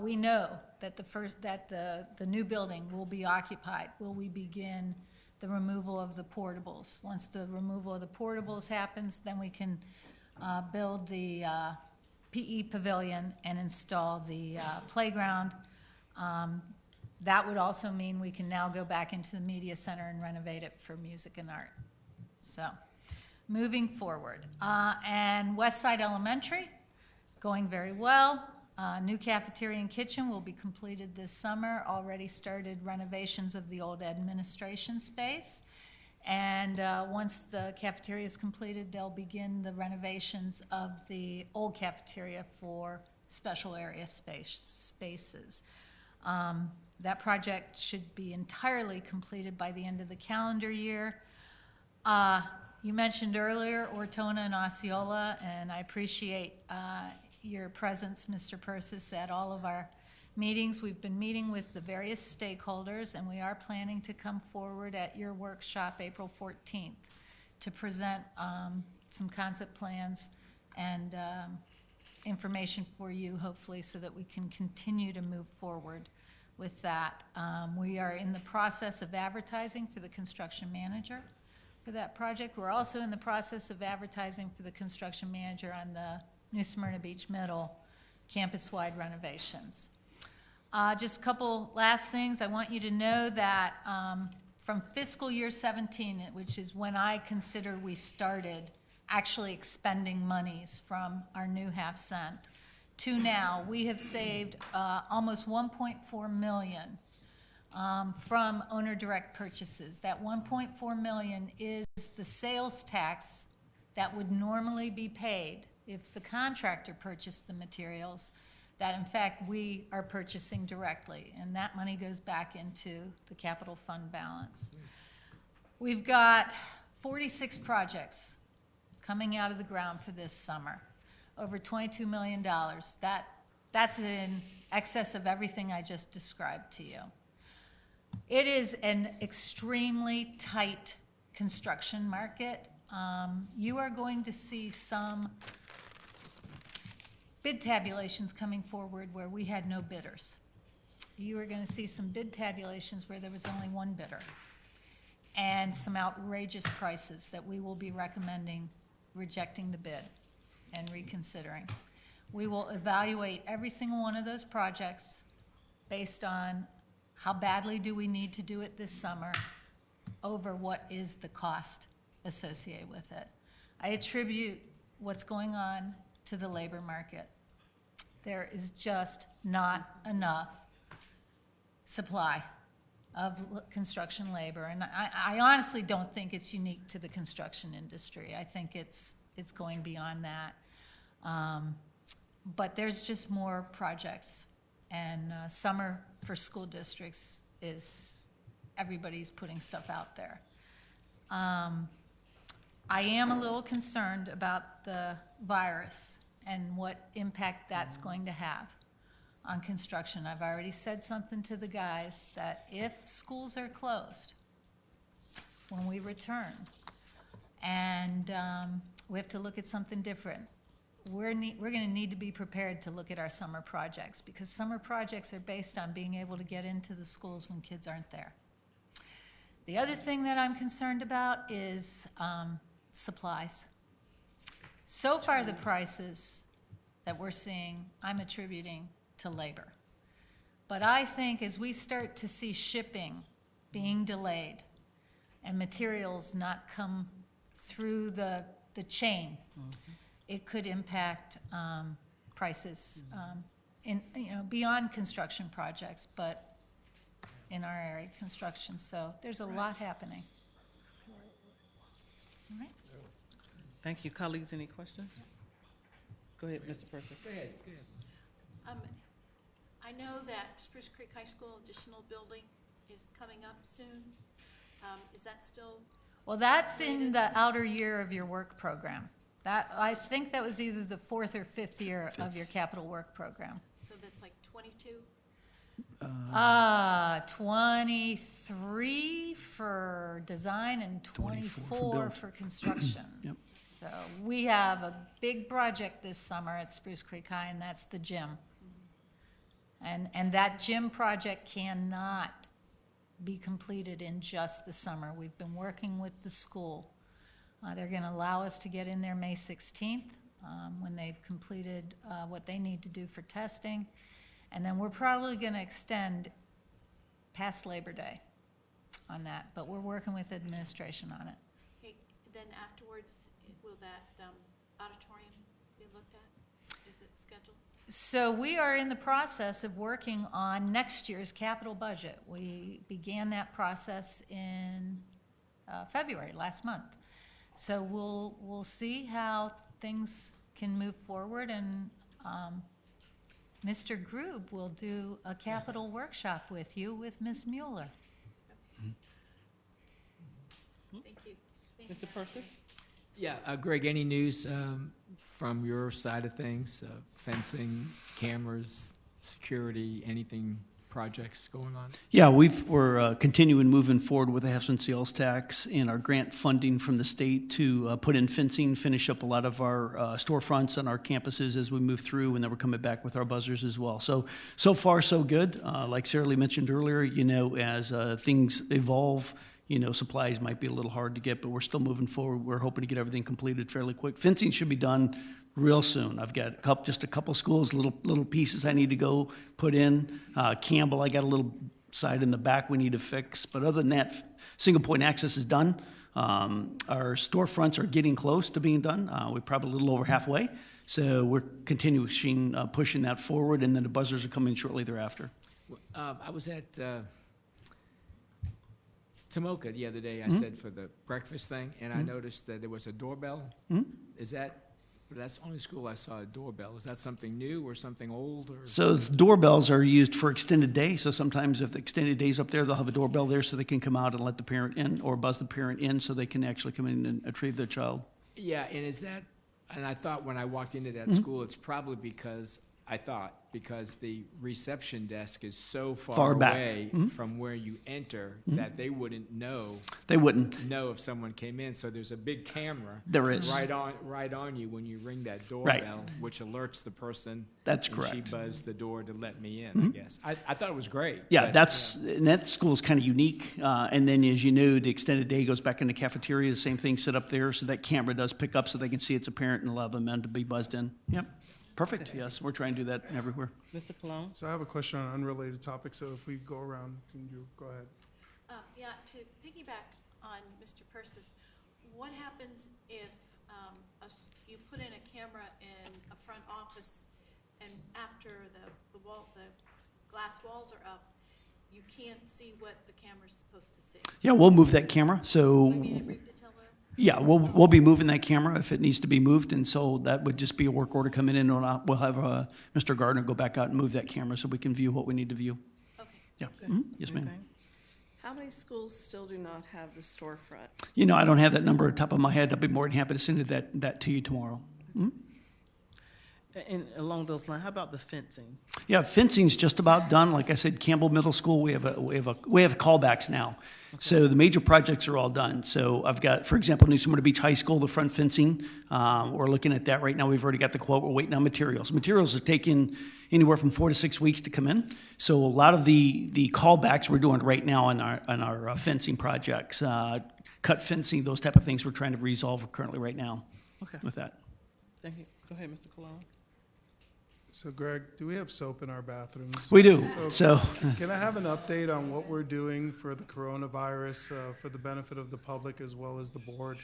we know that the new building will be occupied will we begin the removal of the portables. Once the removal of the portables happens, then we can build the PE pavilion and install the playground. That would also mean we can now go back into the media center and renovate it for music and art. So, moving forward. And Westside Elementary, going very well. New cafeteria and kitchen will be completed this summer. Already started renovations of the old administration space. And once the cafeteria is completed, they'll begin the renovations of the old cafeteria for special area spaces. That project should be entirely completed by the end of the calendar year. You mentioned earlier Ortona and Osceola, and I appreciate your presence, Mr. Persis, at all of our meetings. We've been meeting with the various stakeholders, and we are planning to come forward at your workshop April 14th to present some concept plans and information for you, hopefully, so that we can continue to move forward with that. We are in the process of advertising for the construction manager for that project. We're also in the process of advertising for the construction manager on the New Smyrna Beach Middle campus-wide renovations. Just a couple last things. I want you to know that from fiscal year 17, which is when I consider we started actually expending monies from our new half cent, to now, we have saved almost 1.4 million from owner direct purchases. That 1.4 million is the sales tax that would normally be paid if the contractor purchased the materials, that in fact we are purchasing directly, and that money goes back into the capital fund balance. We've got 46 projects coming out of the ground for this summer, over $22 million. That's in excess of everything I just described to you. It is an extremely tight construction market. You are going to see some bid tabulations coming forward where we had no bidders. You are going to see some bid tabulations where there was only one bidder, and some outrageous prices that we will be recommending rejecting the bid and reconsidering. We will evaluate every single one of those projects based on how badly do we need to do it this summer over what is the cost associated with it. I attribute what's going on to the labor market. There is just not enough supply of construction labor, and I honestly don't think it's unique to the construction industry. I think it's going beyond that. But there's just more projects, and summer for school districts is everybody's putting stuff out there. I am a little concerned about the virus and what impact that's going to have on construction. I've already said something to the guys that if schools are closed when we return, and we have to look at something different, we're going to need to be prepared to look at our summer projects, because summer projects are based on being able to get into the schools when kids aren't there. The other thing that I'm concerned about is supplies. So far, the prices that we're seeing, I'm attributing to labor. But I think as we start to see shipping being delayed and materials not come through the chain, it could impact prices in, beyond construction projects, but in our area, construction. So there's a lot happening. All right. Thank you. Colleagues, any questions? Go ahead, Mr. Persis. Go ahead. I know that Spruce Creek High School additional building is coming up soon. Is that still? Well, that's in the outer year of your work program. I think that was either the 4th or 5th year of your capital work program. So that's like 22? 23 for design and 24 for construction. Yep. So we have a big project this summer at Spruce Creek High, and that's the gym. And that gym project cannot be completed in just the summer. We've been working with the school. They're going to allow us to get in there May 16th when they've completed what they need to do for testing. And then we're probably going to extend past Labor Day on that, but we're working with administration on it. Okay, then afterwards, will that auditorium be looked at? Is it scheduled? So we are in the process of working on next year's capital budget. We began that process in February, last month. So we'll see how things can move forward, and Mr. Grube will do a capital workshop with you with Ms. Mueller. Thank you. Mr. Persis? Yeah, Greg, any news from your side of things? Fencing, cameras, security, anything, projects going on? Yeah, we're continuing moving forward with the half cent sales tax and our grant funding from the state to put in fencing, finish up a lot of our storefronts on our campuses as we move through, and then we're coming back with our buzzers as well. So far, so good. Like Sarah Lee mentioned earlier, as things evolve, supplies might be a little hard to get, but we're still moving forward. We're hoping to get everything completed fairly quick. Fencing should be done real soon. I've got just a couple schools, little pieces I need to go put in. Campbell, I got a little side in the back we need to fix. But other than that, single point access is done. Our storefronts are getting close to being done. We're probably a little over halfway. So we're continuing pushing that forward, and then the buzzers are coming shortly thereafter. I was at Tomoka the other day, I said for the breakfast thing, and I noticed that there was a doorbell. Is that's the only school I saw a doorbell. Is that something new or something old? Or? So doorbells are used for extended day. So sometimes if the extended day's up there, they'll have a doorbell there so they can come out and let the parent in, or buzz the parent in so they can actually come in and retrieve their child. Yeah, and is that, and I thought when I walked into that school, it's probably because the reception desk is so far back. away from where you enter that they wouldn't know. They wouldn't know if someone came in. So there's a big camera. There is. right on you when you ring that doorbell, which alerts the person. That's and correct. She buzzed the door to let me in. I guess I thought it was great. Yeah, but, and that school is kind of unique. And then, as you know, the extended day goes back in the cafeteria. The same thing set up there, so that camera does pick up, so they can see it's a parent and allow them in to be buzzed in. Yep. Perfect. Yes, we're trying to do that everywhere. Mr. Cologne? So I have a question on an unrelated topic, so if we go around, can you go ahead? Yeah, to piggyback on Mr. Purse's, what happens if you put in a camera in a front office and after the glass walls are up, you can't see what the camera's supposed to see? Yeah, we'll move that camera. So. I mean, every Patel. Yeah, we'll be moving that camera if it needs to be moved, and so that would just be a work order coming in, and we'll have Mr. Gardner go back out and move that camera so we can view what we need to view. Okay. Yeah. Yes, ma'am. How many schools still do not have the storefront? You know, I don't have that number at the top of my head. I'll be more than happy to send that to you tomorrow. And along those lines, how about the fencing? Yeah, fencing's just about done. Like I said, Campbell Middle School, we have callbacks now. Okay. So the major projects are all done. So I've got, for example, New Smyrna Beach High School, the front fencing. We're looking at that right now. We've already got the quote. We're waiting on materials. Materials are taking anywhere from 4 to 6 weeks to come in. So a lot of the callbacks we're doing right now on our fencing projects, cut fencing, those type of things we're trying to resolve currently right now. Okay. With that. Thank you. Go ahead, Mr. Cologne. So Greg, do we have soap in our bathrooms? We do. So can I have an update on what we're doing for the coronavirus for the benefit of the public as well as the board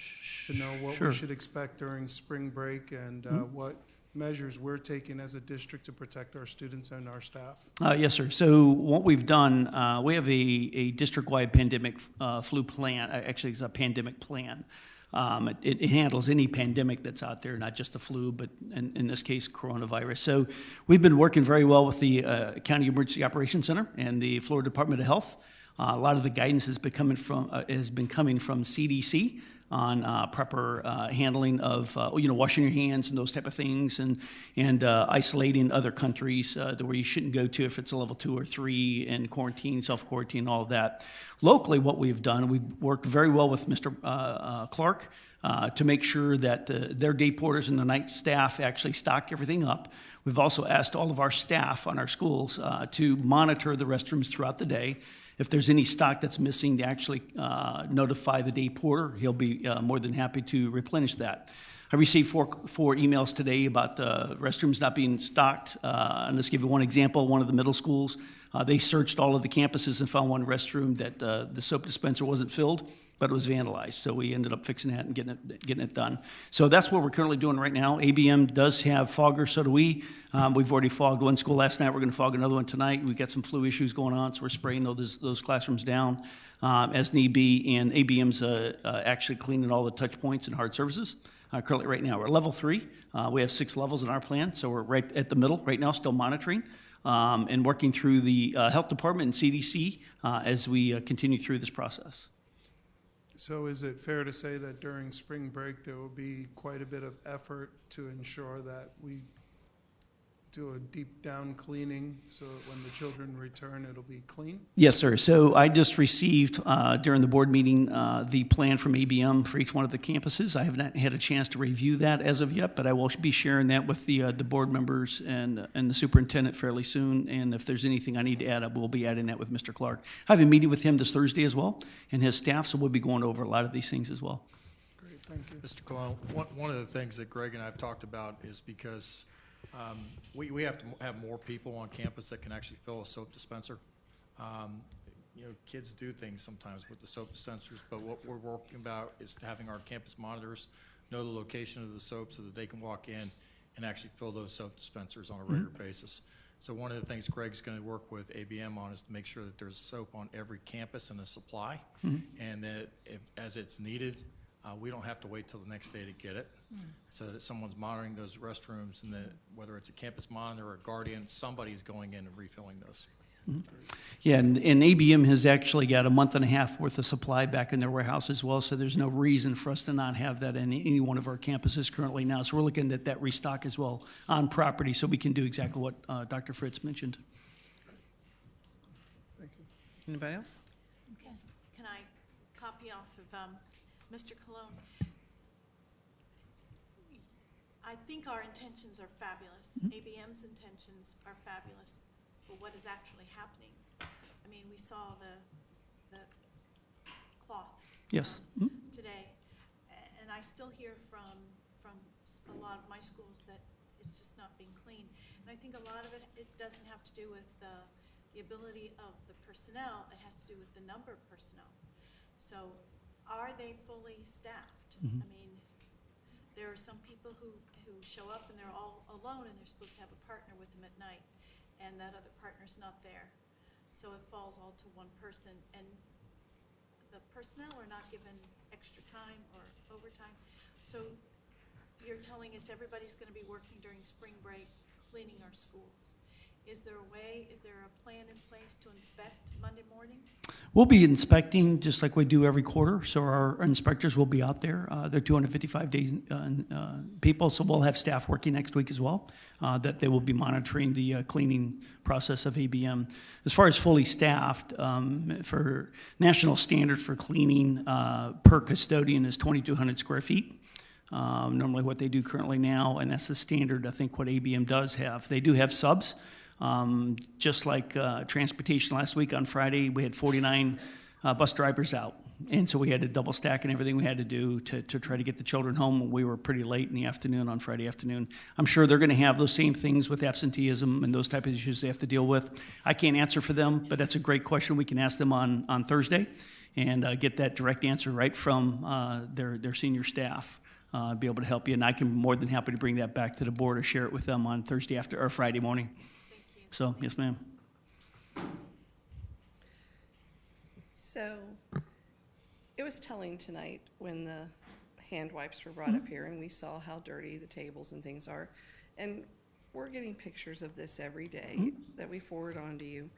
to know what we should expect during spring break and what measures we're taking as a district to protect our students and our staff? Yes, sir. So what we've done, we have a district-wide pandemic flu plan. Actually, it's a pandemic plan. It handles any pandemic that's out there, not just the flu, but in this case, coronavirus. So we've been working very well with the County Emergency Operations Center and the Florida Department of Health. A lot of the guidance has been coming from CDC on proper handling of washing your hands and those type of things, and isolating other countries where you shouldn't go to if it's a level 2 or 3, and quarantine, self-quarantine, all of that. Locally, what we've done, we've worked very well with Mr. Clark to make sure that their day porters and the night staff actually stock everything up. We've also asked all of our staff on our schools to monitor the restrooms throughout the day. If there's any stock that's missing, to actually notify the day porter. He'll be more than happy to replenish that. I received four emails today about restrooms not being stocked. And let's give you one example. One of the middle schools, they searched all of the campuses and found one restroom that the soap dispenser wasn't filled, but it was vandalized. So we ended up fixing that and getting it done. So that's what we're currently doing right now. ABM does have foggers, so do we. We've already fogged one school last night. We're going to fog another one tonight. We've got some flu issues going on, so we're spraying those classrooms down as need be. And ABM's actually cleaning all the touch points and hard surfaces. Currently right now, we're at level 3. We have 6 levels in our plan, so we're right at the middle right now, still monitoring and working through the health department and CDC as we continue through this process. So is it fair to say that during spring break there will be quite a bit of effort to ensure that we do a deep down cleaning so that when the children return it'll be clean? Yes, sir. So I just received during the board meeting the plan from ABM for each one of the campuses. I have not had a chance to review that as of yet, but I will be sharing that with the board members and the superintendent fairly soon. And if there's anything I need to add, I will be adding that with Mr. Clark. I have a meeting with him this Thursday as well and his staff, so we'll be going over a lot of these things as well. Great, thank you. Mr. Cologne, one of the things that Greg and I have talked about is because we have to have more people on campus that can actually fill a soap dispenser. Kids do things sometimes with the soap dispensers, but what we're working about is having our campus monitors know the location of the soap so that they can walk in and actually fill those soap dispensers on a regular basis. So one of the things Greg's going to work with ABM on is to make sure that there's soap on every campus and a supply, and that as it's needed, we don't have to wait till the next day to get it, so that someone's monitoring those restrooms, and that whether it's a campus monitor or a guardian, somebody's going in and refilling those. Yeah, and ABM has actually got a month and a half worth of supply back in their warehouse as well, so there's no reason for us to not have that in any one of our campuses currently now. So we're looking at that restock as well on property, so we can do exactly what Dr. Fritz mentioned. Anybody else? Can I copy off of Mr. Cologne? I think our intentions are fabulous. ABM's intentions are fabulous. But what is actually happening? I mean, we saw the cloths Yes. today, and I still hear from a lot of my schools that it's just not being cleaned. And I think a lot of it doesn't have to do with the ability of the personnel. It has to do with the number of personnel. So, are they fully staffed? I mean, there are some people who show up and they're all alone, and they're supposed to have a partner with them at night, and that other partner's not there. So it falls all to one person, and the personnel are not given extra time or overtime. So you're telling us everybody's going to be working during spring break, cleaning our schools. Is there a plan in place to inspect Monday morning? We'll be inspecting just like we do every quarter, so our inspectors will be out there. They're 255 people, so we'll have staff working next week as well, that they will be monitoring the cleaning process of ABM. As far as fully staffed, for national standard for cleaning per custodian is 2,200 square feet. Normally what they do currently now, and that's the standard, I think, what ABM does have. They do have subs. Just like transportation last week on Friday, we had 49 bus drivers out. And so we had to double stack and everything we had to do to try to get the children home. We were pretty late in the afternoon on Friday afternoon. I'm sure they're going to have those same things with absenteeism and those type of issues they have to deal with. I can't answer for them, but that's a great question. We can ask them on Thursday and get that direct answer right from their senior staff. Be able to help you. And I can be more than happy to bring that back to the board or share it with them on Thursday after or Friday morning. So, yes, ma'am. So, it was telling tonight when the hand wipes were brought up here and we saw how dirty the tables and things are. And we're getting pictures of this every day that we forward on to you.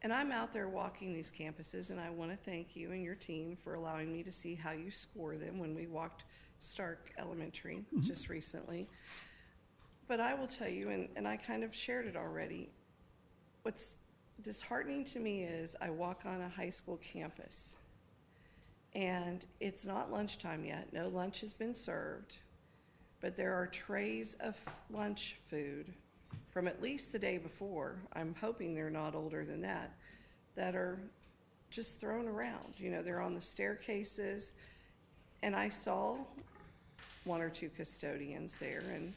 And I'm out there walking these campuses, and I want to thank you and your team for allowing me to see how you score them when we walked Stark Elementary just recently. But I will tell you, and I kind of shared it already, what's disheartening to me is I walk on a high school campus, and it's not lunchtime yet. No lunch has been served, but there are trays of lunch food from at least the day before. I'm hoping they're not older than that, that are just thrown around. You know, they're on the staircases, and I saw one or two custodians there, and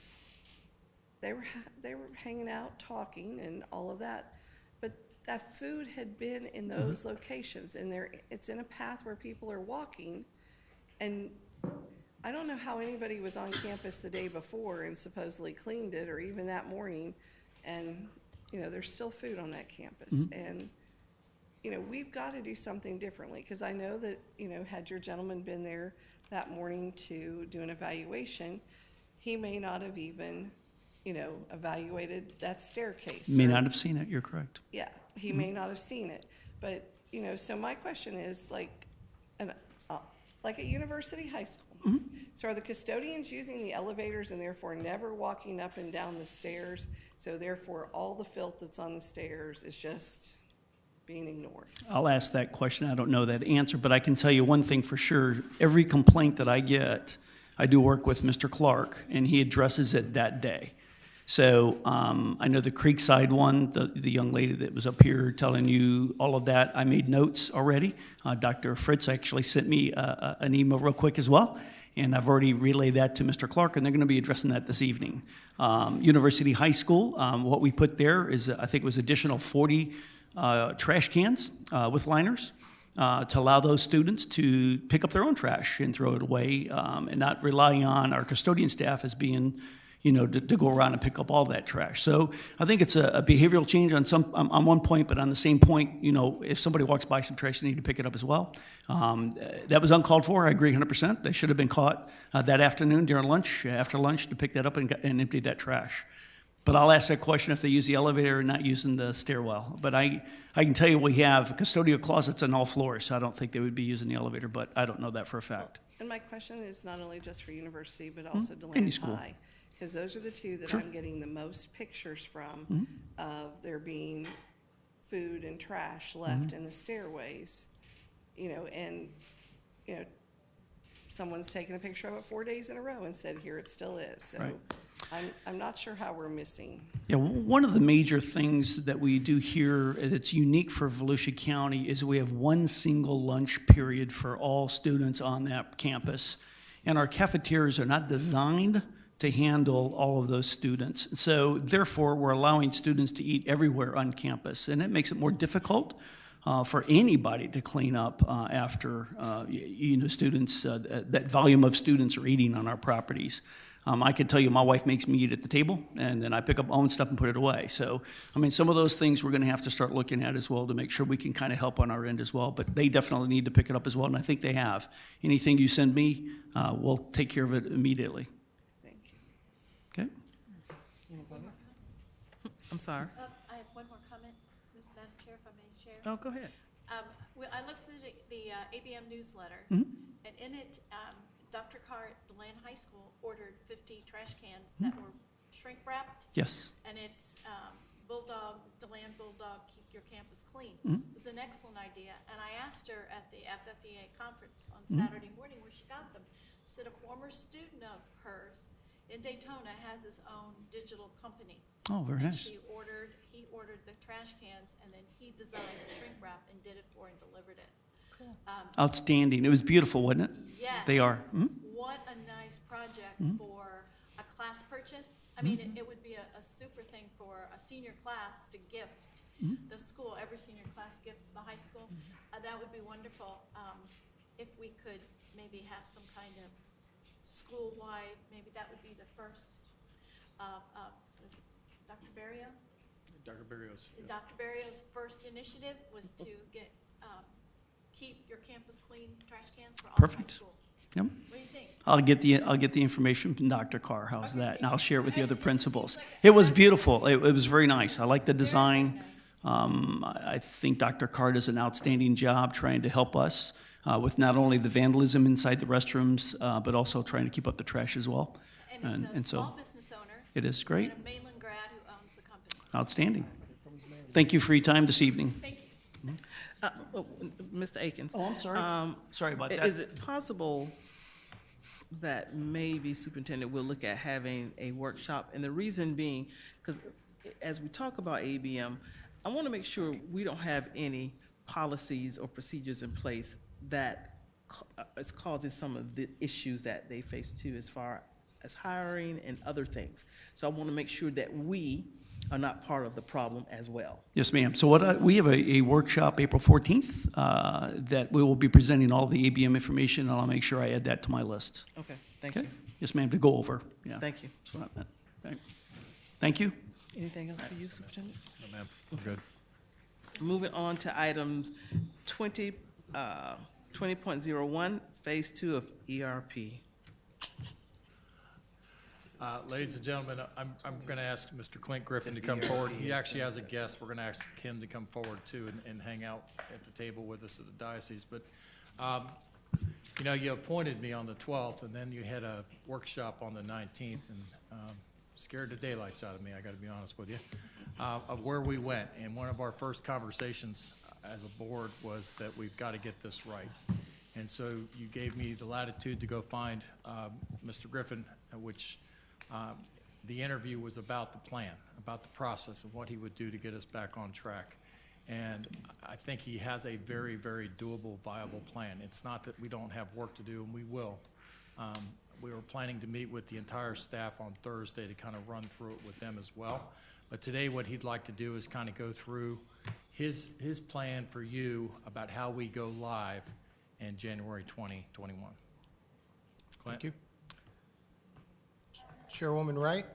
they were hanging out, talking, and all of that. But that food had been in those locations, and it's in a path where people are walking, and I don't know how anybody was on campus the day before and supposedly cleaned it, or even that morning, and, you know, there's still food on that campus. And, you know, we've got to do something differently, because I know that, you know, had your gentleman been there that morning to do an evaluation, he may not have even, you know, evaluated that staircase. May not have seen it, you're correct. Yeah, he may not have seen it. But, you know, so my question is, like at University High School, so are the custodians using the elevators and therefore never walking up and down the stairs? So therefore all the filth that's on the stairs is just being ignored? I'll ask that question. I don't know that answer, but I can tell you one thing for sure. Every complaint that I get, I do work with Mr. Clark, and he addresses it that day. So I know the Creekside one, the young lady that was up here telling you all of that, I made notes already. Dr. Fritz actually sent me an email real quick as well, and I've already relayed that to Mr. Clark, and they're going to be addressing that this evening. University High School, what we put there is, I think it was additional 40 trash cans with liners to allow those students to pick up their own trash and throw it away, and not relying on our custodian staff as being, to go around and pick up all that trash. So I think it's a behavioral change on one point, but on the same point, if somebody walks by some trash, they need to pick it up as well. That was uncalled for. I agree 100%. They should have been caught that afternoon during lunch, after lunch, to pick that up and empty that trash. But I'll ask that question if they use the elevator or not using the stairwell. But I can tell you we have custodial closets on all floors, so I don't think they would be using the elevator, but I don't know that for a fact. And my question is not only just for university, but also Any Deland school. High. Because those are the two that Sure. I'm getting the most pictures from of there being food and trash left in the stairways. Someone's taken a picture of it 4 days in a row and said, here it still is. So Right. I'm not sure how we're missing. Yeah, one of the major things that we do here that's unique for Volusia County is we have one single lunch period for all students on that campus. And our cafeterias are not designed to handle all of those students. So therefore, we're allowing students to eat everywhere on campus. And it makes it more difficult for anybody to clean up after students, that volume of students are eating on our properties. I can tell you my wife makes me eat at the table, and then I pick up my own stuff and put it away. So, some of those things we're going to have to start looking at as well to make sure we can kind of help on our end as well. But they definitely need to pick it up as well, and I think they have. Anything you send me, we'll take care of it immediately. Thank you. Okay? I'm sorry. I have one more comment, Madam Chair, if I may share. Oh, go ahead. I looked through the ABM newsletter, Mhm. and in it, Dr. Carr at DeLand High School ordered 50 trash cans that were shrink wrapped. Yes. And it's DeLand Bulldog, Keep Your Campus Clean. It was an excellent idea, and I asked her at the FFEA conference on Saturday morning where she got them. She said a former student of hers in Daytona has his own digital company. Oh, very And nice. he ordered the trash cans, and then he designed the shrink wrap and did it for her and delivered it. Outstanding. It was beautiful, wasn't it? Yes. They are. What a nice project for a class purchase. I mean, it would be a super thing for a senior class to gift the school. Every senior class gifts the high school. That would be wonderful if we could maybe have some kind of school-wide, maybe that would be the first, Dr. Barrio? Dr. Barrios. Dr. Barrio's first initiative was to get, keep your campus clean trash cans for all high Perfect. schools. Yep. What do you think? I'll get the information from Dr. Carr. How's that? And I'll share it with the other principals. It was beautiful. It was very nice. I like the design. I think Dr. Carr does an outstanding job trying to help us with not only the vandalism inside the restrooms, but also trying to keep up the trash as well. And it's a so small business owner. it is great. And a Mainland grad who owns the company. Outstanding. Thank you for your time this evening. Thank you. Mr. Akins. Oh, I'm sorry. Sorry about that. Is it possible that maybe Superintendent will look at having a workshop? And the reason being, because as we talk about ABM, I want to make sure we don't have any policies or procedures in place that is causing some of the issues that they face too, as far as hiring and other things. So I want to make sure that we are not part of the problem as well. Yes, ma'am. So we have a workshop April 14th that we will be presenting all the ABM information, and I'll make sure I add that to my list. Okay, thank you. Yes, ma'am, to go over. Yeah. Thank you. That's what I meant. Okay. Thank you. Anything else for you, Superintendent? No, ma'am, I'm good. Moving on to items 20.01, Phase 2 of ERP. Ladies and gentlemen, I'm going to ask Mr. Clint Griffin to come forward. He actually has a guest. We're going to ask him to come forward too and hang out at the table with us at the diocese. But, you appointed me on the 12th, and then you had a workshop on the 19th, and scared the daylights out of me, I got to be honest with you, of where we went. And one of our first conversations as a board was that we've got to get this right. And so you gave me the latitude to go find Mr. Griffin, which the interview was about the plan, about the process of what he would do to get us back on track. And I think he has a very, very doable, viable plan. It's not that we don't have work to do, and we will. We were planning to meet with the entire staff on Thursday to kind of run through it with them as well. But today what he'd like to do is kind of go through his plan for you about how we go live in January 2021. Clint? Thank you. Chairwoman Wright,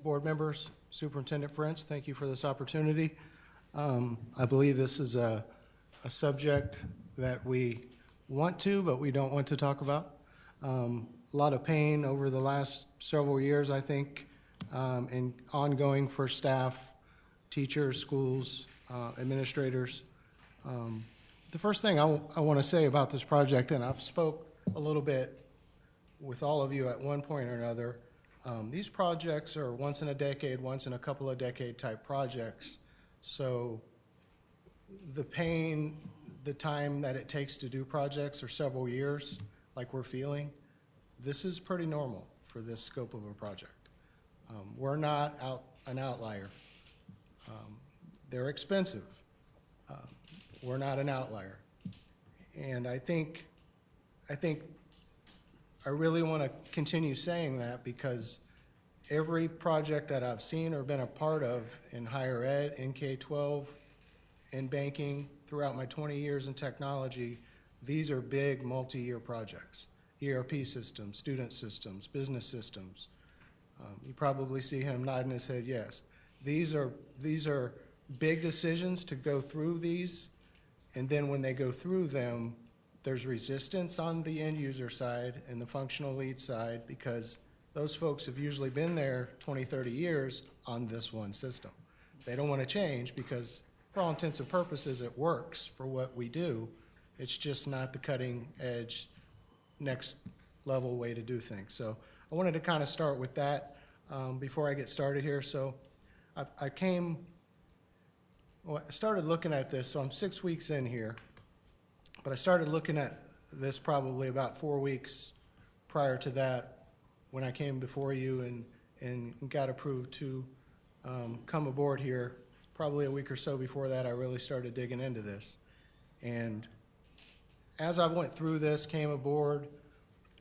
board members, Superintendent Fritz, thank you for this opportunity. I believe this is a subject that we want to, but we don't want to talk about. A lot of pain over the last several years, I think, and ongoing for staff, teachers, schools, administrators. The first thing I want to say about this project, and I've spoke a little bit with all of you at one point or another, these projects are once in a decade, once in a couple of decade type projects. So the pain, the time that it takes to do projects are several years, like we're feeling. This is pretty normal for this scope of a project. We're not an outlier. They're expensive. We're not an outlier. And I think I really want to continue saying that because every project that I've seen or been a part of in higher ed, in K-12, in banking, throughout my 20 years in technology, these are big multi-year projects. ERP systems, student systems, business systems. You probably see him nodding his head yes. These are big decisions to go through these, and then when they go through them, there's resistance on the end user side and the functional lead side because those folks have usually been there 20, 30 years on this one system. They don't want to change because for all intents and purposes it works for what we do. It's just not the cutting edge, next level way to do things. So I wanted to kind of start with that before I get started here. So I started looking at this, so I'm 6 weeks in here. But I started looking at this probably about 4 weeks prior to that when I came before you and got approved to come aboard here. Probably a week or so before that, I really started digging into this. And as I went through this, came aboard,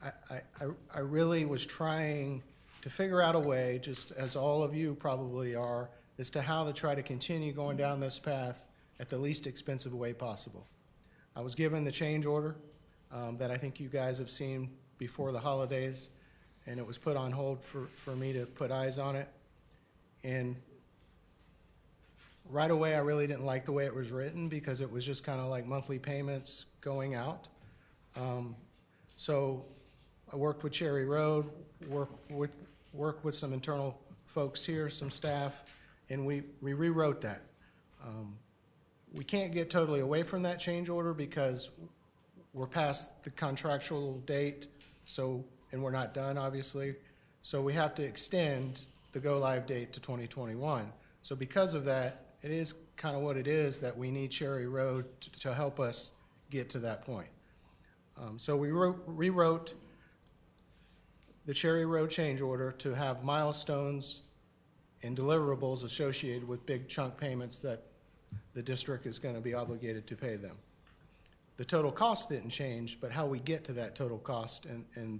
I really was trying to figure out a way, just as all of you probably are, as to how to try to continue going down this path at the least expensive way possible. I was given the change order that I think you guys have seen before the holidays, and it was put on hold for me to put eyes on it. And right away, I really didn't like the way it was written because it was just kind of like monthly payments going out. So I worked with Cherry Road, worked with some internal folks here, some staff, and we rewrote that. We can't get totally away from that change order because we're past the contractual date, and we're not done, obviously. So we have to extend the go-live date to 2021. So because of that, it is kind of what it is that we need Cherry Road to help us get to that point. So we rewrote the Cherry Road change order to have milestones and deliverables associated with big chunk payments that the district is going to be obligated to pay them. The total cost didn't change, but how we get to that total cost and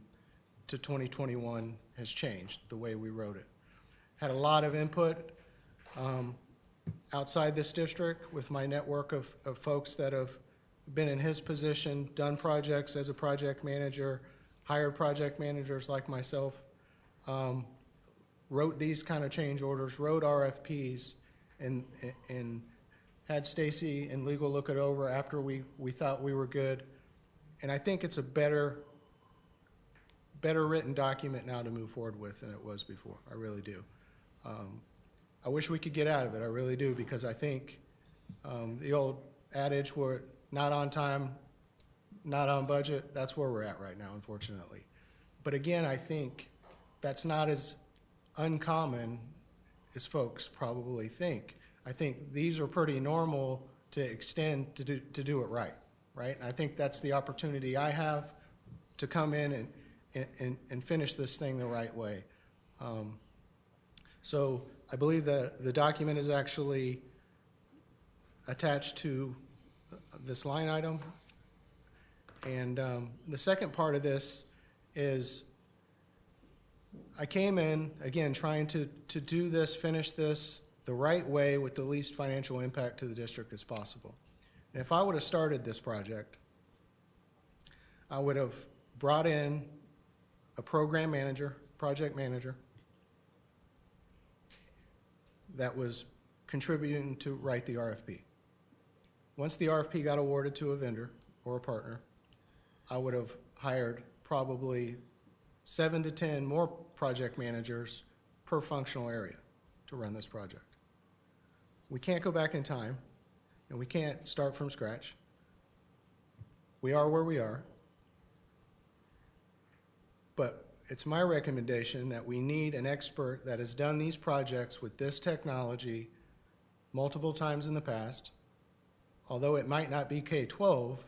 to 2021 has changed the way we wrote it. Had a lot of input outside this district with my network of folks that have been in his position, done projects as a project manager, hired project managers like myself, wrote these kind of change orders, wrote RFPs, and had Stacy and legal look it over after we thought we were good. And I think it's a better written document now to move forward with than it was before. I really do. I wish we could get out of it. I really do, because I think the old adage where not on time, not on budget, that's where we're at right now, unfortunately. But again, I think that's not as uncommon as folks probably think. I think these are pretty normal to extend to do it right? And I think that's the opportunity I have to come in and finish this thing the right way. So I believe that the document is actually attached to this line item. And the second part of this is I came in, again, trying to do this, finish this the right way with the least financial impact to the district as possible. And if I would have started this project, I would have brought in a program manager, project manager, that was contributing to write the RFP. Once the RFP got awarded to a vendor or a partner, I would have hired probably 7 to 10 more project managers per functional area to run this project. We can't go back in time, and we can't start from scratch. We are where we are. But it's my recommendation that we need an expert that has done these projects with this technology multiple times in the past. Although it might not be K-12,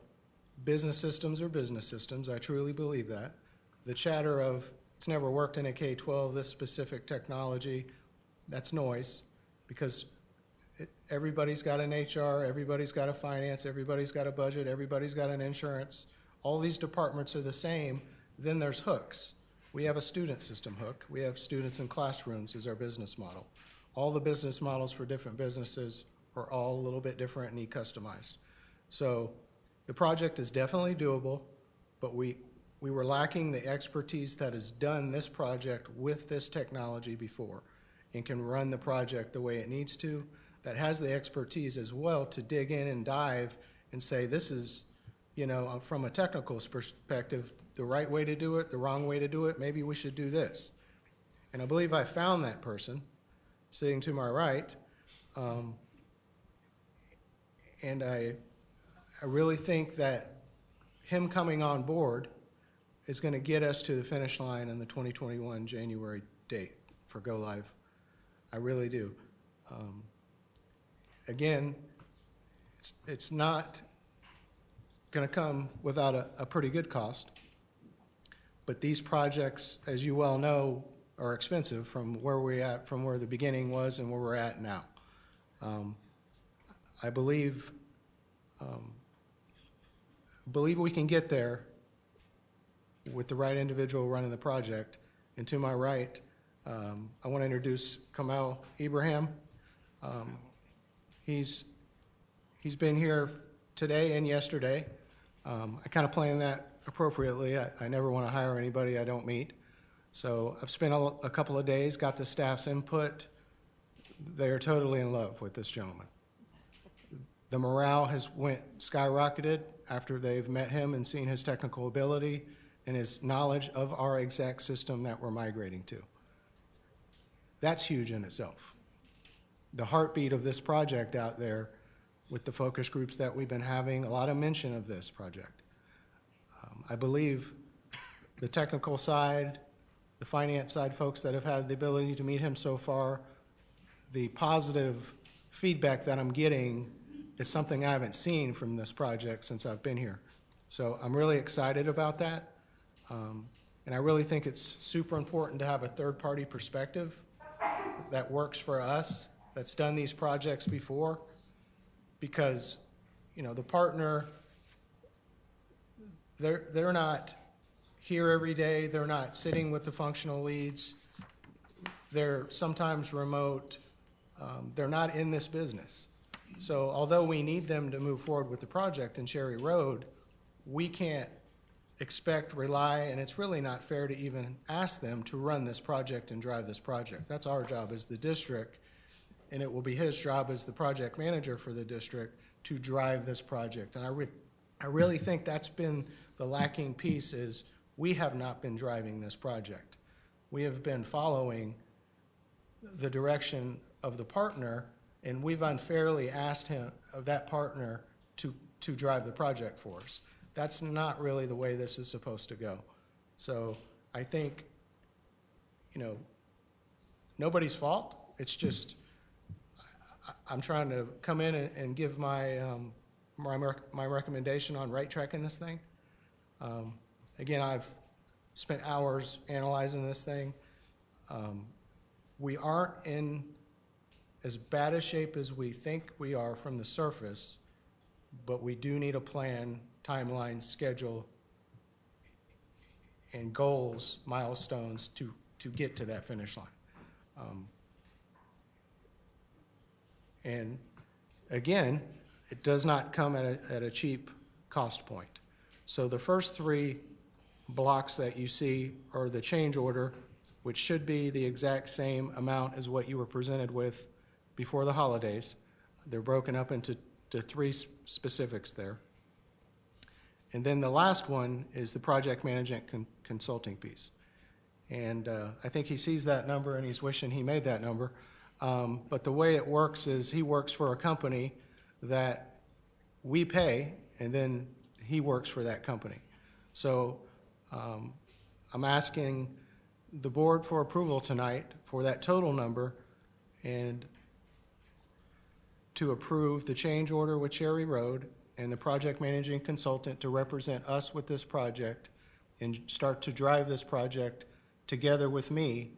business systems are business systems. I truly believe that. The chatter of it's never worked in a K-12, this specific technology, that's noise, because everybody's got an HR, everybody's got a finance, everybody's got a budget, everybody's got an insurance. All these departments are the same. Then there's hooks. We have a student system hook. We have students in classrooms as our business model. All the business models for different businesses are all a little bit different and need customized. So the project is definitely doable, but we were lacking the expertise that has done this project with this technology before and can run the project the way it needs to, that has the expertise as well to dig in and dive and say, this is, you know, from a technical perspective, the right way to do it, the wrong way to do it, maybe we should do this. And I believe I found that person sitting to my right. And I really think that him coming on board is going to get us to the finish line in the 2021 January date for go live. I really do. Again, it's not going to come without a pretty good cost, but these projects, as you well know, are expensive from where the beginning was and where we're at now. I believe we can get there with the right individual running the project. And to my right, I want to introduce Kamal Ibrahim. He's been here today and yesterday. I kind of plan that appropriately. I never want to hire anybody I don't meet. So I've spent a couple of days, got the staff's input. They are totally in love with this gentleman. The morale has skyrocketed after they've met him and seen his technical ability and his knowledge of our exact system that we're migrating to. That's huge in itself. The heartbeat of this project out there with the focus groups that we've been having, a lot of mention of this project. I believe the technical side, the finance side folks that have had the ability to meet him so far, the positive feedback that I'm getting is something I haven't seen from this project since I've been here. So I'm really excited about that. And I really think it's super important to have a third-party perspective that works for us, that's done these projects before, because, you know, the partner, they're not here every day. They're not sitting with the functional leads. They're sometimes remote. They're not in this business. So although we need them to move forward with the project in Cherry Road, we can't expect, rely, and it's really not fair to even ask them to run this project and drive this project. That's our job as the district, and it will be his job as the project manager for the district to drive this project. And I really think that's been the lacking piece, is we have not been driving this project. We have been following the direction of the partner, and we've unfairly asked him, of that partner, to drive the project for us. That's not really the way this is supposed to go. So I think, you know, nobody's fault. It's just I'm trying to come in and give my recommendation on right tracking this thing. Again, I've spent hours analyzing this thing. We aren't in as bad a shape as we think we are from the surface, but we do need a plan, timeline, schedule, and goals, milestones to get to that finish line. And again, it does not come at a cheap cost point. So the first 3 blocks that you see are the change order, which should be the exact same amount as what you were presented with before the holidays. They're broken up into three specifics there. And then the last one is the project management consulting piece. And I think he sees that number and he's wishing he made that number. But the way it works is he works for a company that we pay, and then he works for that company. So I'm asking the board for approval tonight for that total number and to approve the change order with Cherry Road and the project managing consultant to represent us with this project and start to drive this project together with me,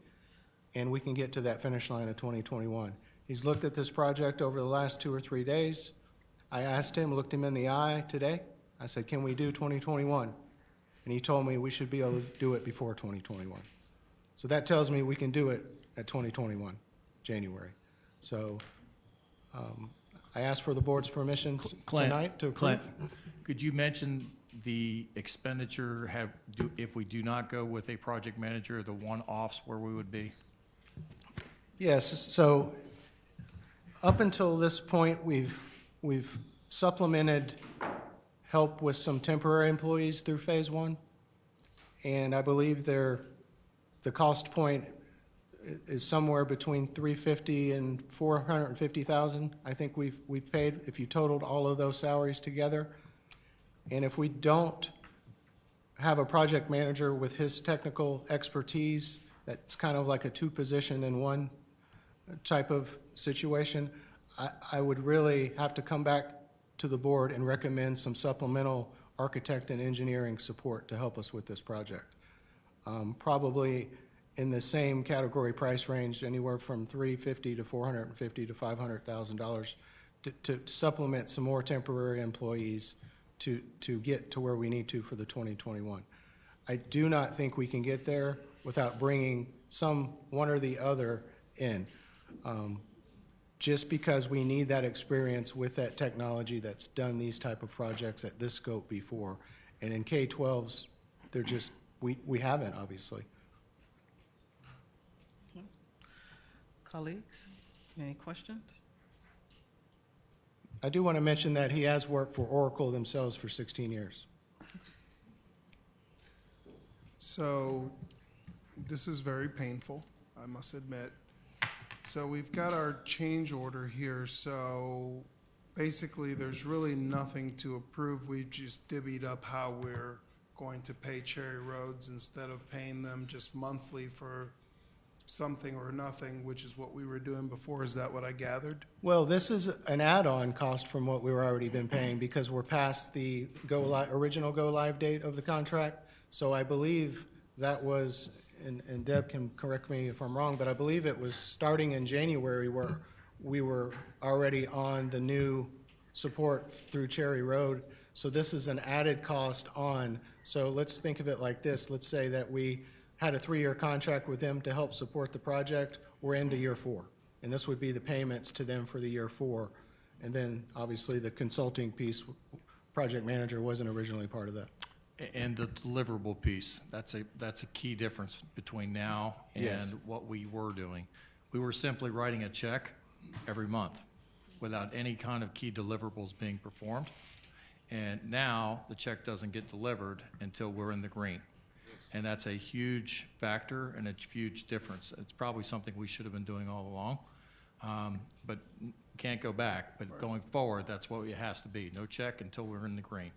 and we can get to that finish line of 2021. He's looked at this project over the last 2 or 3 days. I asked him, looked him in the eye today. I said, can we do 2021? And he told me we should be able to do it before 2021. So that tells me we can do it at 2021, January. So I asked for the board's permission tonight to approve. Clint, could you mention the expenditure if we do not go with a project manager, the one-offs where we would be? Yes, so up until this point, we've supplemented help with some temporary employees through phase one. And I believe the cost point is somewhere between $350,000 and $450,000. I think we've paid, if you totaled all of those salaries together. And if we don't have a project manager with his technical expertise, that's kind of like a 2 position in 1 type of situation, I would really have to come back to the board and recommend some supplemental architect and engineering support to help us with this project. Probably in the same category price range, anywhere from $350,000 to $450,000 to $500,000 to supplement some more temporary employees to get to where we need to for the 2021. I do not think we can get there without bringing one or the other in. Just because we need that experience with that technology that's done these type of projects at this scope before. And in K-12s, they're just, we haven't, obviously. Colleagues, any questions? I do want to mention that he has worked for Oracle themselves for 16 years. So this is very painful, I must admit. So we've got our change order here. So basically there's really nothing to approve. We've just divvied up how we're going to pay Cherry Roads instead of paying them just monthly for something or nothing, which is what we were doing before. Is that what I gathered? Well, this is an add-on cost from what we were already been paying because we're past the original go-live date of the contract. So I believe that was, and Deb can correct me if I'm wrong, but I believe it was starting in January where we were already on the new support through Cherry Road. So this is an added cost on. So let's think of it like this. Let's say that we had a 3-year contract with them to help support the project. We're into year 4. And this would be the payments to them for the year 4. And then obviously the consulting piece, project manager wasn't originally part of that. And the deliverable piece, that's a key difference between now and Yes. what we were doing. We were simply writing a check every month without any kind of key deliverables being performed. And now the check doesn't get delivered until we're in the green. And that's a huge factor and a huge difference. It's probably something we should have been doing all along, but can't go back. But going forward, that's what it has to be. No check until we're in the green.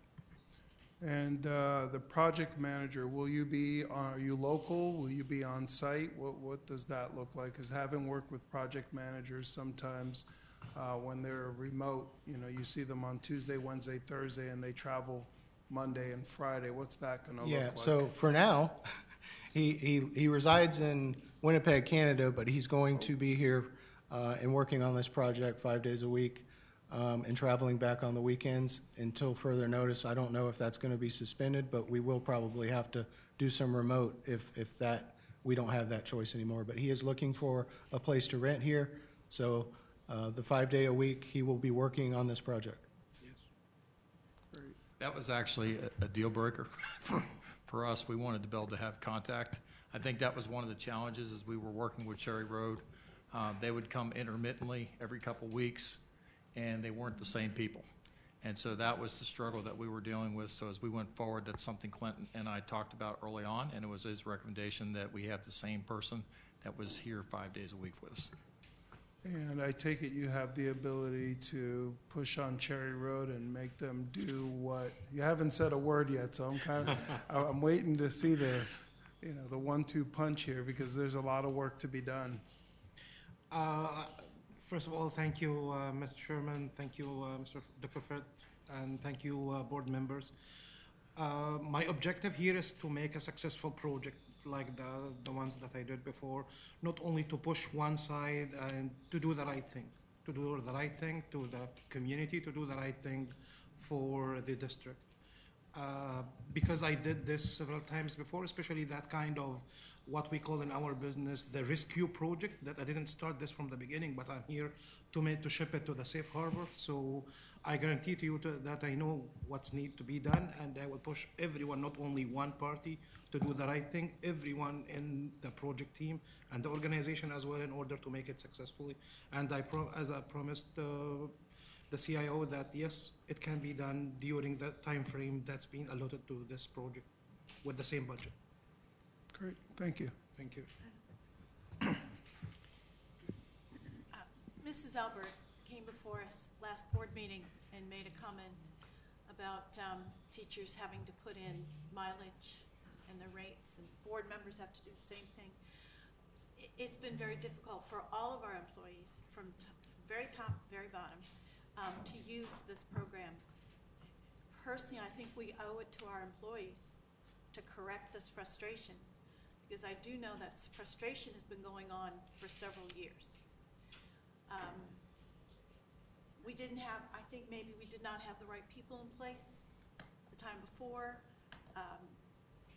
And the project manager, are you local? Will you be on site? What does that look like? Because having worked with project managers sometimes when they're remote, you see them on Tuesday, Wednesday, Thursday, and they travel Monday and Friday. What's that going to look like? Yeah, so for now, he resides in Winnipeg, Canada, but he's going to be here and working on this project 5 days a week and traveling back on the weekends until further notice. I don't know if that's going to be suspended, but we will probably have to do some remote if we don't have that choice anymore. But he is looking for a place to rent here, so the 5 day a week he will be working on this project. That was actually a deal breaker for us. We wanted to be able to have contact. I think that was one of the challenges as we were working with Cherry Road. They would come intermittently every couple weeks, and they weren't the same people. And so that was the struggle that we were dealing with. So as we went forward, that's something Clinton and I talked about early on, and it was his recommendation that we have the same person that was here 5 days a week with us. And I take it you have the ability to push on Cherry Road and make them do what, you haven't said a word yet, so I'm waiting to see the 1-2 punch here, because there's a lot of work to be done. First of all, thank you, Mr. Chairman, thank you, Mr. Dr. Fred, and thank you, board members. My objective here is to make a successful project like the ones that I did before, not only to push one side and to do the right thing, to do the right thing to the community, to do the right thing for the district. Because I did this several times before, especially that kind of what we call in our business the rescue project, that I didn't start this from the beginning, but I'm here to ship it to the safe harbor. So I guarantee to you that I know what's need to be done, and I will push everyone, not only one party, to do the right thing, everyone in the project team and the organization as well, in order to make it successfully. And as I promised the CIO that yes, it can be done during the time frame that's been allotted to this project with the same budget. Great, thank you. Thank you. Mrs. Albert came before us last board meeting and made a comment about teachers having to put in mileage and the rates, and board members have to do the same thing. It's been very difficult for all of our employees, from very top, very bottom, to use this program. Personally, I think we owe it to our employees to correct this frustration, because I do know that frustration has been going on for several years. We didn't have, I think maybe we did not have the right people in place the time before.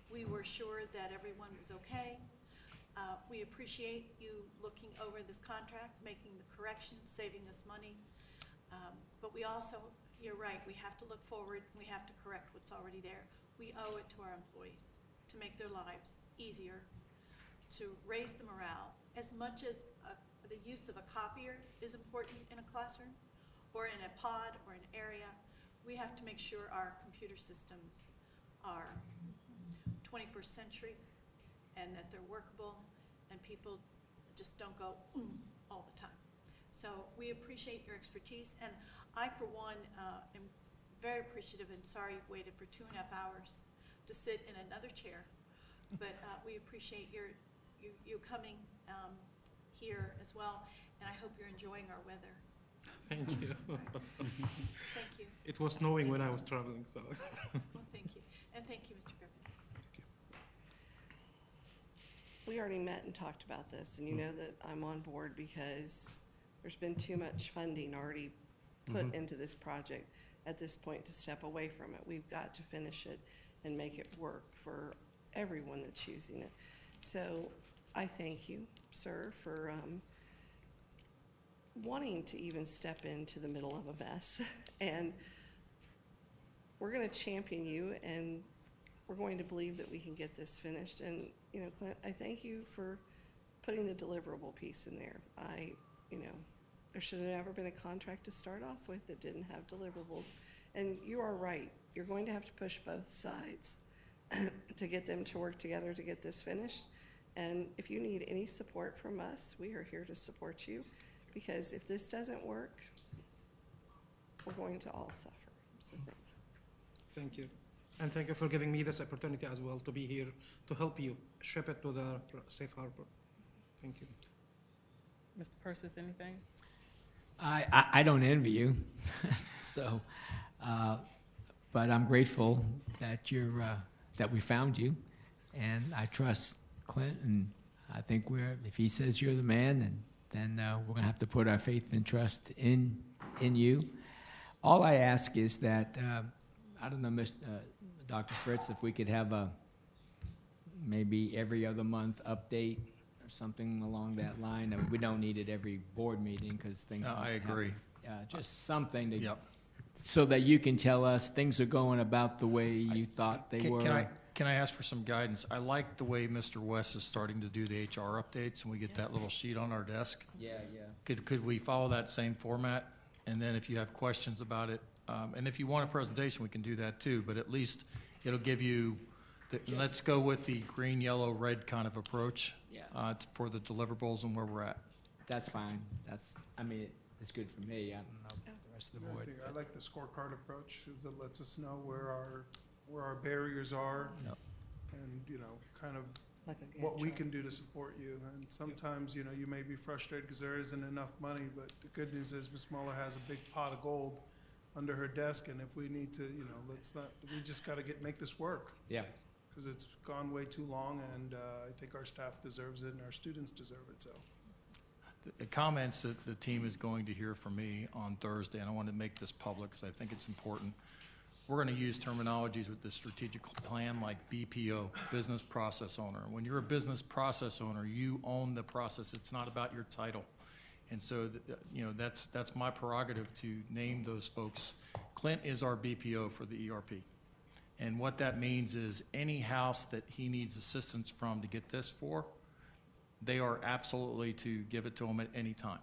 We were sure that everyone was okay. We appreciate you looking over this contract, making the corrections, saving us money. But we also, you're right, we have to look forward, we have to correct what's already there. We owe it to our employees to make their lives easier, to raise the morale. As much as the use of a copier is important in a classroom, or in a pod, or an area, we have to make sure our computer systems are 21st century, and that they're workable, and people just don't go all the time. So we appreciate your expertise, and I, for one, am very appreciative and sorry you've waited for 2.5 hours to sit in another chair, but we appreciate you coming here as well, and I hope you're enjoying our weather. Thank you. Thank you. It was snowing when I was traveling, so. Well, thank you, and thank you, Mr. Griffin. We already met and talked about this, and you know that I'm on board because there's been too much funding already put into this project at this point to step away from it. We've got to finish it and make it work for everyone that's using it. So I thank you, sir, for wanting to even step into the middle of a mess. And we're going to champion you, and we're going to believe that we can get this finished. And, you know, Clint, I thank you for putting the deliverable piece in there. There should have never been a contract to start off with that didn't have deliverables. And you are right. You're going to have to push both sides to get them to work together to get this finished. And if you need any support from us, we are here to support you, because if this doesn't work, we're going to all suffer. So thank you. Thank you. And thank you for giving me this opportunity as well to be here to help you ship it to the safe harbor. Thank you. Mr. Persis, anything? I don't envy you, so, but I'm grateful that that we found you, and I trust Clint, and I think if he says you're the man, then we're going to have to put our faith and trust in you. All I ask is that I don't know, Dr. Fritz, if we could have a maybe every other month update or something along that line. We don't need it every board meeting because things. No, I agree. Just something to, so that you can tell us things are going about the way you thought they were. Can I ask for some guidance? I like the way Mr. West is starting to do the HR updates, and we get that little sheet on our desk. Yeah, yeah. Could we follow that same format? And then if you have questions about it, and if you want a presentation, we can do that too, but at least it'll give you, let's go with the green, yellow, red kind of approach. Yeah. For the deliverables and where we're at. That's fine. It's good for me. I don't know the rest of the board. I like the scorecard approach, because it lets us know where our barriers are, Yep. and, kind of what we can do to support you. And sometimes, you may be frustrated because there isn't enough money, but the good news is Ms. Muller has a big pot of gold under her desk, and if we need to, we just got to make this work. Yeah. Because it's gone way too long, and I think our staff deserves it and our students deserve it, so. The comments that the team is going to hear from me on Thursday, and I want to make this public because I think it's important. We're going to use terminologies with the strategic plan like BPO, business process owner. When you're a business process owner, you own the process. It's not about your title. And so, that's my prerogative to name those folks. Clint is our BPO for the ERP. And what that means is any house that he needs assistance from to get this for, they are absolutely to give it to him at any time.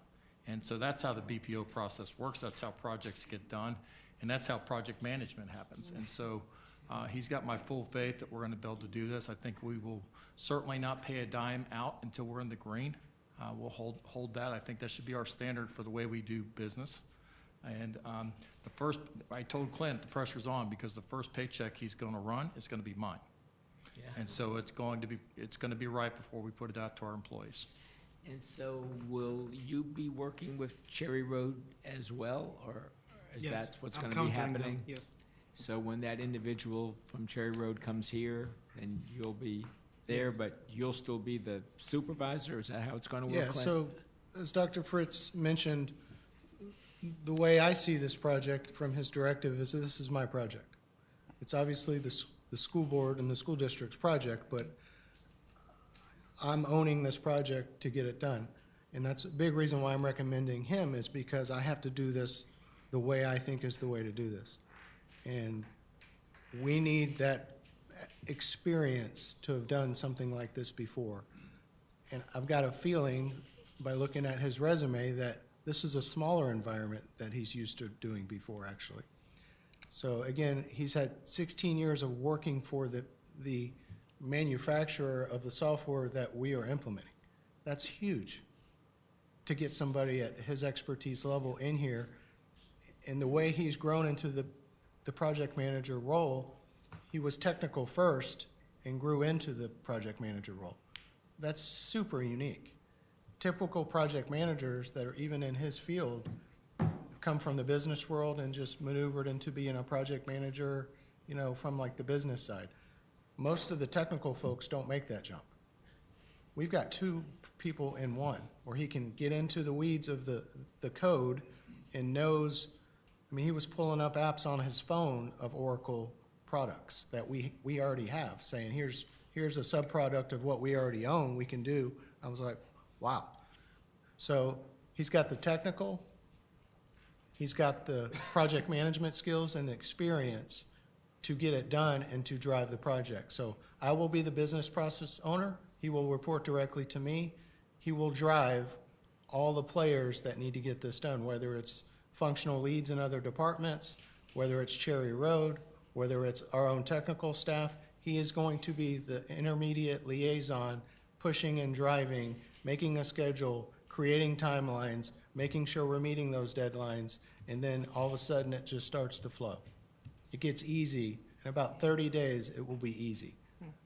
And so that's how the BPO process works. That's how projects get done. And that's how project management happens. And so he's got my full faith that we're going to be able to do this. I think we will certainly not pay a dime out until we're in the green. We'll hold that. I think that should be our standard for the way we do business. And I told Clint the pressure's on because the first paycheck he's going to run is going to be mine. Yeah. And so it's going to be right before we put it out to our employees. And so will you be working with Cherry Road as well, or is Yes, that what's I'm going to be countering them, happening? yes. So when that individual from Cherry Road comes here, then you'll be there, but you'll still be the supervisor? Is that how it's going to work, Yeah, Clint? so as Dr. Fritz mentioned, the way I see this project from his directive is that this is my project. It's obviously the school board and the school district's project, but I'm owning this project to get it done. And that's a big reason why I'm recommending him, is because I have to do this the way I think is the way to do this. And we need that experience to have done something like this before. And I've got a feeling, by looking at his resume, that this is a smaller environment that he's used to doing before, actually. So again, he's had 16 years of working for the manufacturer of the software that we are implementing. That's huge to get somebody at his expertise level in here. And the way he's grown into the project manager role, he was technical first and grew into the project manager role. That's super unique. Typical project managers that are even in his field come from the business world and just maneuvered into being a project manager, from like the business side. Most of the technical folks don't make that jump. We've got two people in one, where he can get into the weeds of the code and knows. He was pulling up apps on his phone of Oracle products that we already have, saying, here's a subproduct of what we already own, we can do. I was like, wow. So he's got the technical, he's got the project management skills and the experience to get it done and to drive the project. So I will be the business process owner. He will report directly to me. He will drive all the players that need to get this done, whether it's functional leads in other departments, whether it's Cherry Road, whether it's our own technical staff. He is going to be the intermediate liaison, pushing and driving, making a schedule, creating timelines, making sure we're meeting those deadlines, and then all of a sudden it just starts to flow. It gets easy. In about 30 days, it will be easy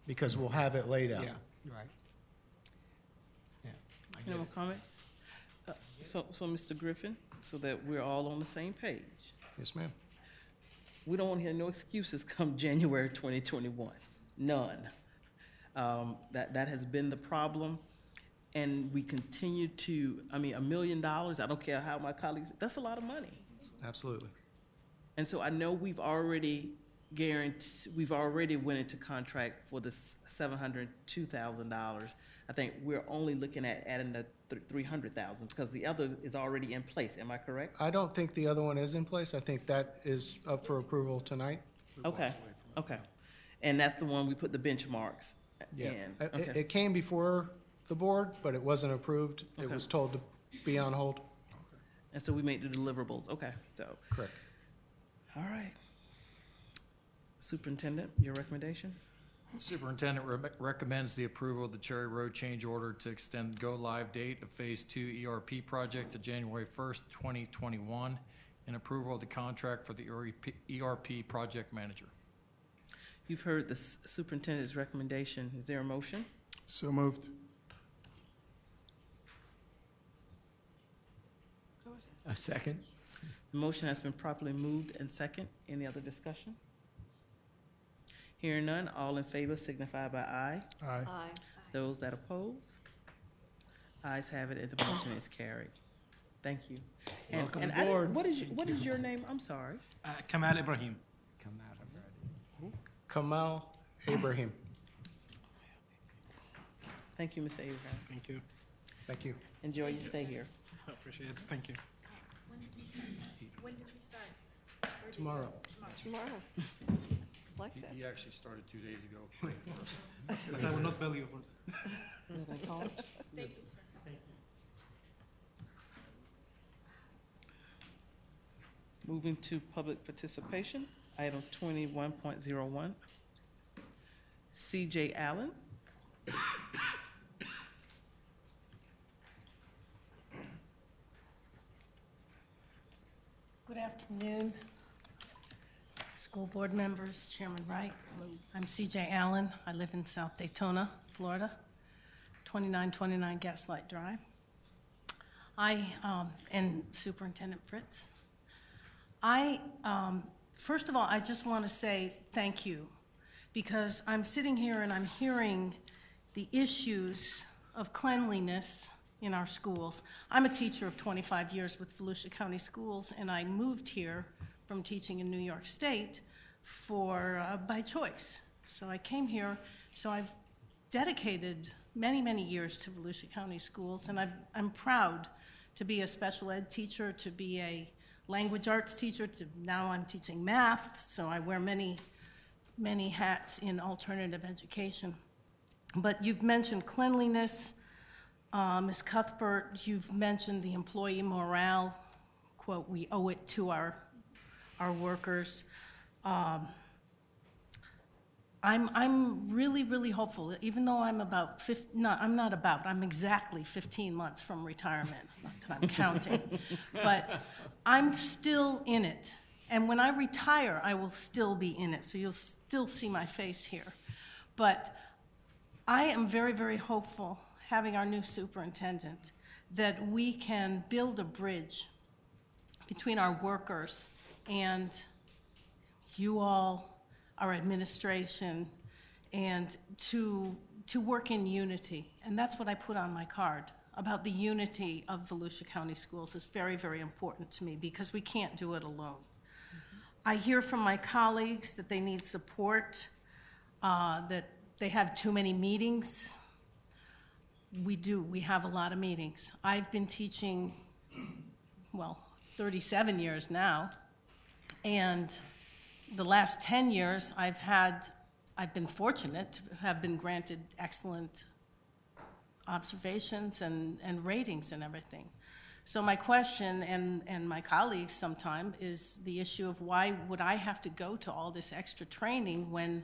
because we'll have it laid out. Yeah, right. Yeah. Any more comments? So Mr. Griffin, so that we're all on the same page. Yes, ma'am. We don't want to hear no excuses come January 2021. None. That has been the problem. And we continue to, $1 million, I don't care how my colleagues, that's a lot of money. Absolutely. And so I know we've already went into contract for the $702,000. I think we're only looking at adding the $300,000 because the other is already in place. Am I correct? I don't think the other one is in place. I think that is up for approval tonight. Okay. And that's the one we put the benchmarks Yeah, in. It- Okay. it came before the board, but it wasn't approved. It Okay. was told to be on hold. And so we made the deliverables, okay, so. Correct. All right. Superintendent, your recommendation? Superintendent recommends the approval of the Cherry Road change order to extend go-live date of Phase 2 ERP project to January 1st, 2021, and approval of the contract for the ERP project manager. You've heard the superintendent's recommendation. Is there a motion? So moved. A second? The motion has been properly moved and second. Any other discussion? Hearing none, all in favor signify by aye. Aye. Aye. Those that oppose? Ayes have it, and the motion is carried. Thank you. And- Welcome and I didn't- aboard. What is your name? I'm sorry. Kamal Ibrahim. Kamal Ibrahim. Thank you, Mr. Abraham. Thank you. Thank you. Enjoy your stay here. I appreciate it. Thank you. When does he start? When does he start? Tomorrow. Tomorrow. Like that. He actually started 2 days ago. But I will not bill you for Thank you, sir. Moving to public participation, item 21.01. CJ Allen. Good afternoon, school board members, Chairman Wright. I'm CJ Allen. I live in South Daytona, Florida, 2929 Gaslight Drive. And Superintendent Fritz. First of all, I just want to say thank you, because I'm sitting here and I'm hearing the issues of cleanliness in our schools. I'm a teacher of 25 years with Volusia County Schools, and I moved here from teaching in New York State by choice. So I came here, so I've dedicated many, many years to Volusia County Schools, and I'm proud to be a special ed teacher, to be a language arts teacher, now I'm teaching math, so I wear many, many hats in alternative education. But you've mentioned cleanliness, Ms. Cuthbert, you've mentioned the employee morale, quote, we owe it to our workers. I'm really, really hopeful, even though I'm I'm exactly 15 months from retirement, not that I'm counting, but I'm still in it. And when I retire, I will still be in it, so you'll still see my face here. But I am very, very hopeful, having our new superintendent, that we can build a bridge between our workers and you all, our administration, and to work in unity. And that's what I put on my card, about the unity of Volusia County Schools is very, very important to me, because we can't do it alone. I hear from my colleagues that they need support, that they have too many meetings. We do, we have a lot of meetings. I've been teaching, 37 years now, and the last 10 years I've been fortunate to have been granted excellent observations and ratings and everything. So my question, and my colleagues sometime, is the issue of why would I have to go to all this extra training when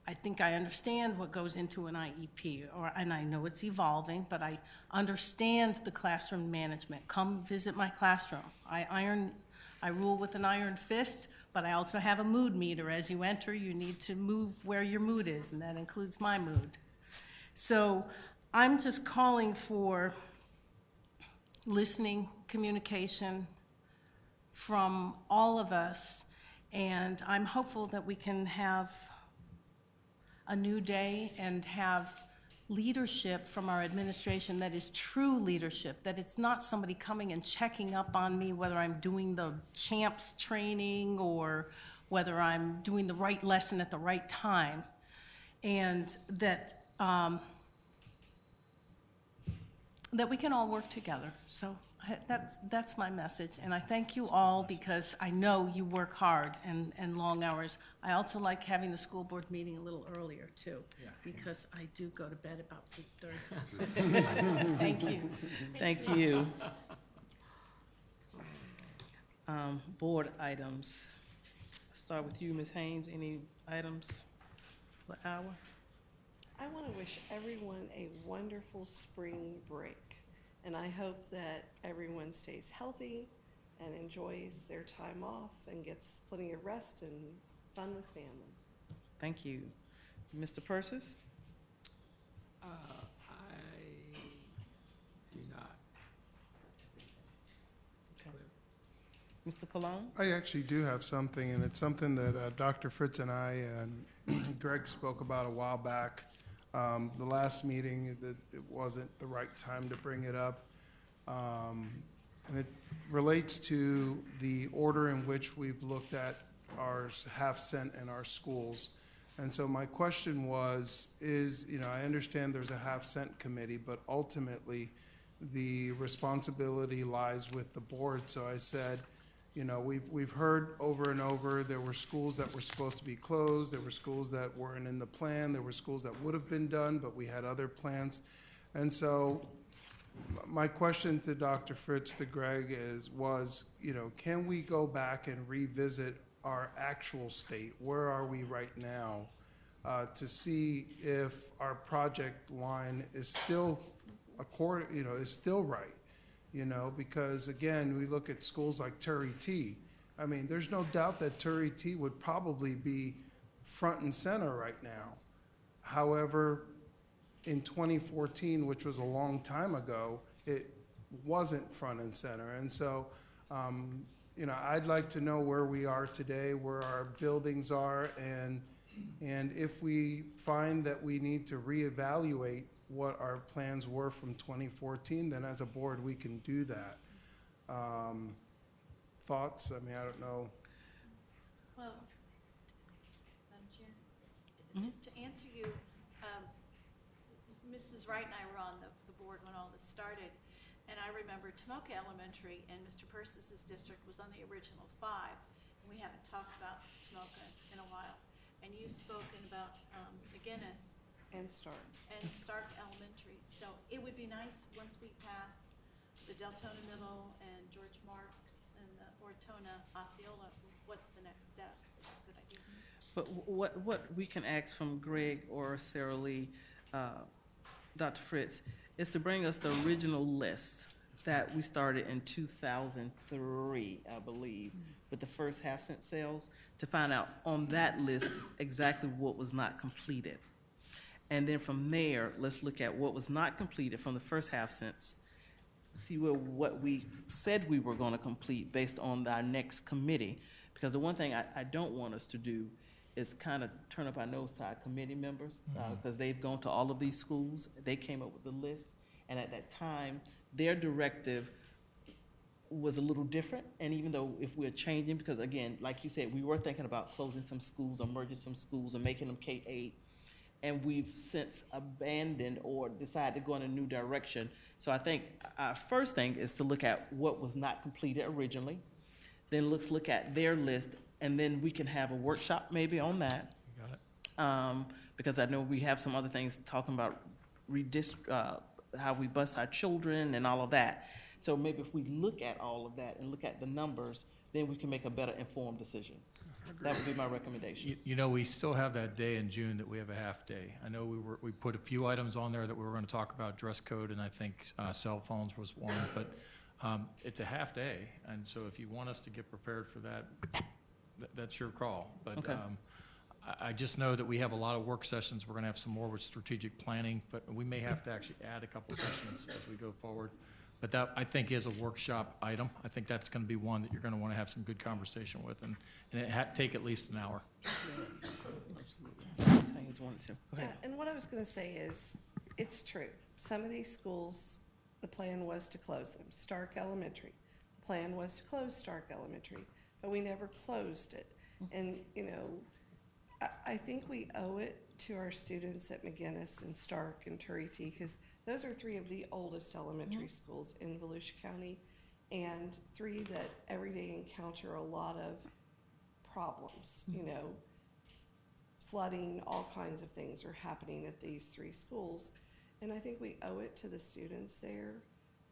I think I understand what goes into an IEP, and I know it's evolving, but I understand the classroom management. Come visit my classroom. I rule with an iron fist, but I also have a mood meter. As you enter, you need to move where your mood is, and that includes my mood. So I'm just calling for listening, communication from all of us, and I'm hopeful that we can have a new day and have leadership from our administration that is true leadership, that it's not somebody coming and checking up on me whether I'm doing the CHAMPS training or whether I'm doing the right lesson at the right time, and that we can all work together. So That's my message, and I thank you all because I know you work hard and long hours. I also like having the school board meeting a little earlier too, because I do go to bed about 8:30. Thank you. Thank you. Board items. Start with you, Ms. Haynes. Any items for the hour? I want to wish everyone a wonderful spring break. And I hope that everyone stays healthy and enjoys their time off and gets plenty of rest and fun with family. Thank you. Mr. Persis? I do not. Mr. Cologne? I actually do have something, and it's something that Dr. Fritz and I and Greg spoke about a while back. The last meeting, it wasn't the right time to bring it up. And it relates to the order in which we've looked at our half cent in our schools. And so my question is, I understand there's a half cent committee, but ultimately the responsibility lies with the board. So I said, we've heard over and over, there were schools that were supposed to be closed, there were schools that weren't in the plan, there were schools that would have been done, but we had other plans. And so my question to Dr. Fritz, to Greg, was, can we go back and revisit our actual state? Where are we right now? To see if our project line is still is still right. Because again, we look at schools like Turie T. I mean, there's no doubt that Turie T would probably be front and center right now. However, in 2014, which was a long time ago, it wasn't front and center. And so, I'd like to know where we are today, where our buildings are, and if we find that we need to reevaluate what our plans were from 2014, then as a board, we can do that. Thoughts? I mean, I don't know. Well, Madam Chair, to answer you, Mrs. Wright and I were on the board when all this started, and I remember Tomoka Elementary in Mr. Persis's district was on the original 5, and we haven't talked about Tomoka in a while. And you've spoken about McGinnis. And Stark. And Stark Elementary. So it would be nice once we pass the Deltona Middle and George Marks and the Ortona Osceola, what's the next step? So that's a good idea. But what we can ask from Greg or Sarah Lee, Dr. Fritz, is to bring us the original list that we started in 2003, I believe, with the first half cent sales, to find out on that list exactly what was not completed. And then from there, let's look at what was not completed from the first half cents, see what we said we were going to complete based on our next committee. Because the one thing I don't want us to do is kind of turn up our nose to our committee members, because they've gone to all of these schools, they came up with the list, and at that time, their directive was a little different. And even though if we're changing, because again, like you said, we were thinking about closing some schools or merging some schools and making them K-8, and we've since abandoned or decided to go in a new direction. So I think our first thing is to look at what was not completed originally, then let's look at their list, and then we can have a workshop maybe on that. Got it. Because I know we have some other things talking about how we bus our children and all of that. So maybe if we look at all of that and look at the numbers, then we can make a better informed decision. That would be my recommendation. We still have that day in June that we have a half day. I know we put a few items on there that we were going to talk about, dress code, and I think cell phones was one, but it's a half day. And so if you want us to get prepared for that, that's your call. But okay. I just know that we have a lot of work sessions. We're going to have some more with strategic planning, but we may have to actually add a couple sessions as we go forward. But that, I think, is a workshop item. I think that's going to be one that you're going to want to have some good conversation with, and it take at least an hour. And what I was going to say is, it's true. Some of these schools, the plan was to close them. Stark Elementary, the plan was to close Stark Elementary, but we never closed it. And, I think we owe it to our students at McGinnis and Stark and Turie T, because those are 3 of the oldest elementary schools in Volusia County. and 3, that every day encounter a lot of problems, you know, flooding, all kinds of things are happening at these 3 schools. And I think we owe it to the students there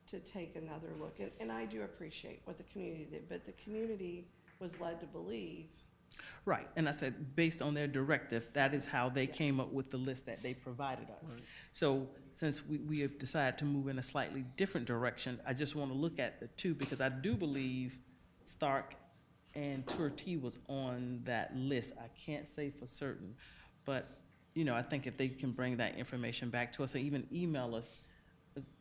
to take another look. And I do appreciate what the community did, but the community was led to believe. Right, and I said, based on their directive, that is how they came up with the list that they provided us. Right. So since we have decided to move in a slightly different direction, I just want to look at the 2, because I do believe Stark and Tortee was on that list. I can't say for certain, but, you know, I think if they can bring that information back to us or even email us.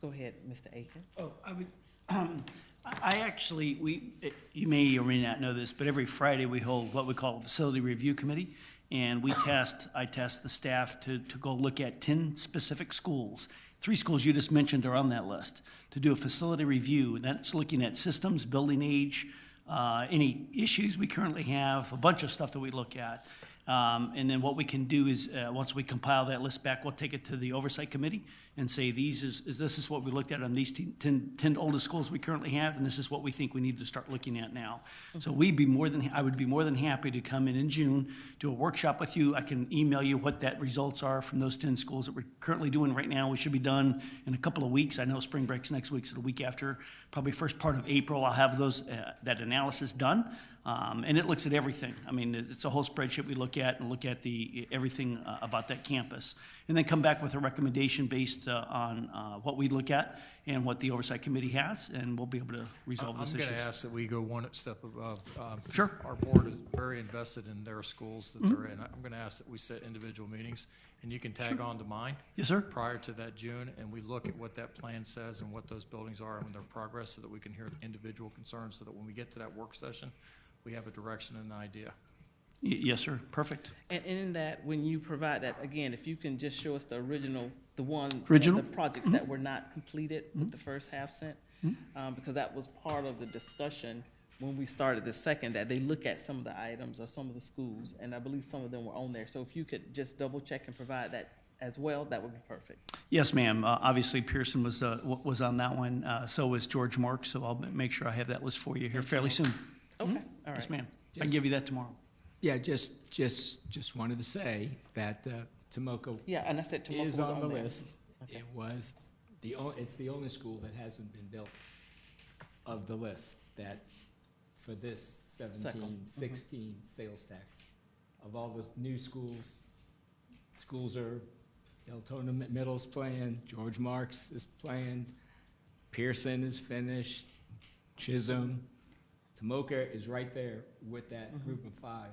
Go ahead, Mr. Aiken. Oh, I would, I actually, you may or may not know this, but every Friday we hold what we call a facility review committee, and I task the staff to go look at 10 specific schools. 3 schools you just mentioned are on that list, to do a facility review, and that's looking at systems, building age, any issues we currently have, a bunch of stuff that we look at. And then what we can do is, once we compile that list back, we'll take it to the oversight committee and say, this is what we looked at on these 10 oldest schools we currently have, and this is what we think we need to start looking at now. So I would be more than happy to come in June, do a workshop with you. I can email you what that results are from those 10 schools that we're currently doing right now. We should be done in a couple of weeks. I know spring break's next week, so the week after, probably first part of April, I'll have that analysis done. And it looks at everything. I mean, it's a whole spreadsheet we look at and look at everything about that campus. And then come back with a recommendation based on what we look at and what the oversight committee has, and we'll be able to resolve those issues. I'm going to ask that we go one step above. Sure. Our board is very invested in their schools that they're in. I'm going to ask that we set individual meetings, and you can tag on to mine. Yes, sir. Prior to that June, and we look at what that plan says and what those buildings are and their progress, so that we can hear individual concerns, so that when we get to that work session, we have a direction and an idea. Yes, sir. Perfect. And in that, when you provide that, again, if you can just show us the original, the projects that were not completed with the first half cent, because that was part of the discussion when we started the second, that they look at some of the items or some of the schools, and I believe some of them were on there. So if you could just double check and provide that as well, that would be perfect. Yes, ma'am. Obviously, Pearson was on that one. So was George Marks. So I'll make sure I have that list for you here fairly soon. Okay. All right. Yes, ma'am. I can give you that tomorrow. Yeah, just wanted to say that Tomoka Yeah, and I said Tomoka is was on the there. list. Okay. It's the only school that hasn't been built of the list that for this 16 sales tax. Of all the new schools are Deltona Middle's planned, George Marks is planned, Pearson is finished, Chisholm, Tomoka is right there with that group of 5.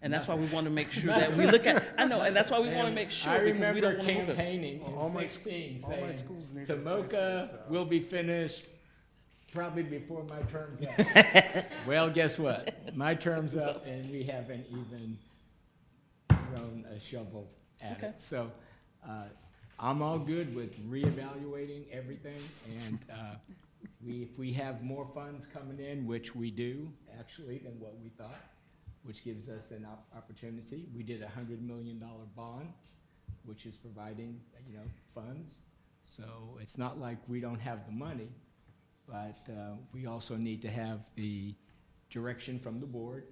And that's why we want to make sure that we look at, I know, and that's why we want to make sure, I because we don't remember want to move it. campaigning All in my 16 all my saying, schools need Tomoka replacements, so. will be finished probably before my term's up. Well, guess what? My term's up and we haven't even thrown a shovel at it. So I'm all good with reevaluating everything, and if we have more funds coming in, which we do actually than what we thought, which gives us an opportunity. We did a $100 million bond, which is providing, funds. So it's not like we don't have the money, but we also need to have the direction from the board,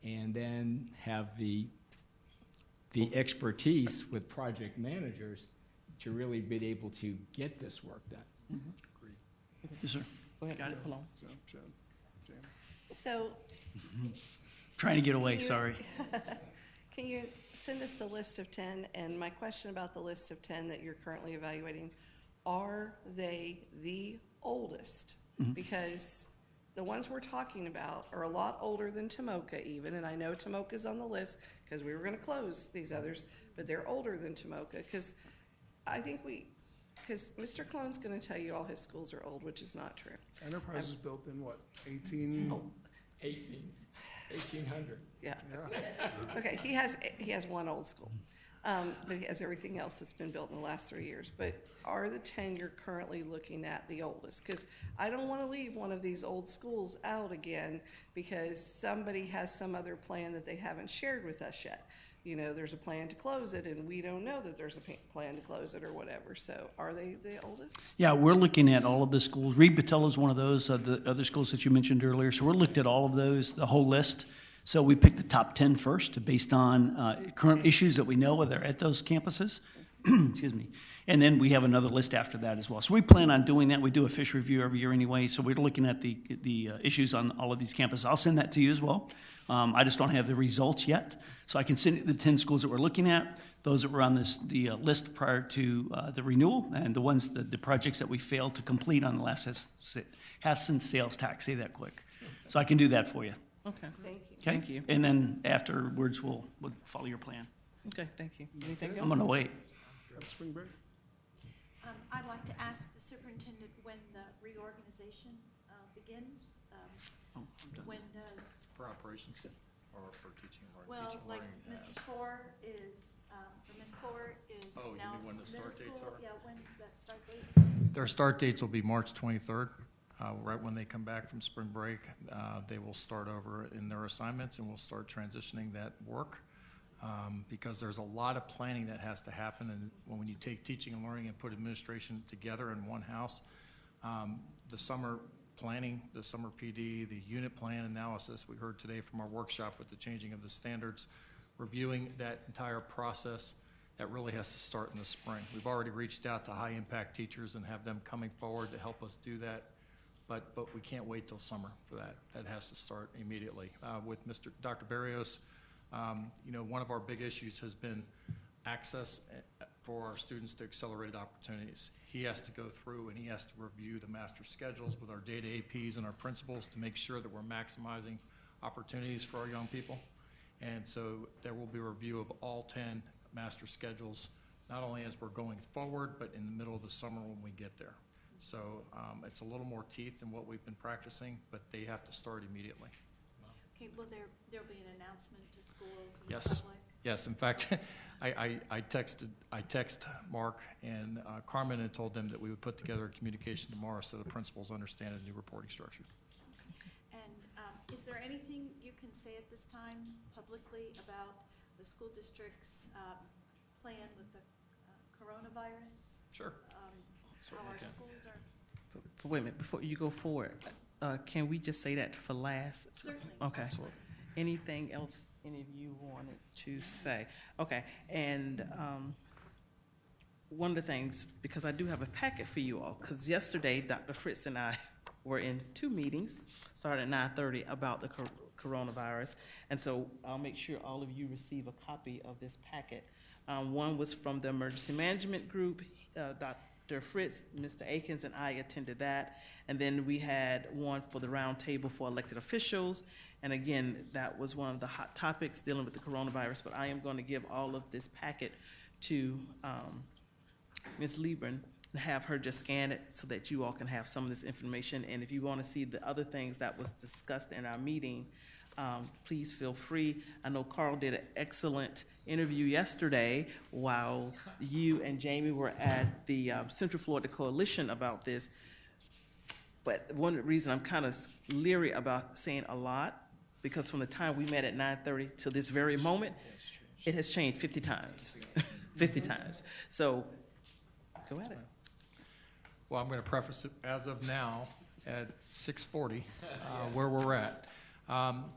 and then have the expertise with project managers to really be able to get this work done. Yes, sir. Go ahead, got it. Hold on. So, Trying to get away, sorry. can you send us the list of 10? And my question about the list of 10 that you're currently evaluating, are they the oldest? Because the ones we're talking about are a lot older than Tomoka even, and I know Tomoka's on the list because we were going to close these others, but they're older than Tomoka, because I think because Mr. Clone's going to tell you all his schools are old, which is not true. Enterprise was built in what, 1800? Yeah. Okay, he has one old school, but he has everything else that's been built in the last 3 years. But are the 10 you're currently looking at the oldest? Because I don't want to leave one of these old schools out again because somebody has some other plan that they haven't shared with us yet. you know, there's a plan to close it, and we don't know that there's a plan to close it or whatever. So are they the oldest? Yeah, we're looking at all of the schools. Reed Battelle is one of those, the other schools that you mentioned earlier. So we're looked at all of those, the whole list. So we picked the top 10 first based on current issues that we know are there at those campuses. Excuse me. And then we have another list after that as well. So we plan on doing that. We do a fish review every year anyway. So we're looking at the issues on all of these campuses. I'll send that to you as well. I just don't have the results yet. So I can send you the 10 schools that we're looking at, those that were on the list prior to the renewal, and the ones, the projects that we failed to complete on the last Hassan sales tax. Say that quick. So I can do that for you. Okay. Thank you. Okay? Thank you. And then afterwards, we'll follow your plan. Okay, thank you. Anything else? I'm going to wait. Spring break? I'd like to ask the superintendent when the reorganization begins. When does, For operations or for teaching and learning? well, Teaching and like learning, Mrs. Core is, or Ms. Core is Oh, you now mean when the start middle dates school. are? Yeah, when does that start date? Their start dates will be March 23rd. Right when they come back from spring break, they will start over in their assignments and we'll start transitioning that work. Because there's a lot of planning that has to happen, and when you take teaching and learning and put administration together in one house, the summer planning, the summer PD, the unit plan analysis, we heard today from our workshop with the changing of the standards, reviewing that entire process, that really has to start in the spring. We've already reached out to high-impact teachers and have them coming forward to help us do that, but we can't wait till summer for that. That has to start immediately. With Dr. Barrios, you know, one of our big issues has been access for our students to accelerated opportunities. He has to go through and he has to review the master schedules with our data APs and our principals to make sure that we're maximizing opportunities for our young people. And so there will be a review of all 10 master schedules, not only as we're going forward, but in the middle of the summer when we get there. So it's a little more teeth than what we've been practicing, but they have to start immediately. Okay, will there'll be an announcement to schools and the Yes. public? Yes, in fact, I text Mark and Carmen and told them that we would put together a communication tomorrow so the principals understand a new reporting structure. And is there anything you can say at this time publicly about the school district's plan with the coronavirus? Sure. How our schools are? But wait a minute, before you go forward, can we just say that for last? Certainly. Okay. Anything else any of you wanted to say? Okay, and one of the things, because I do have a packet for you all, because yesterday Dr. Fritz and I were in 2 meetings, started at 9:30 about the coronavirus, and so I'll make sure all of you receive a copy of this packet. One was from the emergency management group. Dr. Fritz, Mr. Akins, and I attended that. And then we had one for the round table for elected officials. And again, that was one of the hot topics dealing with the coronavirus. But I am going to give all of this packet to Ms. Liebran and have her just scan it so that you all can have some of this information. And if you want to see the other things that was discussed in our meeting, please feel free. I know Carl did an excellent interview yesterday while you and Jamie were at the Central Florida Coalition about this. But one reason I'm kind of leery about saying a lot, because from the time we met at 9:30 to this very moment, it has changed 50 times, 50 times. So go at it. Well, I'm going to preface it as of now at 6:40, where we're at.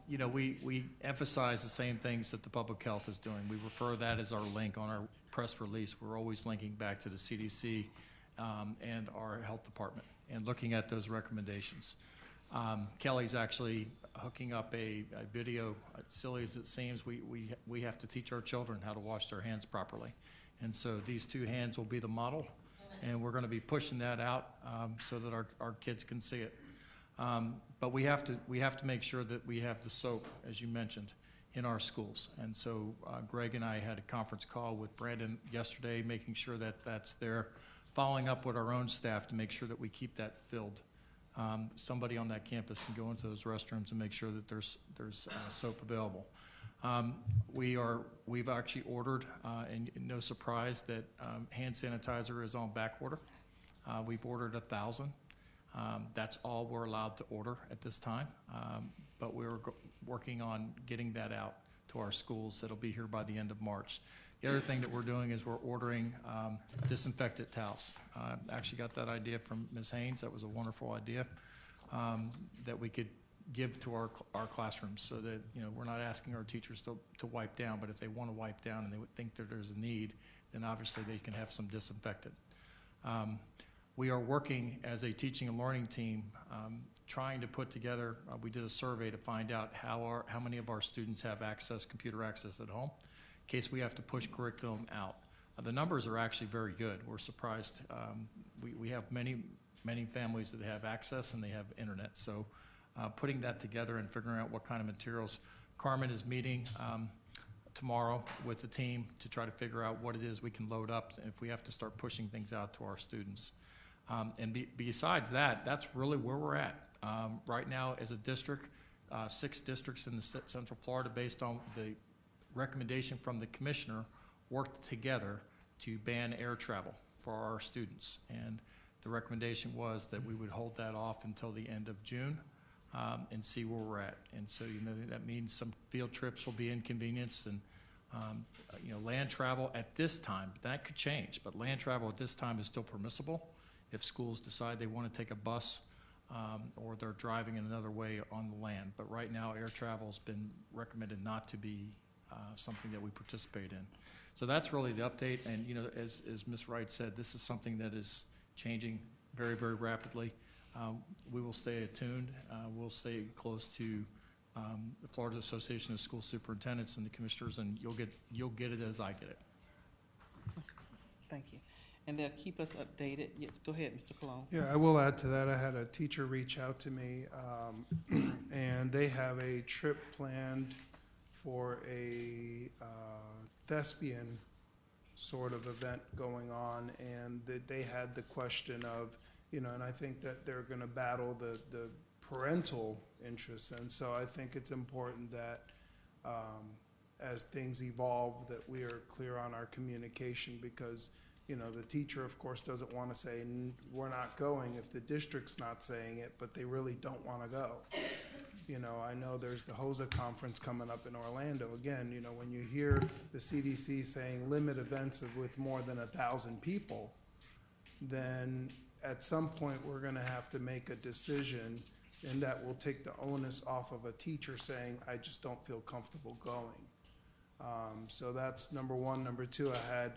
You know, we emphasize the same things that the public health is doing. We refer that as our link on our press release. We're always linking back to the CDC and our health department and looking at those recommendations. Kelly's actually hooking up a video, as silly as it seems, we have to teach our children how to wash their hands properly. And so these 2 hands will be the model, and we're going to be pushing that out so that our kids can see it. But we have to make sure that we have the soap, as you mentioned, in our schools. And so Greg and I had a conference call with Brandon yesterday, making sure that that's there, following up with our own staff to make sure that we keep that filled. Somebody on that campus can go into those restrooms and make sure that there's soap available. We've actually ordered, and no surprise that hand sanitizer is on back order. We've ordered 1,000. That's all we're allowed to order at this time, but we're working on getting that out to to our schools. That'll be here by the end of March. The other thing that we're doing is we're ordering disinfectant towels. Actually got that idea from Ms. Haynes. That was a wonderful idea that we could give to our classrooms, so that, you know, we're not asking our teachers to wipe down, but if they want to wipe down and they would think that there's a need, then obviously they can have some disinfectant. We are working as a teaching and learning team, trying to put together, we did a survey to find out how many of our students have computer access at home, in case we have to push curriculum out. The numbers are actually very good. We're surprised. We have many families that have access and they have internet. So putting that together and figuring out what kind of materials. Carmen is meeting tomorrow with the team to try to figure out what it is we can load up if we have to start pushing things out to our students. Besides that, that's really where we're at. Right now, as a district, 6 districts in the Central Florida, based on the recommendation from the commissioner, worked together to ban air travel for our students. And the recommendation was that we would hold that off until the end of June and see where we're at. And so, you know, that means some field trips will be inconvenienced, and you know, land travel at this time, that could change, but land travel at this time is still permissible if schools decide they want to take a bus or they're driving in another way on the land. But right now, air travel has been recommended not to be something that we participate in. So that's really the update. And, you know, as Ms. Wright said, this is something that is changing very, very rapidly. We will stay attuned. We'll stay close to the Florida Association of School Superintendents and the commissioners, and you'll get it as I get it. Okay. Thank you. And they'll keep us updated. Yes, go ahead, Mr. Cologne. Yeah, I will add to that. I had a teacher reach out to me, and they have a trip planned for a thespian sort of event going on, and that they had the question of, you know, and I think that they're going to battle the parental interests, and so I think it's important that as things evolve, that we are clear on our communication, because, you know, the teacher, of course, doesn't want to say, we're not going if the district's not saying it, but they really don't want to go. You know, I know there's the HOSA conference coming up in Orlando. Again, you know, when you hear the CDC saying limit events with more than 1,000 people, then at some point we're going to have to make a decision, and that will take the onus off of a teacher saying, I just don't feel comfortable going. So that's number one. Number two, I had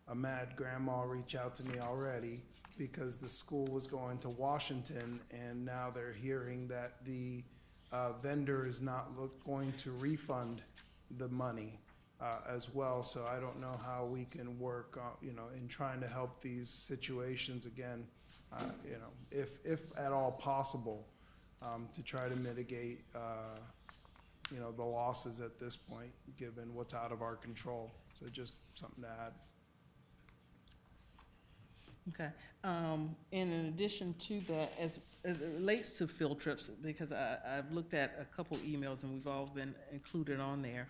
a mad grandma reach out to me already because the school was going to Washington, and now they're hearing that the vendor is not going to refund the money as well. So I don't know how we can work, you know, in trying to help these situations again, you know, if at all possible, to try to mitigate, you know, the losses at this point, given what's out of our control. So just something to add. Okay. And in addition to that, as it relates to field trips, because I've looked at a couple emails and we've all been included on there.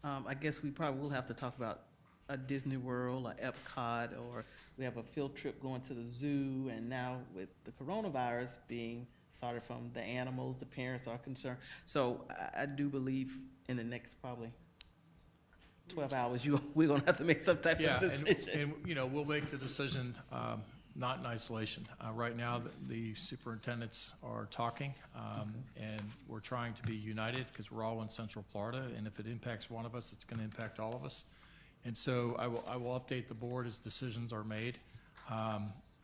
I guess we probably will have to talk about a Disney World or Epcot, or we have a field trip going to the zoo, and now with the coronavirus being started from the animals, the parents are concerned. So I do believe in the next probably 12 hours, we're going to have to make some type of decision. And you know, we'll make the decision not in isolation. Right now, the superintendents are talking, and we're trying to be united because we're all in Central Florida, and if it impacts one of us, it's going to impact all of us. And so I will update the board as decisions are made.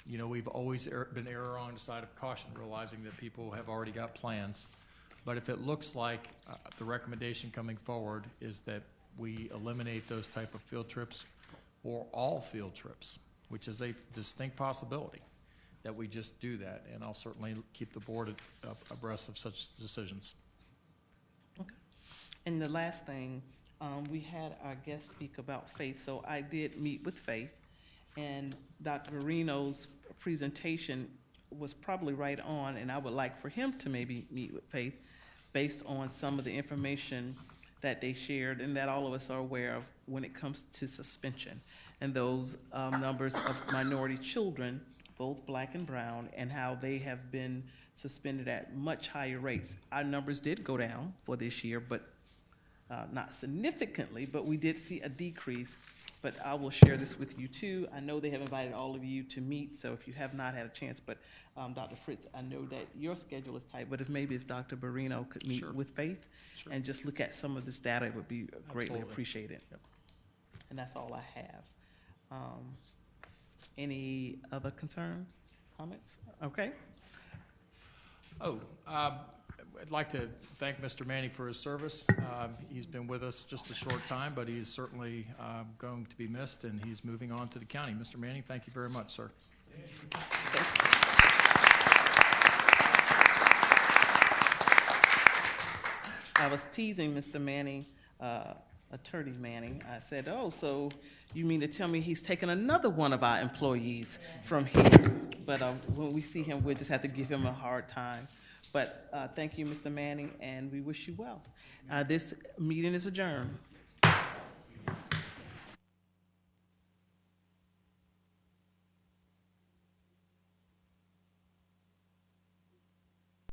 You know, we've always been error on the side of caution, realizing that people have already got plans. But if it looks like the recommendation coming forward is that we eliminate those type of field trips or all field trips, which is a distinct possibility that we just do that. And I'll certainly keep the board abreast of such decisions. Okay. And the last thing, we had our guest speak about faith. So I did meet with Faith, and Dr. Marino's presentation was probably right on, and I would like for him to maybe meet with Faith based on some of the information that they shared and that all of us are aware of when it comes to suspension and those numbers of minority children, both black and brown, and how they have been suspended at much higher rates. Our numbers did go down for this year, but not significantly, but we did see a decrease. But I will share this with you too. I know they have invited all of you to meet, so if you have not had a chance, but Dr. Fritz, I know that your schedule is tight, but if Dr. Barino could meet with Faith and just look at some of this data, it would be greatly appreciated. And that's all I have. Any other concerns, comments? Okay. I'd like to thank Mr. Manning for his service. He's been with us just a short time, but he's certainly going to be missed, and he's moving on to the county. Mr. Manning, thank you very much, sir. I was teasing Mr. Manning, Attorney Manning. I said, oh, so you mean to tell me he's taking another one of our employees from here? But when we see him, we'll just have to give him a hard time. But thank you, Mr. Manning, and we wish you well. This meeting is adjourned.